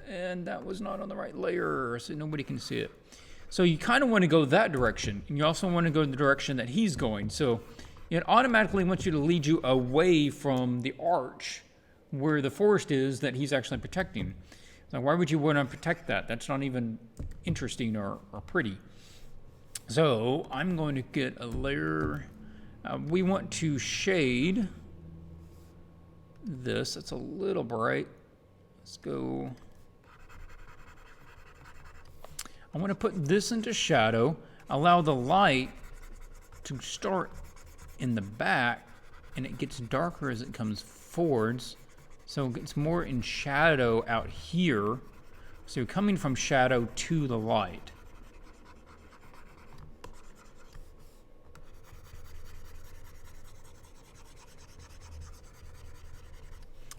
Speaker 1: And that was not on the right layer, so nobody can see it. So you kind of want to go that direction. And you also want to go the direction that he's going. So it automatically wants you to lead you away from the arch where the forest is that he's actually protecting. So why would you want to protect that? That's not even interesting or pretty. So I'm going to get a layer. We want to shade this. It's a little bright. Let's go. I want to put this into shadow, allow the light to start in the back, and it gets darker as it comes forwards. So it gets more in shadow out here. So you're coming from shadow to the light.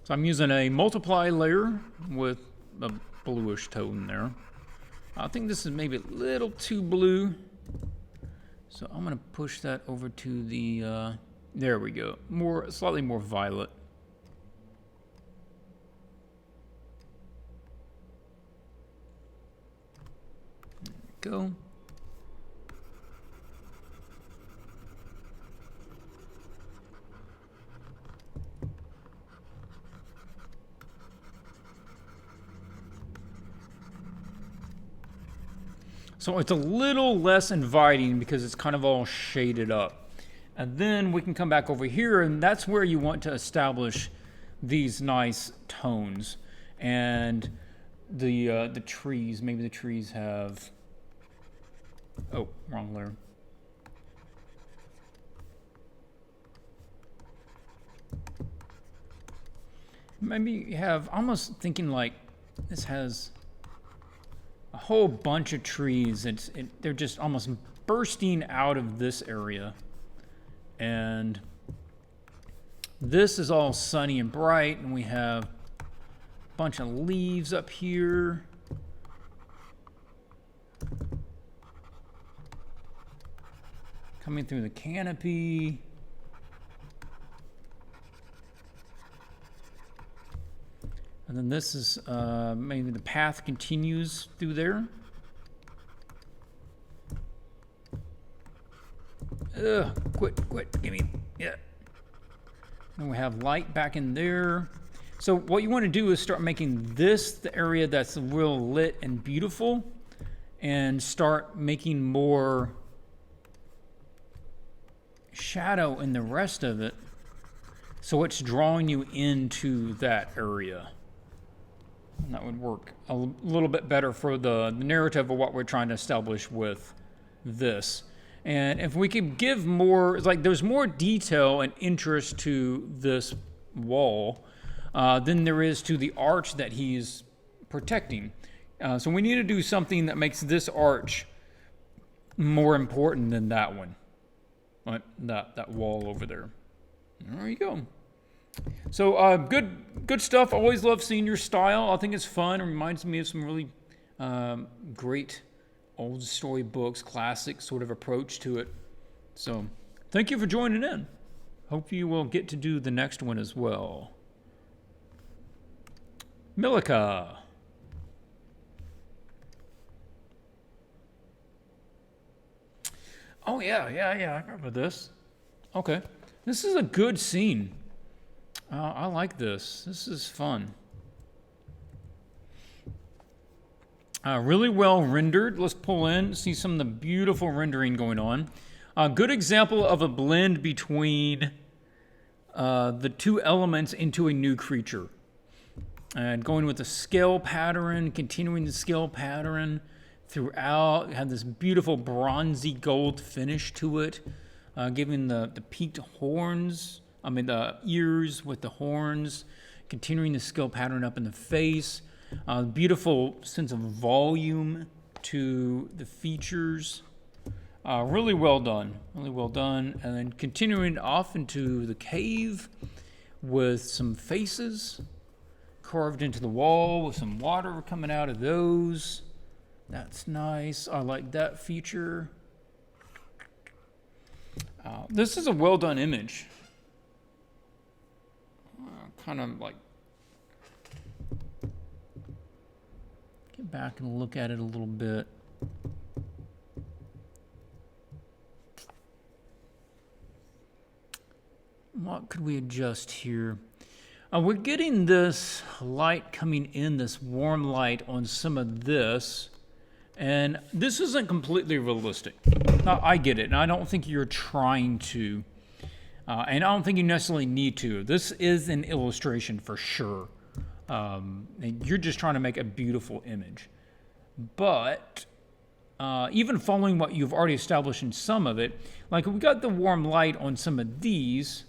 Speaker 1: So I'm using a multiply layer with a bluish tone there. I think this is maybe a little too blue. So I'm gonna push that over to the, there we go, slightly more violet. There we go. So it's a little less inviting because it's kind of all shaded up. And then we can come back over here, and that's where you want to establish these nice tones. And the trees, maybe the trees have, oh, wrong layer. Maybe you have, almost thinking like this has a whole bunch of trees. They're just almost bursting out of this area. And this is all sunny and bright, and we have a bunch of leaves up here. Coming through the canopy. And then this is, maybe the path continues through there. Ugh, quit, give me, yeah. And we have light back in there. So what you want to do is start making this the area that's real lit and beautiful, and start making more shadow in the rest of it, so it's drawing you into that area. And that would work a little bit better for the narrative of what we're trying to establish with this. And if we could give more, like there's more detail and interest to this wall than there is to the arch that he's protecting. So we need to do something that makes this arch more important than that one. Right? That wall over there. There you go. So good stuff. Always love seeing your style. I think it's fun. It reminds me of some really great old storybooks, classic sort of approach to it. So thank you for joining in. Hope you will get to do the next one as well. Milica. Oh yeah, I remember this. Okay. This is a good scene. I like this. This is fun. Really well rendered. Let's pull in, see some of the beautiful rendering going on. A good example of a blend between the two elements into a new creature. And going with the scale pattern, continuing the scale pattern throughout. Have this beautiful bronzy gold finish to it, giving the peaked horns. I mean, the ears with the horns, continuing the scale pattern up in the face. Beautiful sense of volume to the features. Really well done. Really well done. And then continuing off into the cave with some faces carved into the wall with some water coming out of those. That's nice. I like that feature. This is a well done image. Kind of like get back and look at it a little bit. What could we adjust here? We're getting this light coming in, this warm light on some of this, and this isn't completely realistic. Now, I get it, and I don't think you're trying to. And I don't think you necessarily need to. This is an illustration for sure. And you're just trying to make a beautiful image. But even following what you've already established in some of it. Like we got the warm light on some of these,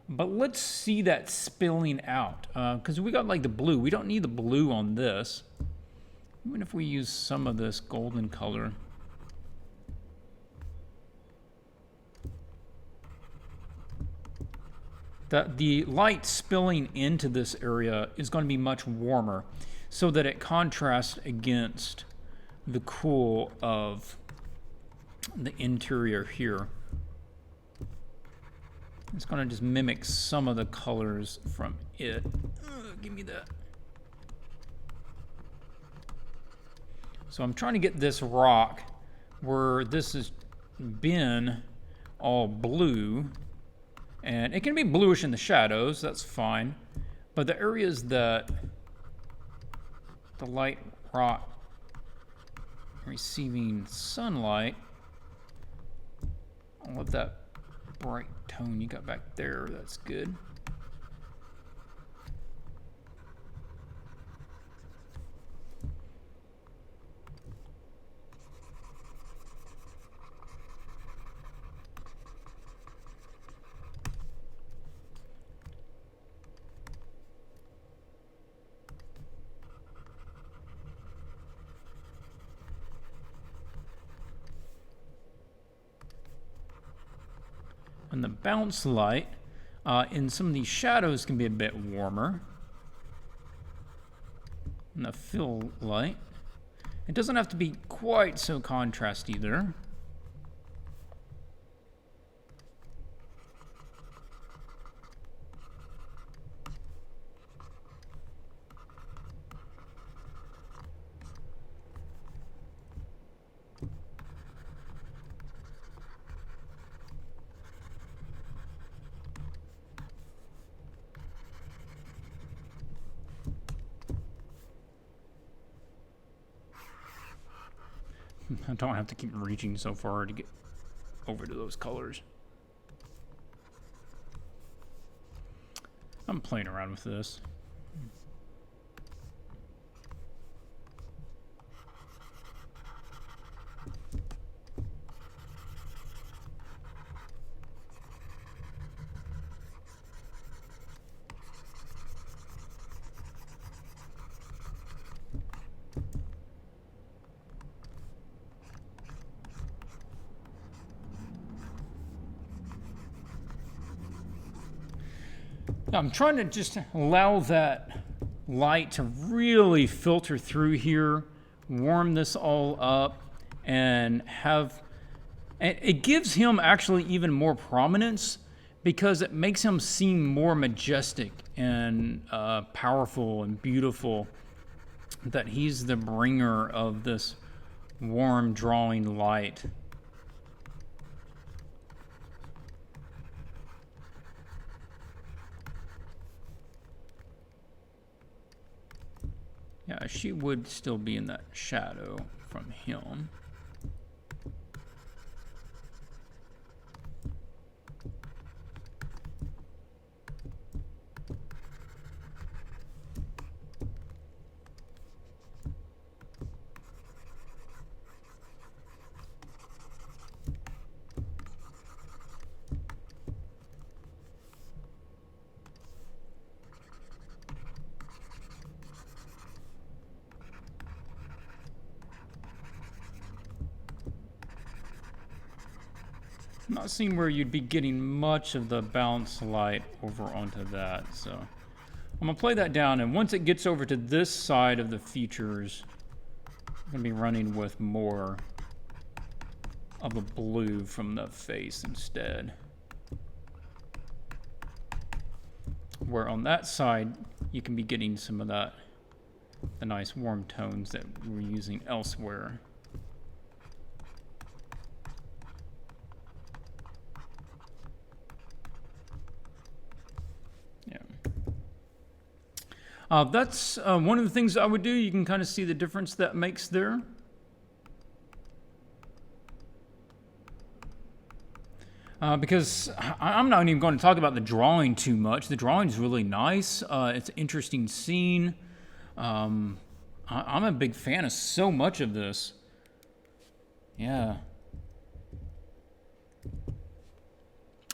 Speaker 1: but let's see that spilling out. Because we got like the blue. We don't need the blue on this. Even if we use some of this golden color. The light spilling into this area is going to be much warmer so that it contrasts against the cool of the interior here. It's going to just mimic some of the colors from it. Give me that. So I'm trying to get this rock where this has been all blue. And it can be bluish in the shadows, that's fine. But the areas that the light rock receiving sunlight, all of that bright tone you got back there, that's good. And the bounce light in some of these shadows can be a bit warmer. And the fill light, it doesn't have to be quite so contrast either. I don't have to keep reaching so far to get over to those colors. I'm playing around with this. I'm trying to just allow that light to really filter through here, warm this all up, and it gives him actually even more prominence because it makes him seem more majestic and powerful and beautiful, that he's the bringer of this warm drawing light. Yeah, she would still be in that shadow from him. Not seeing where you'd be getting much of the bounce light over onto that, so I'm gonna play that down, and once it gets over to this side of the features, I'm gonna be running with more of the blue from the face instead. Where on that side, you can be getting some of that, the nice warm tones that we're using elsewhere. That's one of the things I would do. You can kind of see the difference that makes there. Because I'm not even going to talk about the drawing too much. The drawing is really nice. It's an interesting scene. I'm a big fan of so much of this. Yeah.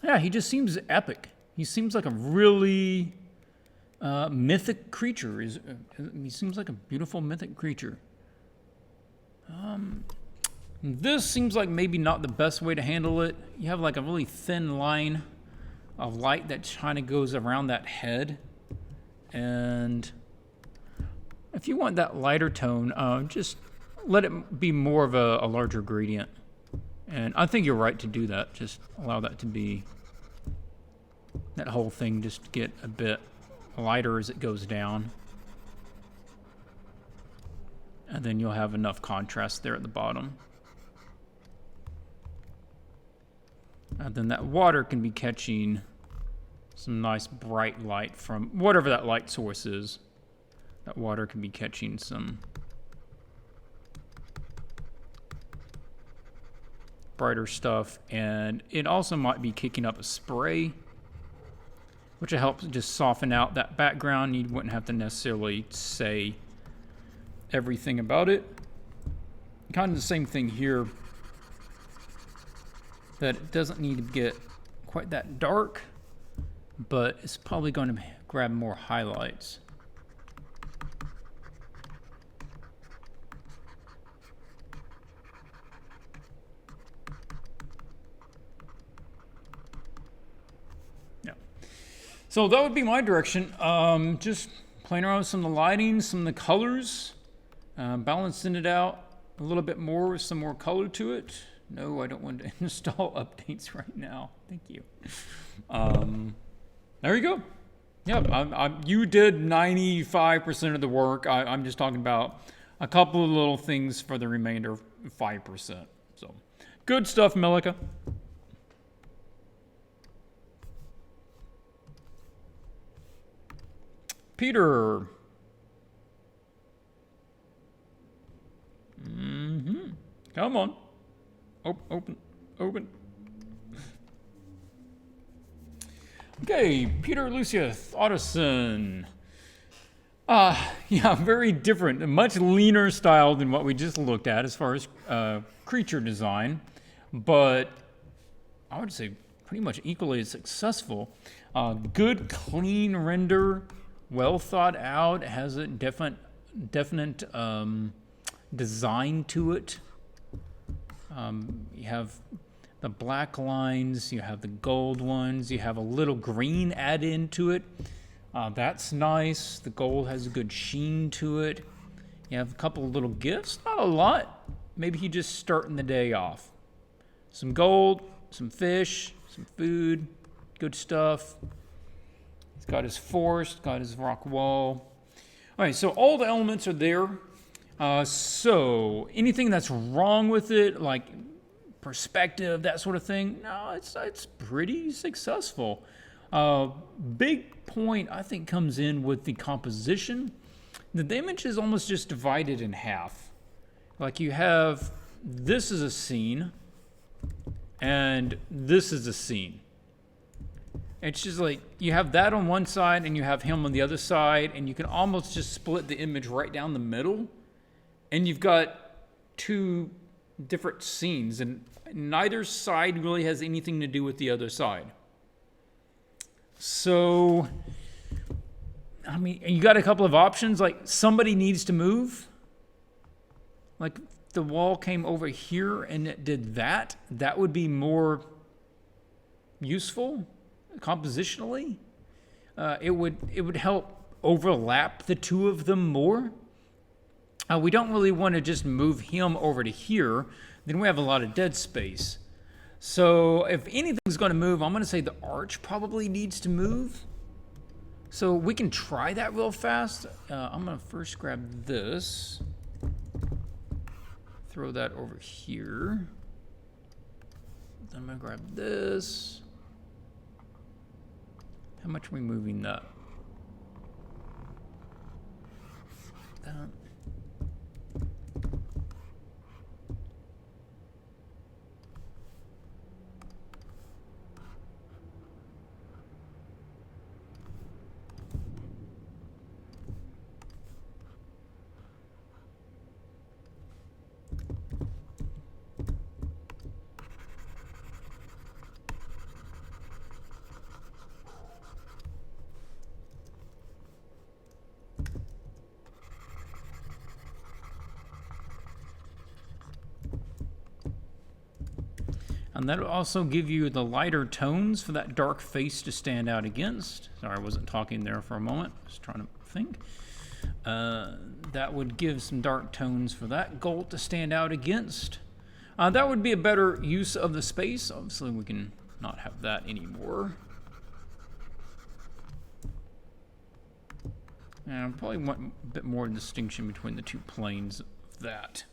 Speaker 1: Yeah, he just seems epic. He seems like a really mythic creature. He seems like a beautiful mythic creature. This seems like maybe not the best way to handle it. You have like a really thin line of light that kind of goes around that head. And if you want that lighter tone, just let it be more of a larger gradient. And I think you're right to do that. Just allow that to be, that whole thing just get a bit lighter as it goes down. And then you'll have enough contrast there at the bottom. And then that water can be catching some nice bright light from whatever that light source is. That water can be catching some brighter stuff, and it also might be kicking up a spray, which will help just soften out that background. You wouldn't have to necessarily say everything about it. Kind of the same thing here, that it doesn't need to get quite that dark, but it's probably going to grab more highlights. So that would be my direction. Just playing around with some of the lighting, some of the colors, balancing it out a little bit more with some more color to it. No, I don't want to install updates right now. Thank you. There you go. Yeah, you did 95% of the work. I'm just talking about a couple of little things for the remainder 5%. So good stuff, Milica. Peter. Come on. Open. Okay, Peter Lucius Ottoson. Yeah, very different. A much leaner style than what we just looked at as far as creature design. But I would say pretty much equally as successful. Good, clean render. Well thought out, has a definite design to it. You have the black lines, you have the gold ones, you have a little green added into it. That's nice. The gold has a good sheen to it. You have a couple of little gifts, not a lot. Maybe he just starting the day off. Some gold, some fish, some food, good stuff. Got his forest, got his rock wall. All right, so all the elements are there. So anything that's wrong with it, like perspective, that sort of thing, no, it's pretty successful. Big point, I think, comes in with the composition. The image is almost just divided in half. Like you have, this is a scene, and this is a scene. It's just like you have that on one side and you have him on the other side, and you can almost just split the image right down the middle, and you've got two different scenes, and neither side really has anything to do with the other side. So, I mean, you got a couple of options, like somebody needs to move. Like the wall came over here and it did that. That would be more useful. Compositionally, it would help overlap the two of them more. We don't really want to just move him over to here. Then we have a lot of dead space. So if anything's going to move, I'm going to say the arch probably needs to move. So we can try that real fast. I'm going to first grab this. Throw that over here. Then I'm going to grab this. How much are we moving that? That. And that'll also give you the lighter tones for that dark face to stand out against. Sorry, I wasn't talking there for a moment. I was trying to think. That would give some dark tones for that gold to stand out against. That would be a better use of the space. Obviously, we can not have that anymore. And I probably want a bit more distinction between the two planes of that.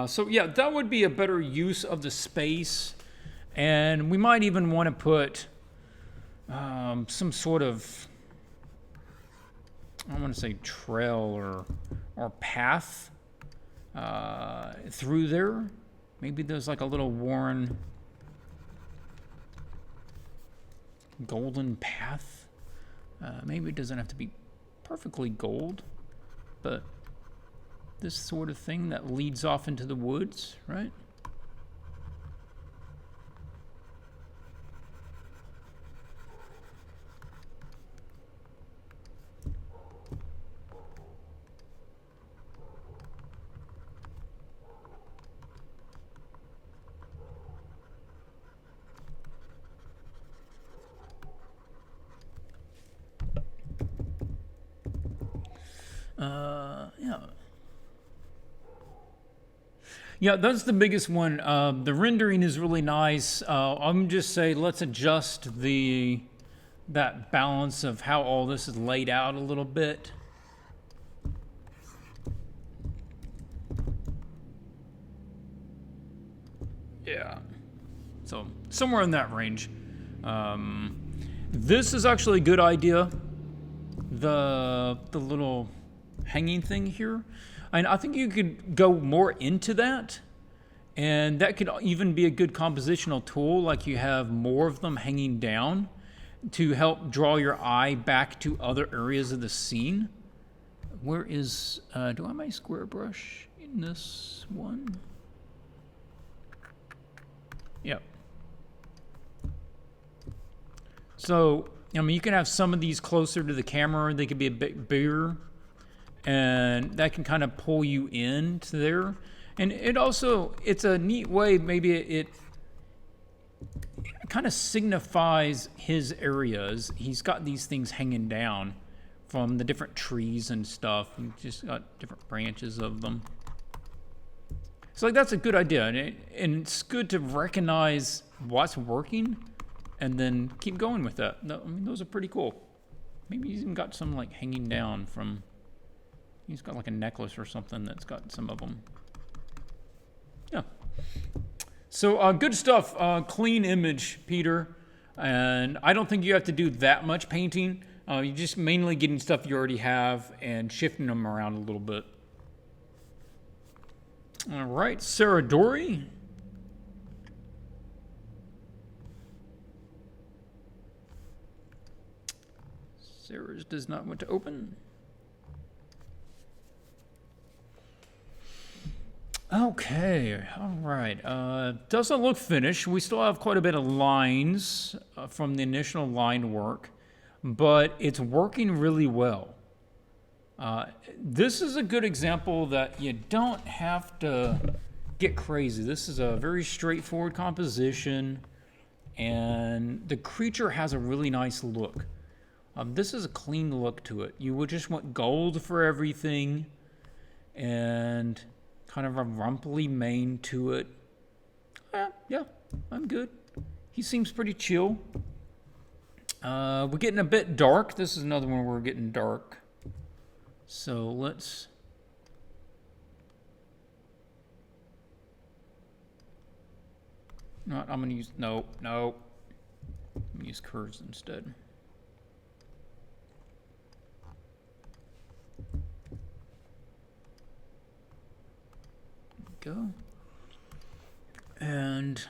Speaker 1: So yeah, that would be a better use of the space. And we might even want to put some sort of, I want to say trail or path through there. Maybe there's like a little worn golden path. Maybe it doesn't have to be perfectly gold, but this sort of thing that leads off into the woods, right? Yeah, that's the biggest one. The rendering is really nice. I'm just say let's adjust that balance of how all this is laid out a little bit. Yeah, so somewhere in that range. This is actually a good idea. The little hanging thing here. And I think you could go more into that, and that could even be a good compositional tool, like you have more of them hanging down to help draw your eye back to other areas of the scene. Where is, do I have my square brush in this one? Yep. So, I mean, you can have some of these closer to the camera, they could be a bit bigger. And that can kind of pull you into there. And it also, it's a neat way, maybe it kind of signifies his areas. He's got these things hanging down from the different trees and stuff. He's just got different branches of them. So like that's a good idea. And it's good to recognize what's working and then keep going with that. I mean, those are pretty cool. Maybe he's even got some like hanging down from... He's got like a necklace or something that's got some of them. Yeah. So good stuff. Clean image, Peter. And I don't think you have to do that much painting. You're just mainly getting stuff you already have and shifting them around a little bit. All right, Sarah Dory. Sarah's does not want to open. Okay, all right. Doesn't look finished. We still have quite a bit of lines from the initial line work, but it's working really well. This is a good example that you don't have to get crazy. This is a very straightforward composition, and the creature has a really nice look. This is a clean look to it. You would just want gold for everything, and kind of a rumply mane to it. Yeah, I'm good. He seems pretty chill. We're getting a bit dark. This is another one where we're getting dark. So let's... No, I'm gonna use... No. I'm gonna use curves instead. Go. And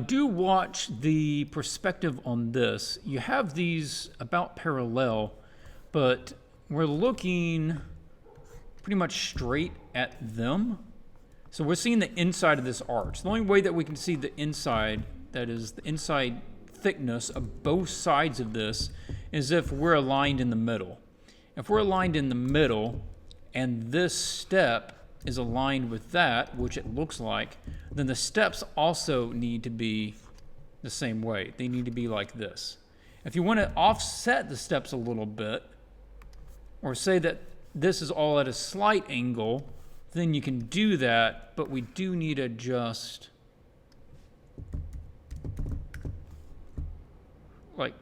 Speaker 1: do watch the perspective on this. You have these about parallel, but we're looking pretty much straight at them. So we're seeing the inside of this arch. The only way that we can see the inside, that is the inside thickness of both sides of this, is if we're aligned in the middle. If we're aligned in the middle, and this step is aligned with that, which it looks like, then the steps also need to be the same way. They need to be like this. If you want to offset the steps a little bit, or say that this is all at a slight angle, then you can do that, but we do need to just like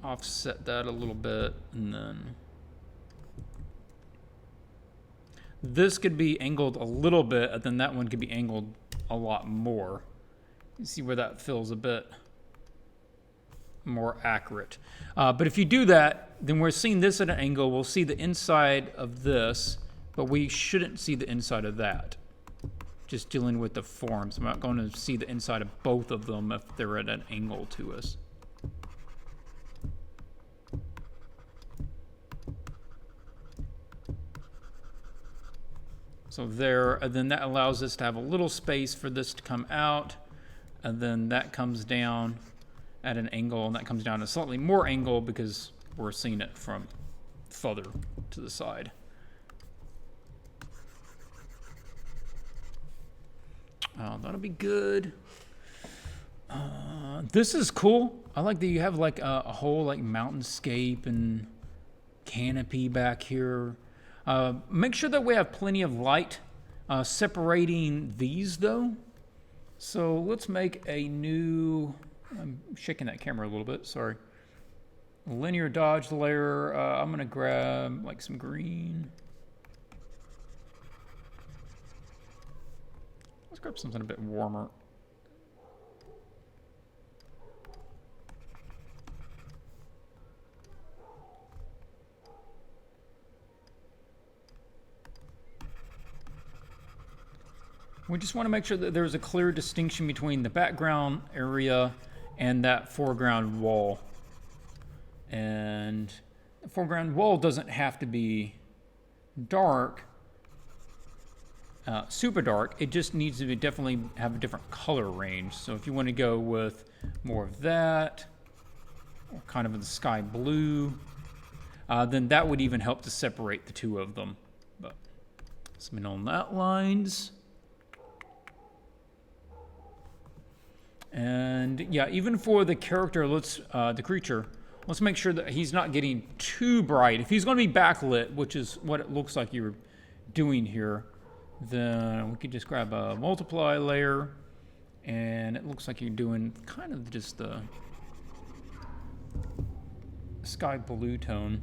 Speaker 1: offset that a little bit, and then this could be angled a little bit, and then that one could be angled a lot more. You see where that feels a bit more accurate. But if you do that, then we're seeing this at an angle. We'll see the inside of this, but we shouldn't see the inside of that. Just dealing with the forms. I'm not going to see the inside of both of them if they're at an angle to us. So there, and then that allows us to have a little space for this to come out, and then that comes down at an angle, and that comes down at a slightly more angle because we're seeing it from further to the side. That'll be good. This is cool. I like that you have like a whole like mountainscape and canopy back here. Make sure that we have plenty of light separating these though. So let's make a new, I'm shaking that camera a little bit, sorry. Linear dodge layer. I'm gonna grab like some green. Let's grab something a bit warmer. We just want to make sure that there's a clear distinction between the background area and that foreground wall. And the foreground wall doesn't have to be dark, super dark. It just needs to be definitely have a different color range. So if you want to go with more of that, or kind of the sky blue, then that would even help to separate the two of them. But something on that lines. And yeah, even for the character, the creature, let's make sure that he's not getting too bright. If he's going to be backlit, which is what it looks like you're doing here, then we could just grab a multiply layer, and it looks like you're doing kind of just the sky blue tone.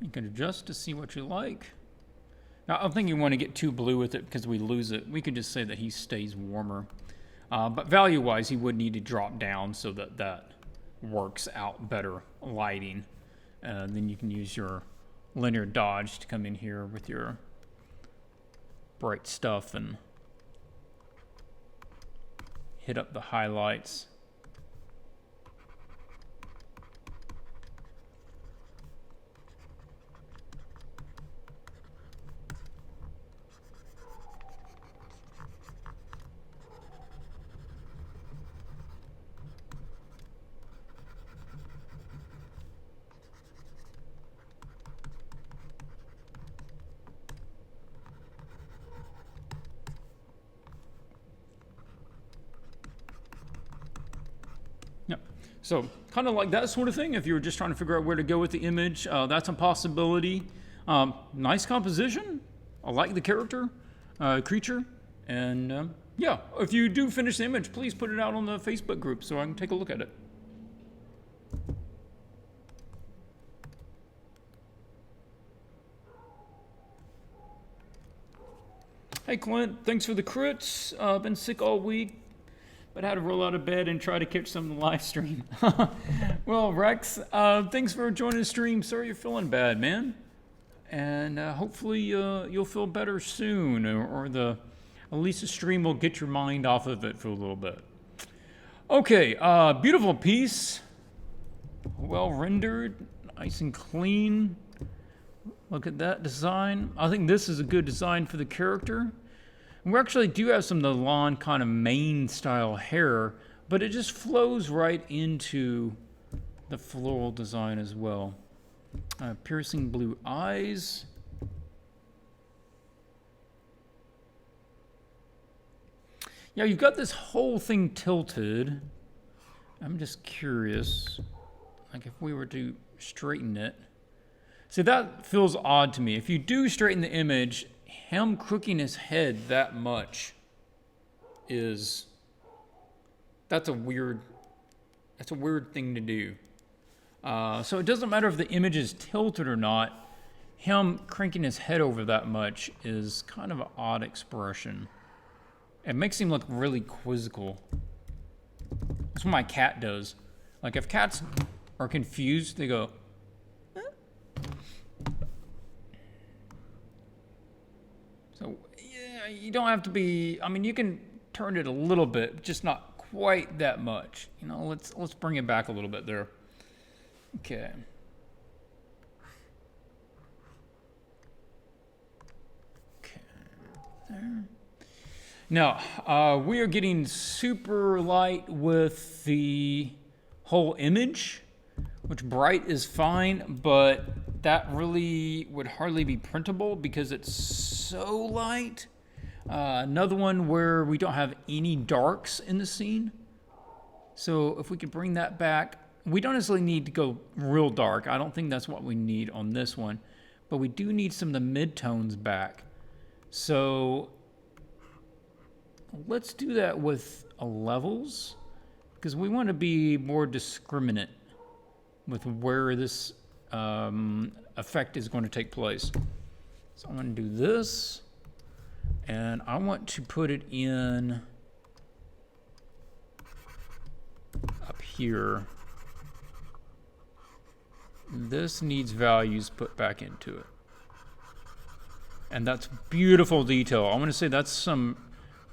Speaker 1: You can adjust to see what you like. Now, I don't think you want to get too blue with it because we lose it. We could just say that he stays warmer. But value-wise, he would need to drop down so that that works out better lighting. Then you can use your linear dodge to come in here with your bright stuff and hit up the highlights. So kind of like that sort of thing, if you were just trying to figure out where to go with the image, that's a possibility. Nice composition. I like the character, creature. And yeah, if you do finish the image, please put it out on the Facebook group so I can take a look at it. Hey Clint, thanks for the crits. Been sick all week, but had to roll out of bed and try to catch some of the live stream. Well, Rex, thanks for joining the stream. Sorry you're feeling bad, man. And hopefully you'll feel better soon, or at least the stream will get your mind off of it for a little bit. Okay, beautiful piece. Well rendered, nice and clean. Look at that design. I think this is a good design for the character. And we actually do have some of the lawn kind of mane style hair, but it just flows right into the floral design as well. Piercing blue eyes. Yeah, you've got this whole thing tilted. I'm just curious, like if we were to straighten it. See, that feels odd to me. If you do straighten the image, him crooking his head that much that's a weird thing to do. So it doesn't matter if the image is tilted or not. Him cranking his head over that much is kind of an odd expression. It makes him look really quizzical. That's what my cat does. Like if cats are confused, they go, eh? So yeah, you don't have to be, I mean, you can turn it a little bit, just not quite that much. You know, let's bring it back a little bit there. Okay. Okay. There. Now, we are getting super light with the whole image, which bright is fine, but that really would hardly be printable because it's so light. Another one where we don't have any darks in the scene. So if we could bring that back, we don't necessarily need to go real dark. I don't think that's what we need on this one, but we do need some of the mid-tones back. So let's do that with levels, because we want to be more discriminate with where this effect is going to take place. So I'm going to do this, and I want to put it in up here. This needs values put back into it. And that's beautiful detail. I want to say that's some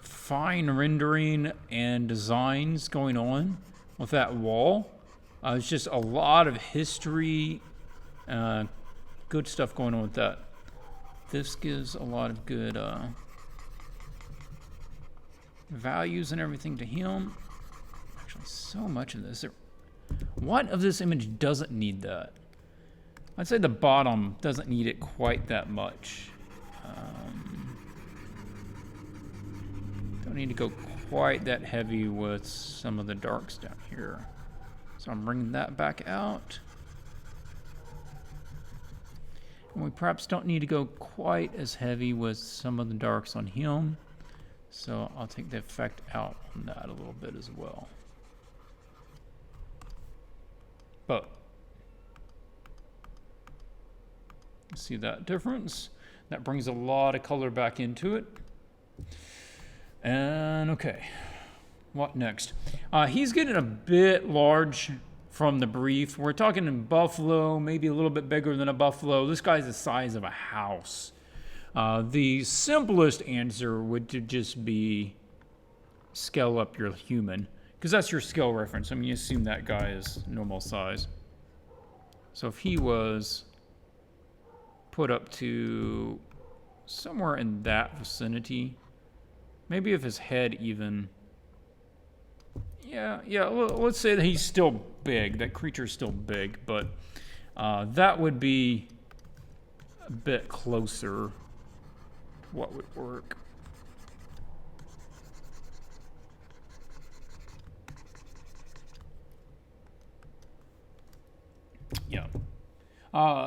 Speaker 1: fine rendering and designs going on with that wall. It's just a lot of history, good stuff going on with that. This gives a lot of good values and everything to him. Actually, so much of this. What of this image doesn't need that? I'd say the bottom doesn't need it quite that much. Don't need to go quite that heavy with some of the darks down here. So I'm bringing that back out. And we perhaps don't need to go quite as heavy with some of the darks on him. So I'll take the effect out on that a little bit as well. But see that difference? That brings a lot of color back into it. And okay, what next? He's getting a bit large from the brief. We're talking in buffalo, maybe a little bit bigger than a buffalo. This guy's the size of a house. The simplest answer would to just be scale up your human, because that's your scale reference. I mean, you assume that guy is normal size. So if he was put up to somewhere in that vicinity, maybe if his head even, yeah, let's say that he's still big, that creature's still big, but that would be a bit closer to what would work. Yeah.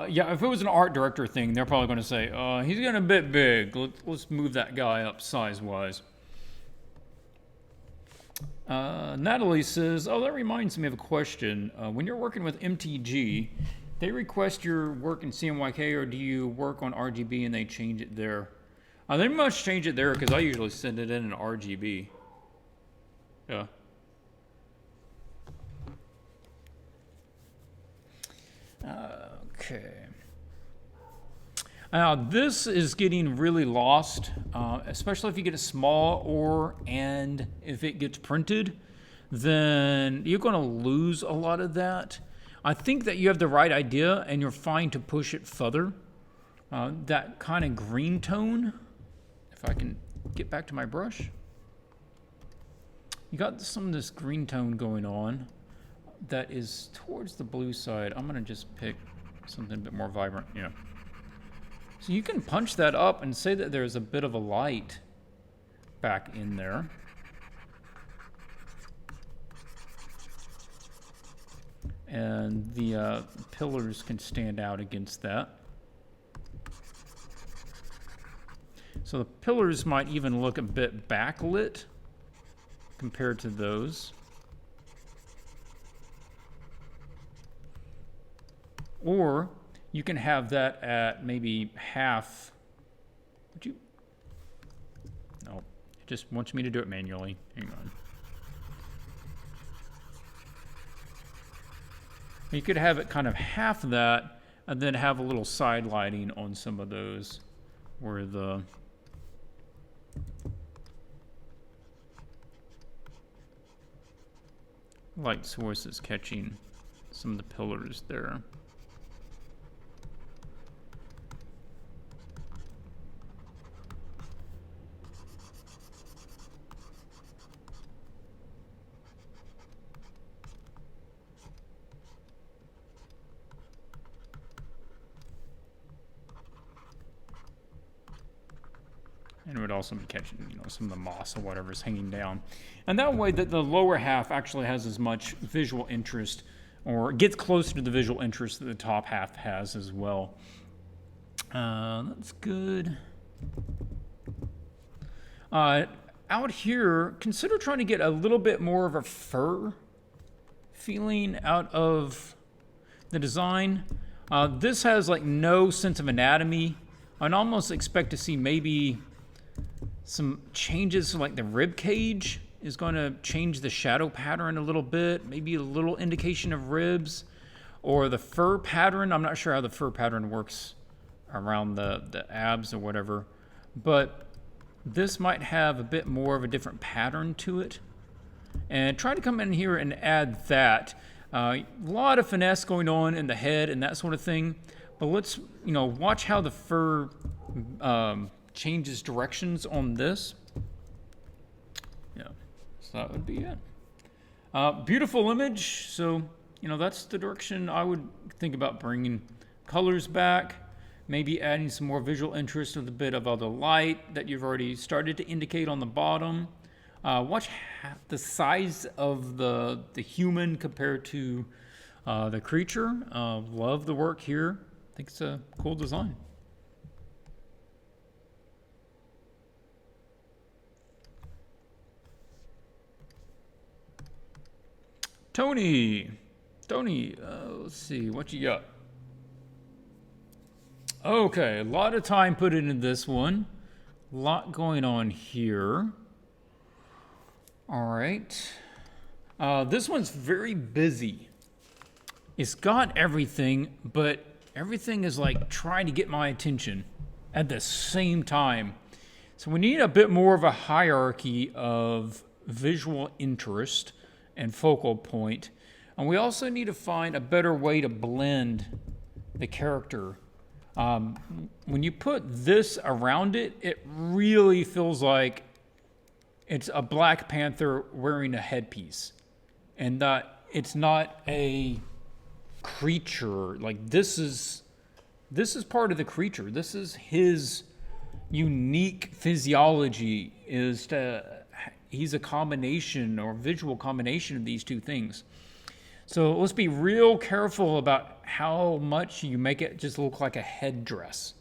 Speaker 1: Yeah, if it was an art director thing, they're probably going to say, he's getting a bit big. Let's move that guy up size-wise. Natalie says, that reminds me of a question. When you're working with MTG, they request your work in CMYK, or do you work on RGB and they change it there? They must change it there, because I usually send it in RGB. Yeah. Okay. Now this is getting really lost, especially if you get a small ore and if it gets printed. then you're going to lose a lot of that. I think that you have the right idea and you're fine to push it further. That kind of green tone, if I can get back to my brush. You got some of this green tone going on that is towards the blue side. I'm going to just pick something a bit more vibrant. Yeah. So you can punch that up and say that there's a bit of a light back in there. And the pillars can stand out against that. So the pillars might even look a bit backlit compared to those. Or you can have that at maybe half. Would you? No, it just wants me to do it manually. Hang on. You could have it kind of half that, and then have a little side lighting on some of those where the light source is catching some of the pillars there. And it would also be catching, some of the moss or whatever's hanging down. And that way that the lower half actually has as much visual interest, or gets closer to the visual interest that the top half has as well. That's good. Out here, consider trying to get a little bit more of a fur feeling out of the design. This has like no sense of anatomy. I'd almost expect to see maybe some changes, like the rib cage is going to change the shadow pattern a little bit, maybe a little indication of ribs, or the fur pattern. I'm not sure how the fur pattern works around the abs or whatever, but this might have a bit more of a different pattern to it. And try to come in here and add that. A lot of finesse going on in the head and that sort of thing, but let's watch how the fur changes directions on this. Yeah, so that would be it. Beautiful image. So, that's the direction I would think about bringing colors back, maybe adding some more visual interest with a bit of other light that you've already started to indicate on the bottom. Watch the size of the human compared to the creature. Love the work here. I think it's a cool design. Tony, let's see, what you got? Okay, a lot of time put into this one. A lot going on here. All right. This one's very busy. It's got everything, but everything is like trying to get my attention at the same time. So we need a bit more of a hierarchy of visual interest and focal point. And we also need to find a better way to blend the character. When you put this around it, it really feels like it's a Black Panther wearing a headpiece. And that it's not a creature. Like this is part of the creature. This is his unique physiology, he's a combination or visual combination of these two things. So let's be real careful about how much you make it just look like a headdress.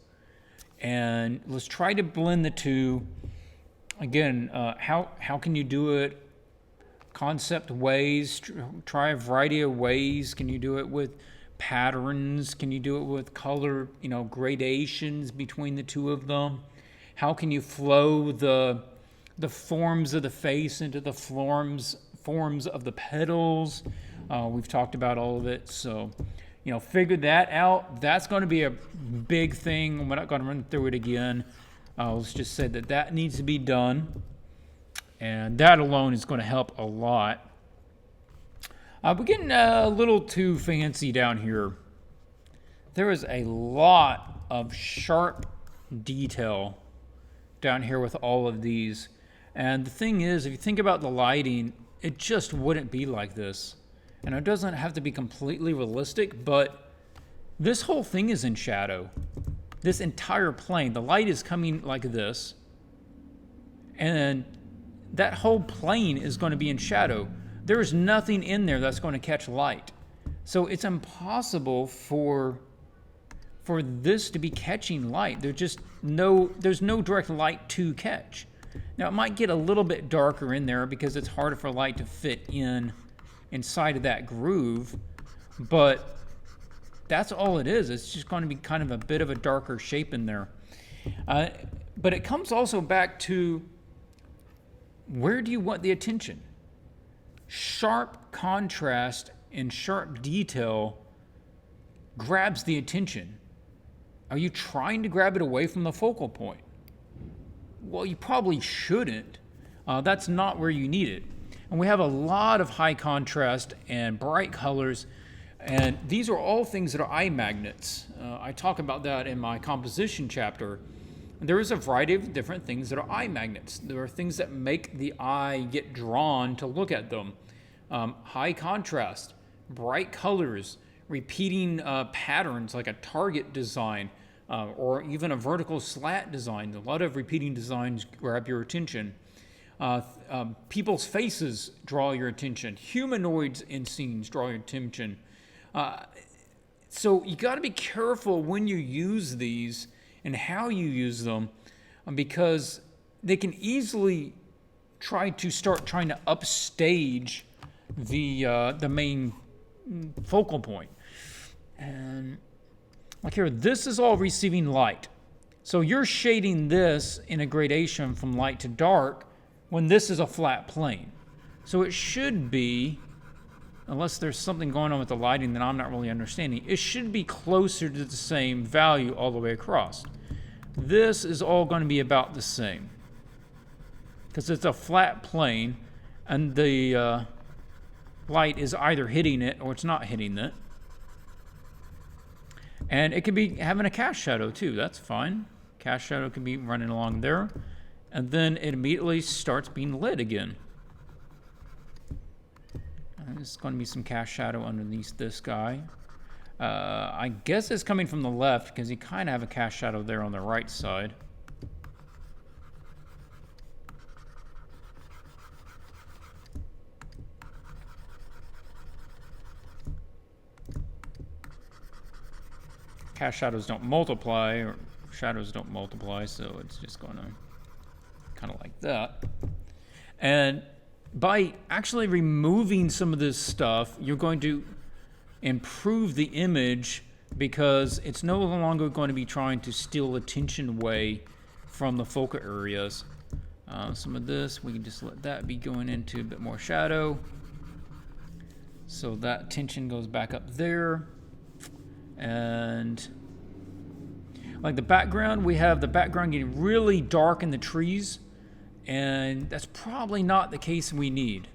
Speaker 1: And let's try to blend the two. Again, how can you do it? Concept ways, try a variety of ways. Can you do it with patterns? Can you do it with color, gradations between the two of them? How can you flow the forms of the face into the forms of the petals? We've talked about all of it. So, figure that out. That's going to be a big thing. We're not going to run through it again. Let's just say that needs to be done. And that alone is going to help a lot. We're getting a little too fancy down here. There is a lot of sharp detail down here with all of these. And the thing is, if you think about the lighting, it just wouldn't be like this. And it doesn't have to be completely realistic, but this whole thing is in shadow. This entire plane, the light is coming like this, and that whole plane is going to be in shadow. There is nothing in there that's going to catch light. So it's impossible for this to be catching light. There's no direct light to catch. Now it might get a little bit darker in there because it's harder for light to fit inside of that groove, but that's all it is. It's just going to be kind of a bit of a darker shape in there. But it comes also back to, where do you want the attention? Sharp contrast and sharp detail grabs the attention. Are you trying to grab it away from the focal point? Well, you probably shouldn't. That's not where you need it. And we have a lot of high contrast and bright colors, and these are all things that are eye magnets. I talk about that in my composition chapter. There is a variety of different things that are eye magnets. There are things that make the eye get drawn to look at them. High contrast, bright colors, repeating patterns like a target design, or even a vertical slat design. A lot of repeating designs grab your attention. People's faces draw your attention. Humanoids in scenes draw your attention. So you got to be careful when you use these and how you use them, because they can easily try to upstage the main focal point. And like here, this is all receiving light. So you're shading this in a gradation from light to dark when this is a flat plane. So it should be, unless there's something going on with the lighting that I'm not really understanding, it should be closer to the same value all the way across. This is all going to be about the same, because it's a flat plane and the light is either hitting it or it's not hitting it. And it could be having a cast shadow too. That's fine. Cast shadow can be running along there, and then it immediately starts being lit again. And there's going to be some cast shadow underneath this guy. I guess it's coming from the left because you kind of have a cast shadow there on the right side. Cast shadows don't multiply, or shadows don't multiply, so it's just going to kind of like that. And by actually removing some of this stuff, you're going to improve the image, because it's no longer going to be trying to steal attention away from the focal areas. Some of this, we can just let that be going into a bit more shadow. So that attention goes back up there. And like the background, we have the background getting really dark in the trees, and that's probably not the case we need.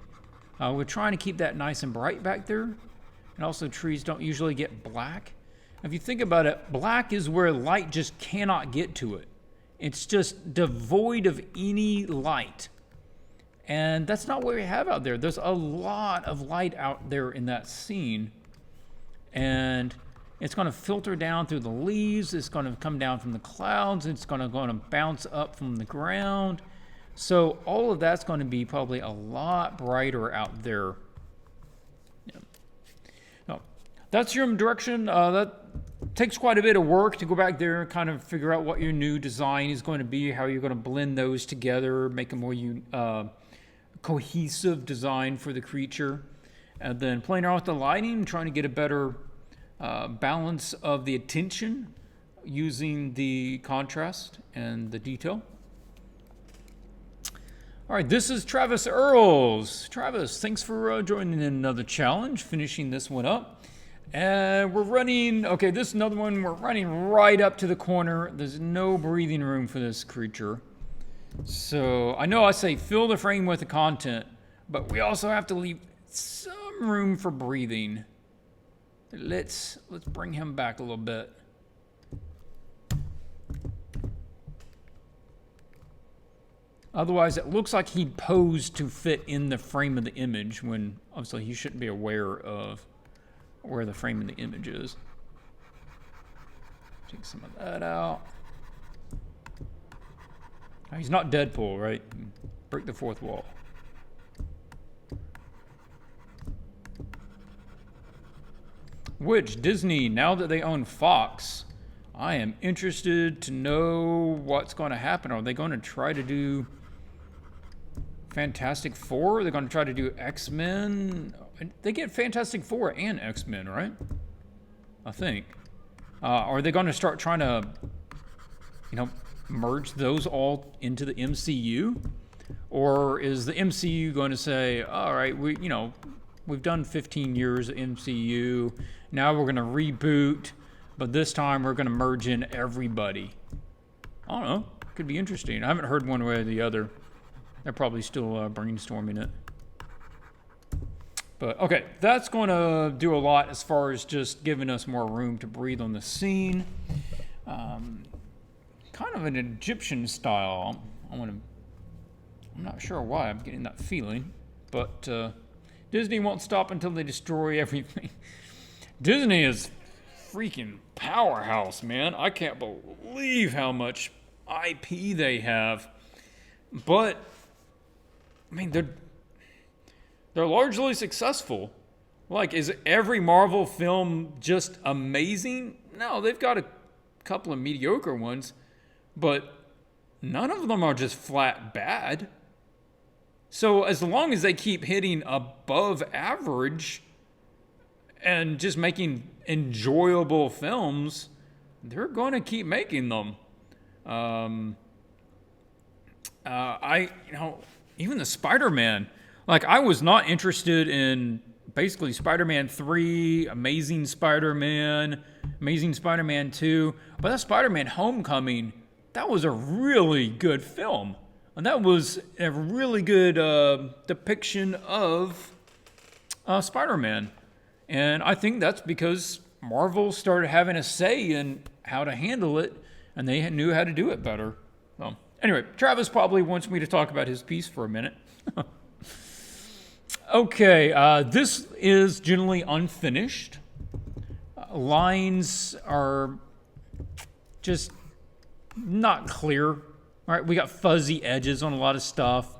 Speaker 1: We're trying to keep that nice and bright back there, and also trees don't usually get black. If you think about it, black is where light just cannot get to it. It's just devoid of any light, and that's not what we have out there. There's a lot of light out there in that scene, and it's going to filter down through the leaves. It's going to come down from the clouds. It's going to bounce up from the ground. So all of that's going to be probably a lot brighter out there. Yeah. Now, that's your direction. That takes quite a bit of work to go back there and kind of figure out what your new design is going to be, how you're going to blend those together, make a more cohesive design for the creature. And then playing around with the lighting, trying to get a better balance of the attention using the contrast and the detail. All right, this is Travis Earls. Travis, thanks for joining in another challenge, finishing this one up. And we're running, okay, this is another one. We're running right up to the corner. There's no breathing room for this creature. So I know I say fill the frame with the content, but we also have to leave some some room for breathing. Let's bring him back a little bit. Otherwise, it looks like he posed to fit in the frame of the image when obviously he shouldn't be aware of where the frame of the image is. Take some of that out. He's not Deadpool, right? Break the fourth wall. Which Disney, now that they own Fox, I am interested to know what's going to happen. Are they going to try to do Fantastic Four? Are they going to try to do X-Men? They get Fantastic Four and X-Men, right? I think. Are they going to start trying to, merge those all into the MCU? Or is the MCU going to say, all right, we've done 15 years of MCU. Now we're going to reboot, but this time we're going to merge in everybody. I don't know. Could be interesting. I haven't heard one way or the other. They're probably still brainstorming it. But, okay, that's going to do a lot as far as just giving us more room to breathe on the scene. Kind of an Egyptian style. I'm not sure why I'm getting that feeling. But Disney won't stop until they destroy everything. Disney is freaking powerhouse, man. I can't believe how much IP they have. But, I mean, they're largely successful. Like, is every Marvel film just amazing? No, they've got a couple of mediocre ones, but none of them are just flat bad. So as long as they keep hitting above average and just making enjoyable films, they're going to keep making them. Even the Spider-Man. Like, I was not interested in basically Spider-Man 3, Amazing Spider-Man 2, but that Spider-Man Homecoming, that was a really good film. And that was a really good depiction of Spider-Man. And I think that's because Marvel started having a say in how to handle it, and they knew how to do it better. So, anyway, Travis probably wants me to talk about his piece for a minute. Okay, this is generally unfinished. Lines are just not clear. All right, we got fuzzy edges on a lot of stuff,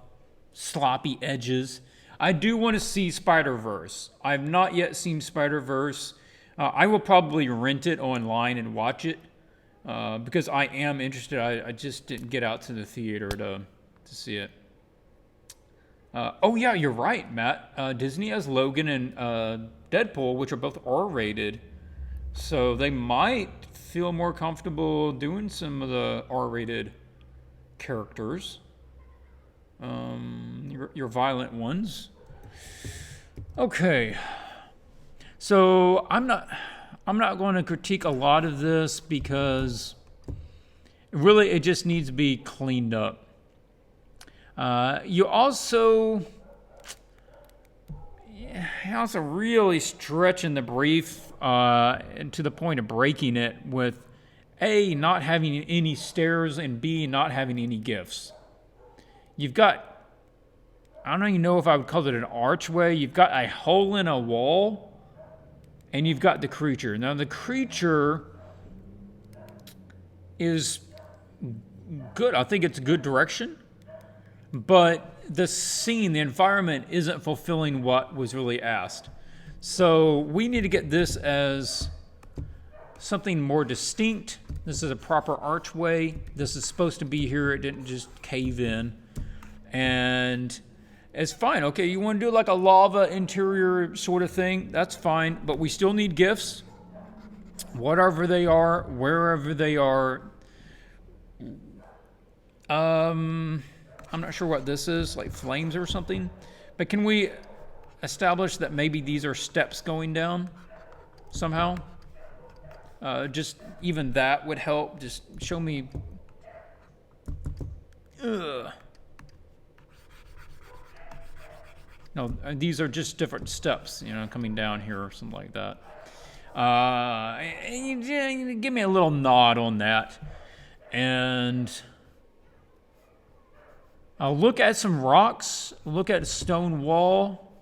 Speaker 1: sloppy edges. I do want to see Spider-Verse. I've not yet seen Spider-Verse. I will probably rent it online and watch it because I am interested. I just didn't get out to the theater to see it. Oh yeah, you're right, Matt. Disney has Logan and Deadpool, which are both R-rated, so they might feel more comfortable doing some of the R-rated characters, your violent ones. Okay, so I'm not going to critique a lot of this because really it just needs to be cleaned up. You also really stretching the brief to the point of breaking it with A, not having any stairs, and B, not having any gifts. You've got, I don't even know if I would call it an archway. You've got a hole in a wall, and you've got the creature. Now, the creature is good. I think it's a good direction. But the scene, the environment, isn't fulfilling what was really asked. So we need to get this as something more distinct. This is a proper archway. This is supposed to be here. It didn't just cave in. And it's fine. Okay, you want to do like a lava interior sort of thing? That's fine. But we still need gifts. Whatever they are, wherever they are. I'm not sure what this is, like flames or something. But can we establish that maybe these are steps going down somehow? Just even that would help. Just show me. No, these are just different steps, you know, coming down here or something like that. Give me a little nod on that. And I'll look at some rocks, look at a stone wall,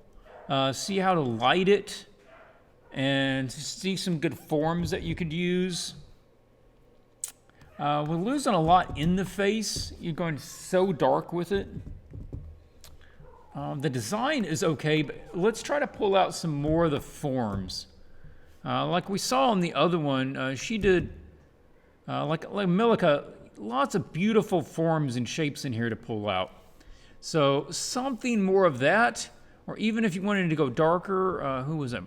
Speaker 1: see how to light it, and see some good forms that you could use. We're losing a lot in the face. You're going so dark with it. The design is okay, but let's try to pull out some more of the forms. Like we saw on the other one, she did, like Milica, lots of beautiful forms and shapes in here to pull out. So something more of that, or even if you wanted to go darker, who was it?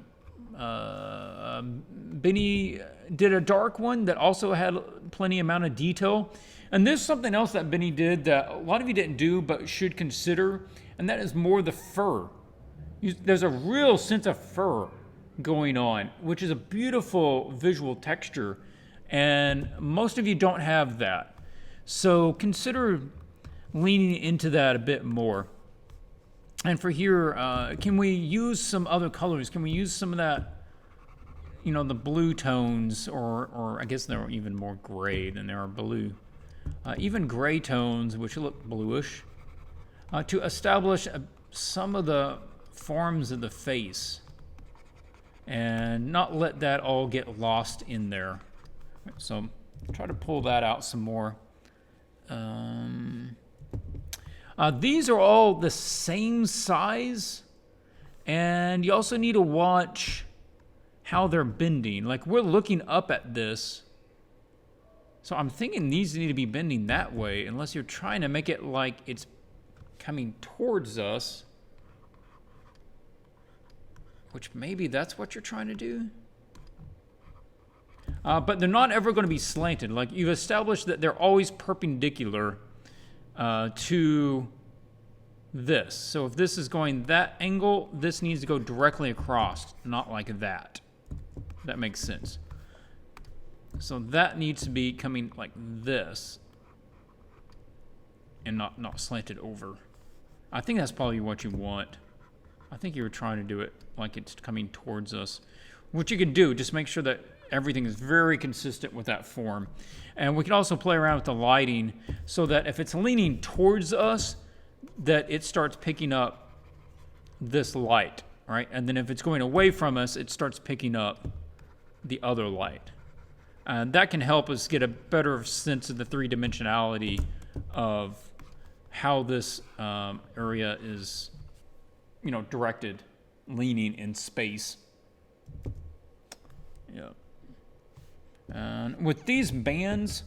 Speaker 1: Benny did a dark one that also had plenty amount of detail. And there's something else that Benny did that a lot of you didn't do but should consider, and that is more the fur. There's a real sense of fur going on, which is a beautiful visual texture, and most of you don't have that. So consider leaning into that a bit more. And for here, can we use some other colors? Can we use some of that, you know, the blue tones, or I guess they're even more gray than they are blue. Even gray tones, which look bluish, to establish some of the forms of the face and not let that all get lost in there. So try to pull that out some more. These are all the same size, and you also need to watch how they're bending. Like, we're looking up at this, so I'm thinking these need to be bending that way, unless you're trying to make it like it's coming towards us, which maybe that's what you're trying to do. But they're not ever going to be slanted. Like, you've established that they're always perpendicular to this. So if this is going that angle, this needs to go directly across, not like that. That makes sense. So that needs to be coming like this and not slanted over. I think that's probably what you want. I think you were trying to do it like it's coming towards us. What you can do, just make sure that everything is very consistent with that form. And we can also play around with the lighting so that if it's leaning towards us, that it starts picking up this light, right? And then if it's going away from us, it starts picking up the other light. And that can help us get a better sense of the three-dimensionality of how this area is, you know, directed, leaning in space. Yeah. And with these bands,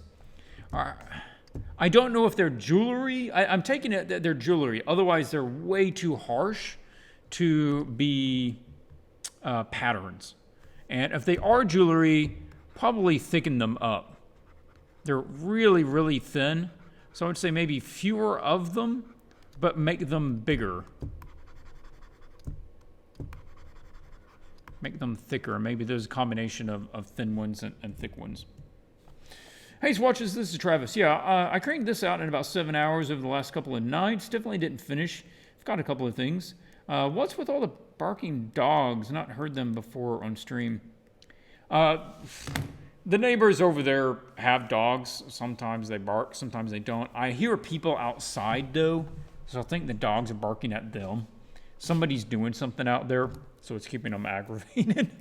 Speaker 1: I don't know if they're jewelry. I'm taking it that they're jewelry. Otherwise, they're way too harsh to be patterns. And if they are jewelry, probably thicken them up. They're really, really thin. So I would say maybe fewer of them, but make them bigger. Make them thicker. Maybe there's a combination of thin ones and thick ones. Hey, Swatches, this is Travis. Yeah, I cranked this out in about 7 hours over the last couple of nights. Definitely didn't finish. I've got a couple of things. What's with all the barking dogs? Not heard them before on stream. The neighbors over there have dogs. Sometimes they bark, sometimes they don't. I hear people outside, though, so I think the dogs are barking at them. Somebody's doing something out there, so it's keeping them aggravated.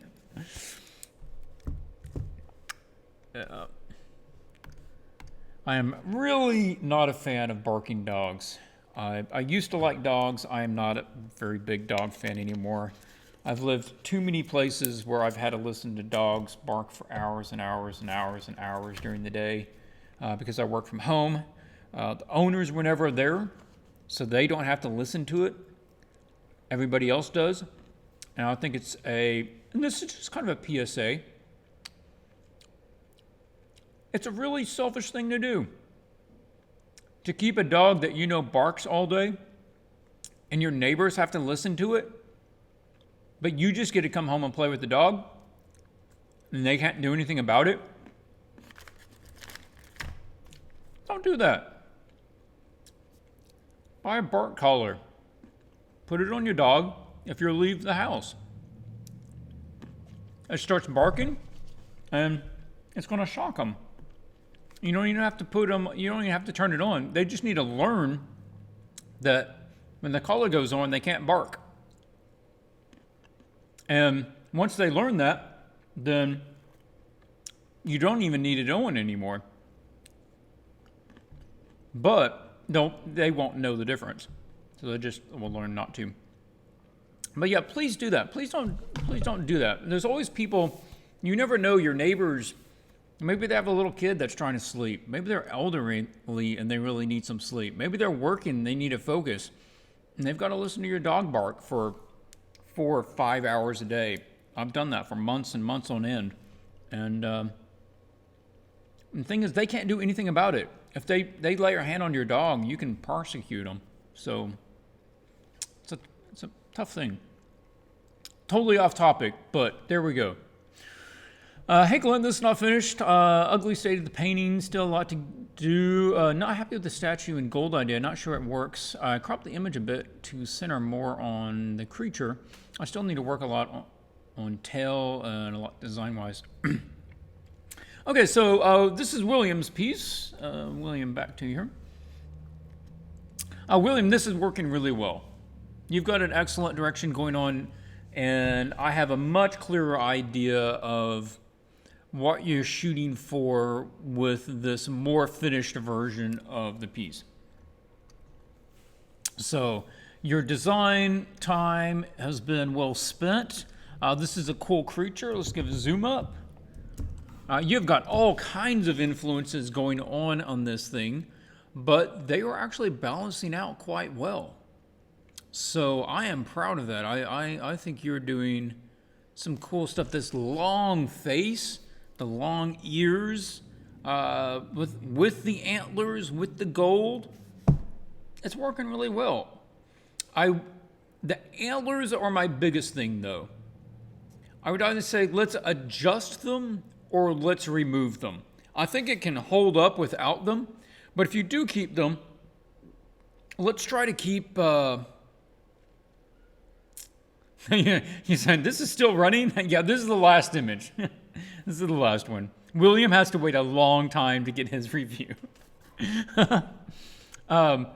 Speaker 1: I am really not a fan of barking dogs. I used to like dogs. I am not a very big dog fan anymore. I've lived too many places where I've had to listen to dogs bark for hours and hours and hours and hours during the day because I work from home. The owners were never there, so they don't have to listen to it. Everybody else does. And I think and this is just kind of a PSA. It's a really selfish thing to do. To keep a dog that you know barks all day and your neighbors have to listen to it, but you just get to come home and play with the dog and they can't do anything about it. Don't do that. Buy a bark collar. Put it on your dog if you leave the house. It starts barking, and it's going to shock them. You don't even have to you don't even have to turn it on. They just need to learn that when the collar goes on, they can't bark. And once they learn that, then you don't even need it on anymore. But they won't know the difference. So they just will learn not to. But yeah, please do that. Please don't do that. There's always people, you never know, your neighbors, maybe they have a little kid that's trying to sleep. Maybe they're elderly and they really need some sleep. Maybe they're working and they need to focus. And they've got to listen to your dog bark for 4 or 5 hours a day. I've done that for months and months on end. And the thing is, they can't do anything about it. If they lay your hand on your dog, you can prosecute them. So it's a tough thing. Totally off topic, but there we go. Hey Glenn, this is not finished. Ugly state of the painting, still a lot to do. Not happy with the statue and gold idea, not sure it works. I cropped the image a bit to center more on the creature. I still need to work a lot on tail and a lot design-wise. Okay, so this is William's piece. William, back to you here. William, this is working really well. You've got an excellent direction going on, and I have a much clearer idea of what you're shooting for with this more finished version of the piece. So your design time has been well spent. This is a cool creature. Let's give a zoom up. You've got all kinds of influences going on this thing, but they are actually balancing out quite well. So I am proud of that. I think you're doing some cool stuff. This long face, the long ears, with the antlers, with the gold, it's working really well. The antlers are my biggest thing, though. I would either say let's adjust them or let's remove them. I think it can hold up without them, but if you do keep them, let's try to keep... He said, this is still running? Yeah, this is the last image. This is the last one. William has to wait a long time to get his review. The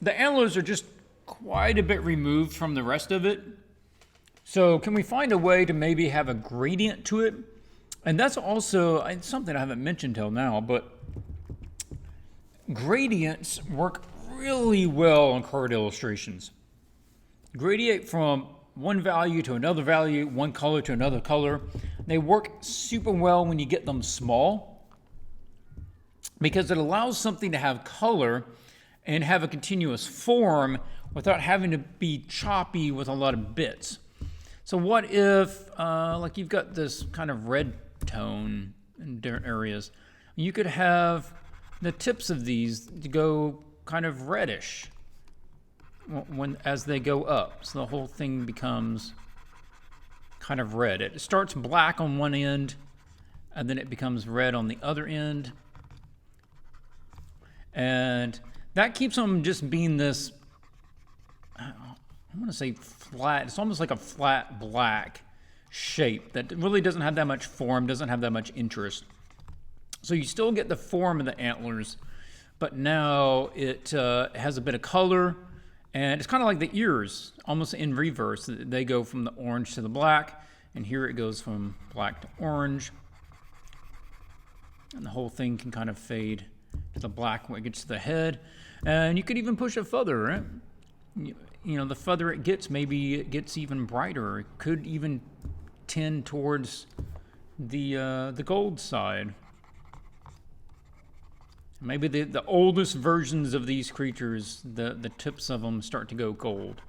Speaker 1: antlers are just quite a bit removed from the rest of it. So can we find a way to maybe have a gradient to it? And that's also something I haven't mentioned till now, but gradients work really well on card illustrations. Gradient from one value to another value, one color to another color. They work super well when you get them small because it allows something to have color and have a continuous form without having to be choppy with a lot of bits. So what if, like you've got this kind of red tone in different areas, you could have the tips of these to go kind of reddish as they go up. So the whole thing becomes kind of red. It starts black on one end, and then it becomes red on the other end. And that keeps them just being this, I'm going to say flat. It's almost like a flat black shape that really doesn't have that much form, doesn't have that much interest. So you still get the form of the antlers, but now it has a bit of color, and it's kind of like the ears, almost in reverse. They go from the orange to the black, and here it goes from black to orange. And the whole thing can kind of fade to the black when it gets to the head. And you could even push a feather, right? You know, the further it gets, maybe it gets even brighter. It could even tend towards the gold side. Maybe the oldest versions of these creatures, the tips of them start to go gold.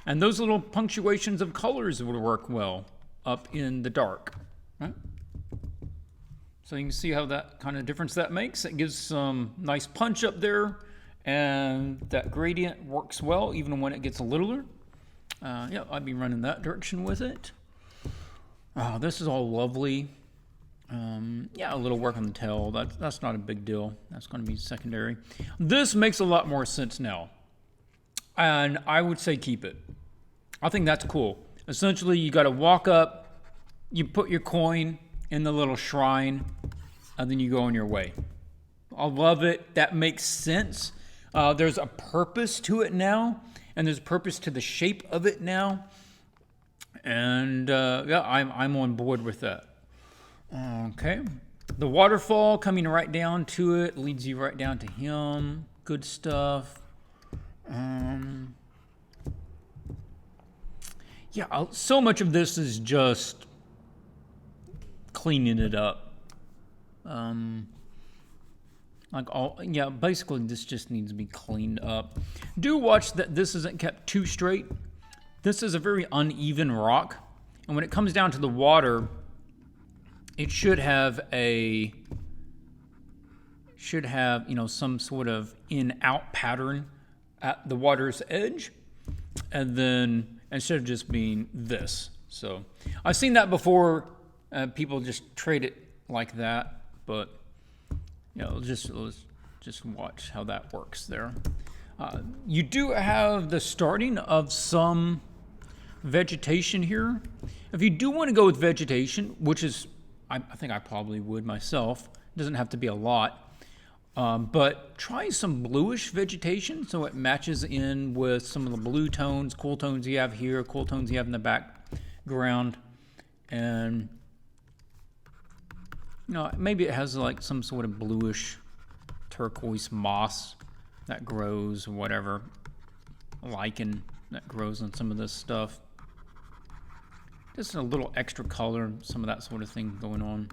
Speaker 1: And those little punctuations of colors would work well up in the dark, right? So you can see how that kind of difference that makes. It gives some nice punch up there, and that gradient works well even when it gets littler. Yeah, I'd be running that direction with it. This is all lovely. Yeah, a little work on the tail. That's not a big deal. That's going to be secondary. This makes a lot more sense now. And I would say keep it. I think that's cool. Essentially, you got to walk up, you put your coin in the little shrine, and then you go on your way. I love it. That makes sense. There's a purpose to it now, and there's a purpose to the shape of it now. And yeah, I'm on board with that. Okay. The waterfall coming right down to it leads you right down to him. Good stuff. Yeah, so much of this is just cleaning it up. Basically this just needs to be cleaned up. Do watch that this isn't kept too straight. This is a very uneven rock, and when it comes down to the water, it should have some sort of in-out pattern at the water's edge, and then instead of just being this. So I've seen that before. People just trade it like that, but let's just watch how that works there. You do have the starting of some vegetation here. If you do want to go with vegetation, which is, I think I probably would myself. It doesn't have to be a lot. But try some bluish vegetation so it matches in with some of the blue tones, cool tones you have here, cool tones you have in the background. And maybe it has like some sort of bluish turquoise moss that grows, or whatever, lichen that grows on some of this stuff. Just a little extra color, some of that sort of thing going on.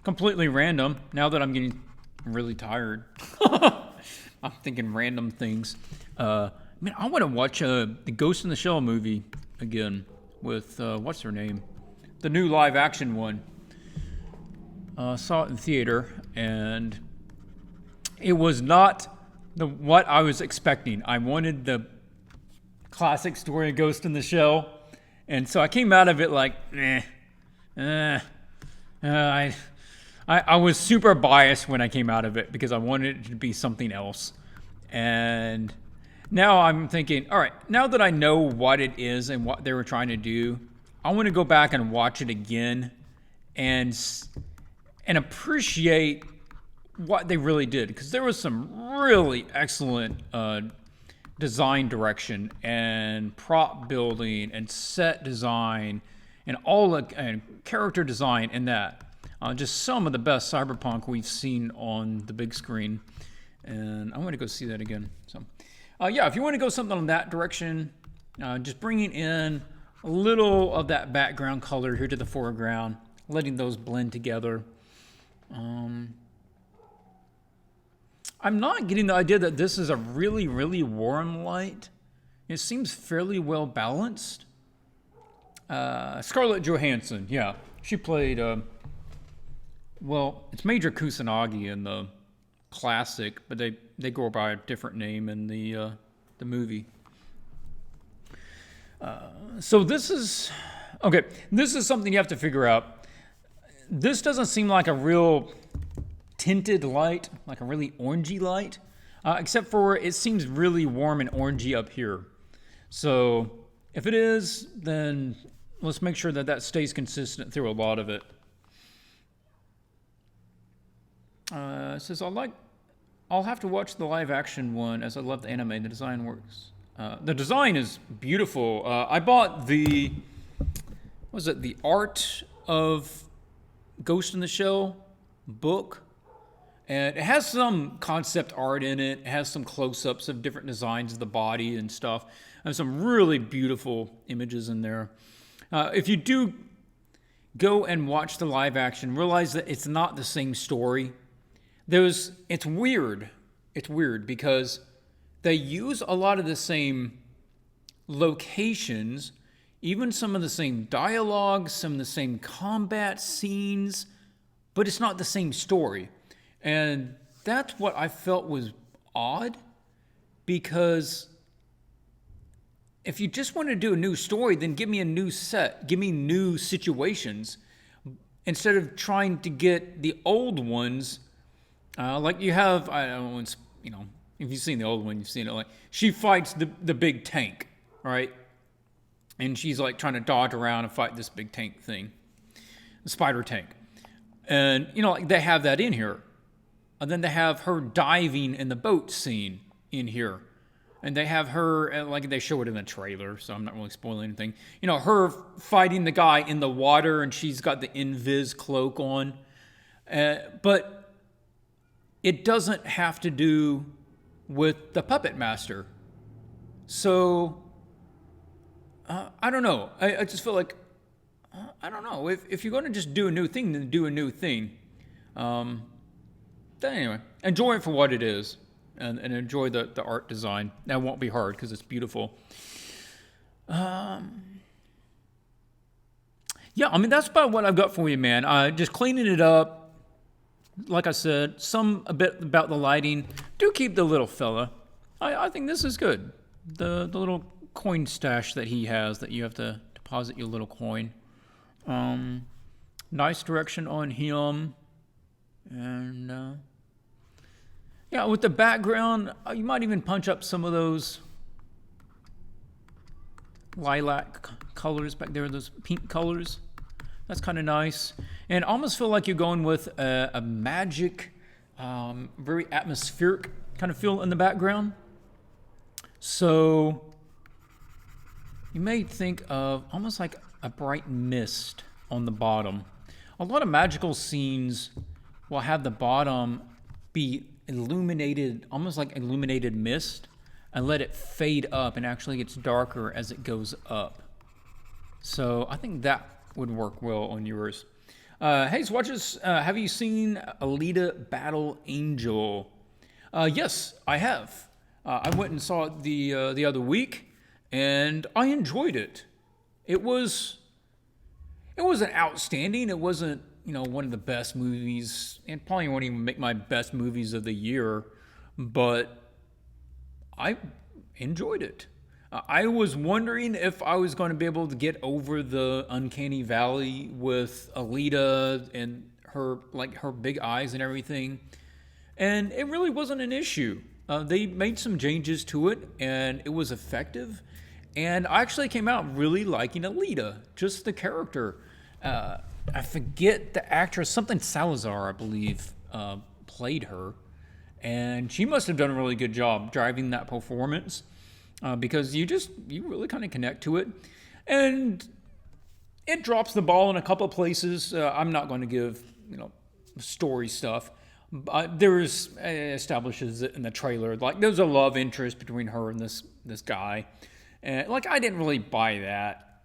Speaker 1: Completely random. Now that I'm getting really tired, I'm thinking random things. I want to watch the Ghost in the Shell movie again with, what's her name? The new live action one. Saw it in theater, and it was not what I was expecting. I wanted the classic story of Ghost in the Shell, and so I came out of it like, I was super biased when I came out of it because I wanted it to be something else. And now I'm thinking, all right, now that I know what it is and what they were trying to do, I want to go back and watch it again and appreciate what they really did, because there was some really excellent design direction and prop building and set design and and character design in that. Just some of the best cyberpunk we've seen on the big screen, and I want to go see that again. So, if you want to go something in that direction, just bringing in a little of that background color here to the foreground, letting those blend together. I'm not getting the idea that this is a really, really warm light. It seems fairly well balanced. Scarlett Johansson, yeah, she played. It's Major Kusanagi in the classic, but they go by a different name in the movie. So this is something you have to figure out. This doesn't seem like a real tinted light, like a really orangey light, except for it seems really warm and orangey up here. So if it is, then let's make sure that stays consistent through a lot of it. It says, I'll have to watch the live action one as I love the anime. The design works. The design is beautiful. I bought the Art of Ghost in the Shell book. And it has some concept art in it. It has some close-ups of different designs of the body and stuff. And some really beautiful images in there. If you do go and watch the live action, realize that it's not the same story. It's weird. It's weird because they use a lot of the same locations, even some of the same dialogue, some of the same combat scenes, but it's not the same story. And that's what I felt was odd, because if you just want to do a new story, then give me a new set, give me new situations, instead of trying to get the old ones, like you have, If you've seen the old one, you've seen it. Like she fights the big tank, right? And she's like trying to dodge around and fight this big tank thing, the spider tank. And like they have that in here, and then they have her diving in the boat scene in here. And they have her, like they show it in the trailer, so I'm not really spoiling anything. Her fighting the guy in the water, and she's got the invis cloak on. But it doesn't have to do with the puppet master. So, I don't know. I just feel like, I don't know. If you're going to just do a new thing, then do a new thing. Then anyway, enjoy it for what it is. And enjoy the art design. That won't be hard because it's beautiful. Yeah, I mean, that's about what I've got for you, man. Just cleaning it up. Like I said, a bit about the lighting. Do keep the little fella. I think this is good. The little coin stash that he has that you have to deposit your little coin. Nice direction on him. And... yeah, with the background, you might even punch up some of those lilac colors back there, those pink colors. That's kind of nice. And I almost feel like you're going with a magic, very atmospheric kind of feel in the background. So you may think of almost like a bright mist on the bottom. A lot of magical scenes will have the bottom be illuminated, almost like illuminated mist, and let it fade up and actually gets darker as it goes up. So I think that would work well on yours. Hey, Swatches, have you seen Alita Battle Angel? Yes, I have. I went and saw it the other week, and I enjoyed it. It wasn't outstanding. It wasn't one of the best movies, and probably won't even make my best movies of the year, but I enjoyed it. I was wondering if I was going to be able to get over the uncanny valley with Alita and her big eyes and everything, and it really wasn't an issue. They made some changes to it, and it was effective, and I actually came out really liking Alita, just the character. I forget the actress, something Salazar, I believe, played her. And she must have done a really good job driving that performance because you really kind of connect to it. And it drops the ball in a couple of places. I'm not going to give, story stuff. But establishes it in the trailer. Like, there's a love interest between her and this guy. And, I didn't really buy that.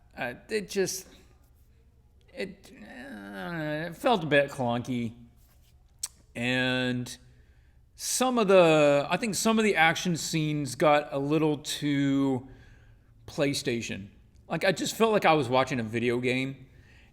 Speaker 1: It felt a bit clunky, and some of the action scenes got a little too PlayStation. I just felt like I was watching a video game,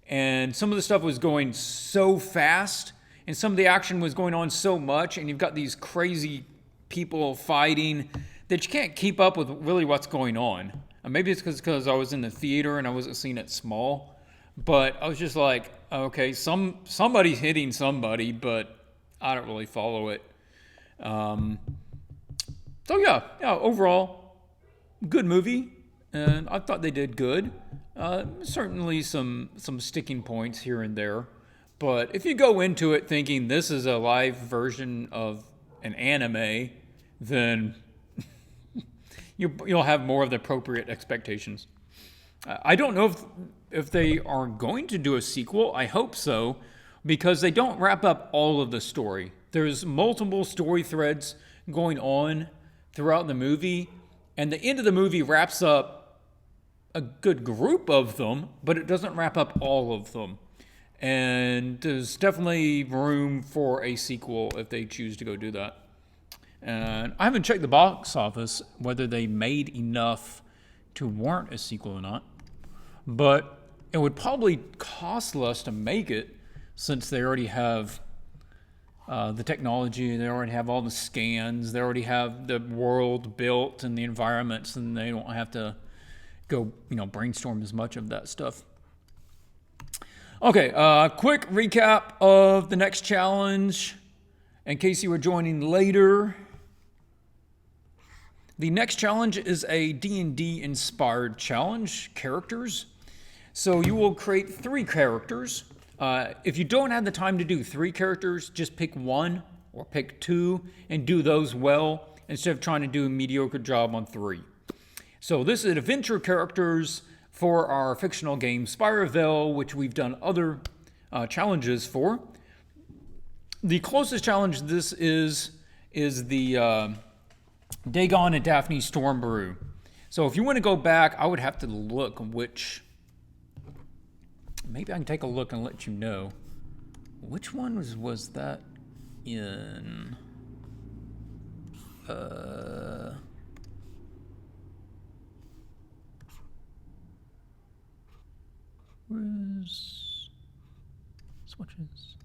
Speaker 1: and some of the stuff was going so fast, and some of the action was going on so much, and you've got these crazy people fighting that you can't keep up with really what's going on. Maybe it's because I was in the theater and I wasn't seeing it small. But I was just like, okay, somebody's hitting somebody, but I don't really follow it. So yeah, overall, good movie, and I thought they did good. Certainly some sticking points here and there, but if you go into it thinking this is a live version of an anime, then you'll have more of the appropriate expectations. I don't know if they are going to do a sequel. I hope so, because they don't wrap up all of the story. There's multiple story threads going on throughout the movie, and the end of the movie wraps up a good group of them, but it doesn't wrap up all of them. And there's definitely room for a sequel if they choose to go do that. And I haven't checked the box office, whether they made enough to warrant a sequel or not. But it would probably cost less to make it, since they already have the technology, they already have all the scans, they already have the world built and the environments, and they don't have to go, brainstorm as much of that stuff. Okay, quick recap of the next challenge, in case you were joining later. The next challenge is a D&D inspired challenge, characters. So you will create 3 characters. If you don't have the time to do 3 characters, just pick 1 or pick 2 and do those well instead of trying to do a mediocre job on 3. So this is adventure characters for our fictional game Spireville, which we've done other challenges for. The closest challenge this is the Dagon and Daphne Stormbrew. So if you want to go back, I would have to look which... Maybe I can take a look and let you know. Which one was that in? Where's Swatches?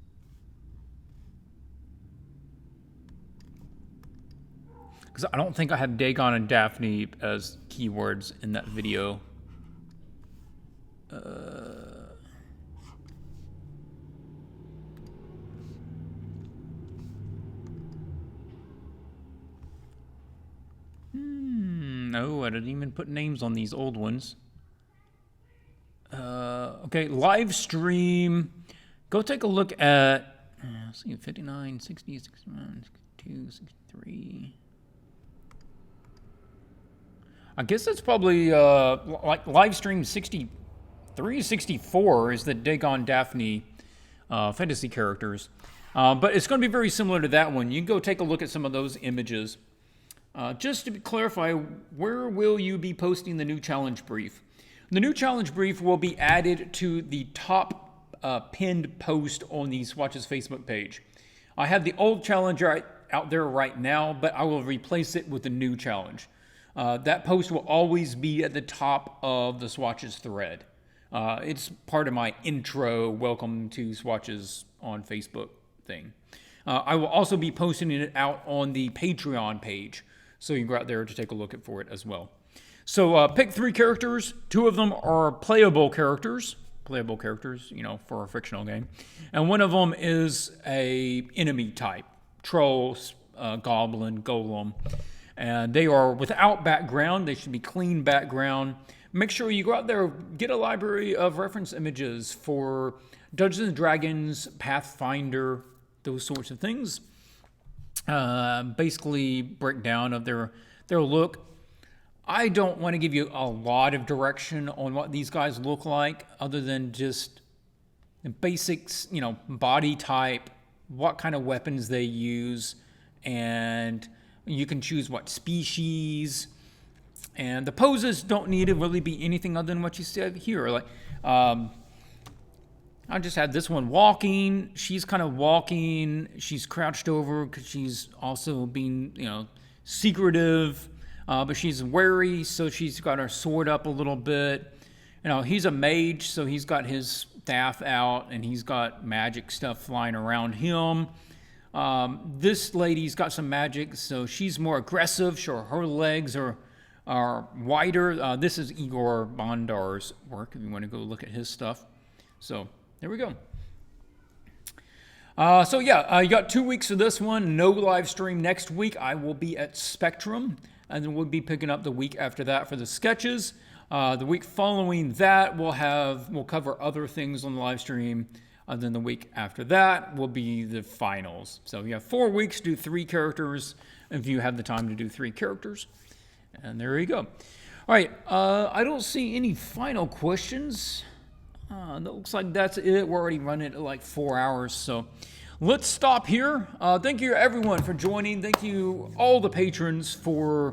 Speaker 1: Because I don't think I have Dagon and Daphne as keywords in that video. No, I didn't even put names on these old ones. Okay, Livestream. Go take a look at, let's see, 59, 60, 61, 62, 63. I guess that's probably like Livestream 63, 64 is the Dagon Daphne fantasy characters. But it's going to be very similar to that one. You can go take a look at some of those images. Just to clarify, where will you be posting the new challenge brief? The new challenge brief will be added to the top pinned post on the Swatches Facebook page. I have the old challenge out there right now, but I will replace it with the new challenge. That post will always be at the top of the Swatches thread. It's part of my intro, welcome to Swatches on Facebook thing. I will also be posting it out on the Patreon page, so you can go out there to take a look for it as well. So pick 3 characters. 2 of them are playable characters, you know, for a fictional game. And one of them is a enemy type, troll, goblin, golem. And they are without background. They should be clean background. Make sure you go out there, get a library of reference images for Dungeons & Dragons, Pathfinder, those sorts of things. Basically breakdown of their look. I don't want to give you a lot of direction on what these guys look like other than just the basics, you know, body type, what kind of weapons they use, and you can choose what species. And the poses don't need to really be anything other than what you see here. Like, I just had this one walking. She's kind of walking. She's crouched over because she's also being, you know, secretive. But she's wary, so she's got her sword up a little bit. You know, he's a mage, so he's got his staff out, and he's got magic stuff flying around him. This lady's got some magic, so she's more aggressive. Sure, her legs are wider. This is Igor Bondar's work, if you want to go look at his stuff. So, there we go. You got 2 weeks for this one. No live stream next week. I will be at Spectrum, and then we'll be picking up the week after that for the sketches. The week following that, we'll cover other things on the live stream. Then the week after that will be the finals. So you have 4 weeks to do 3 characters, if you have the time to do 3 characters. And there you go. All right, I don't see any final questions. That looks like that's it. We're already running at like 4 hours, so let's stop here. Thank you everyone for joining. Thank you all the patrons for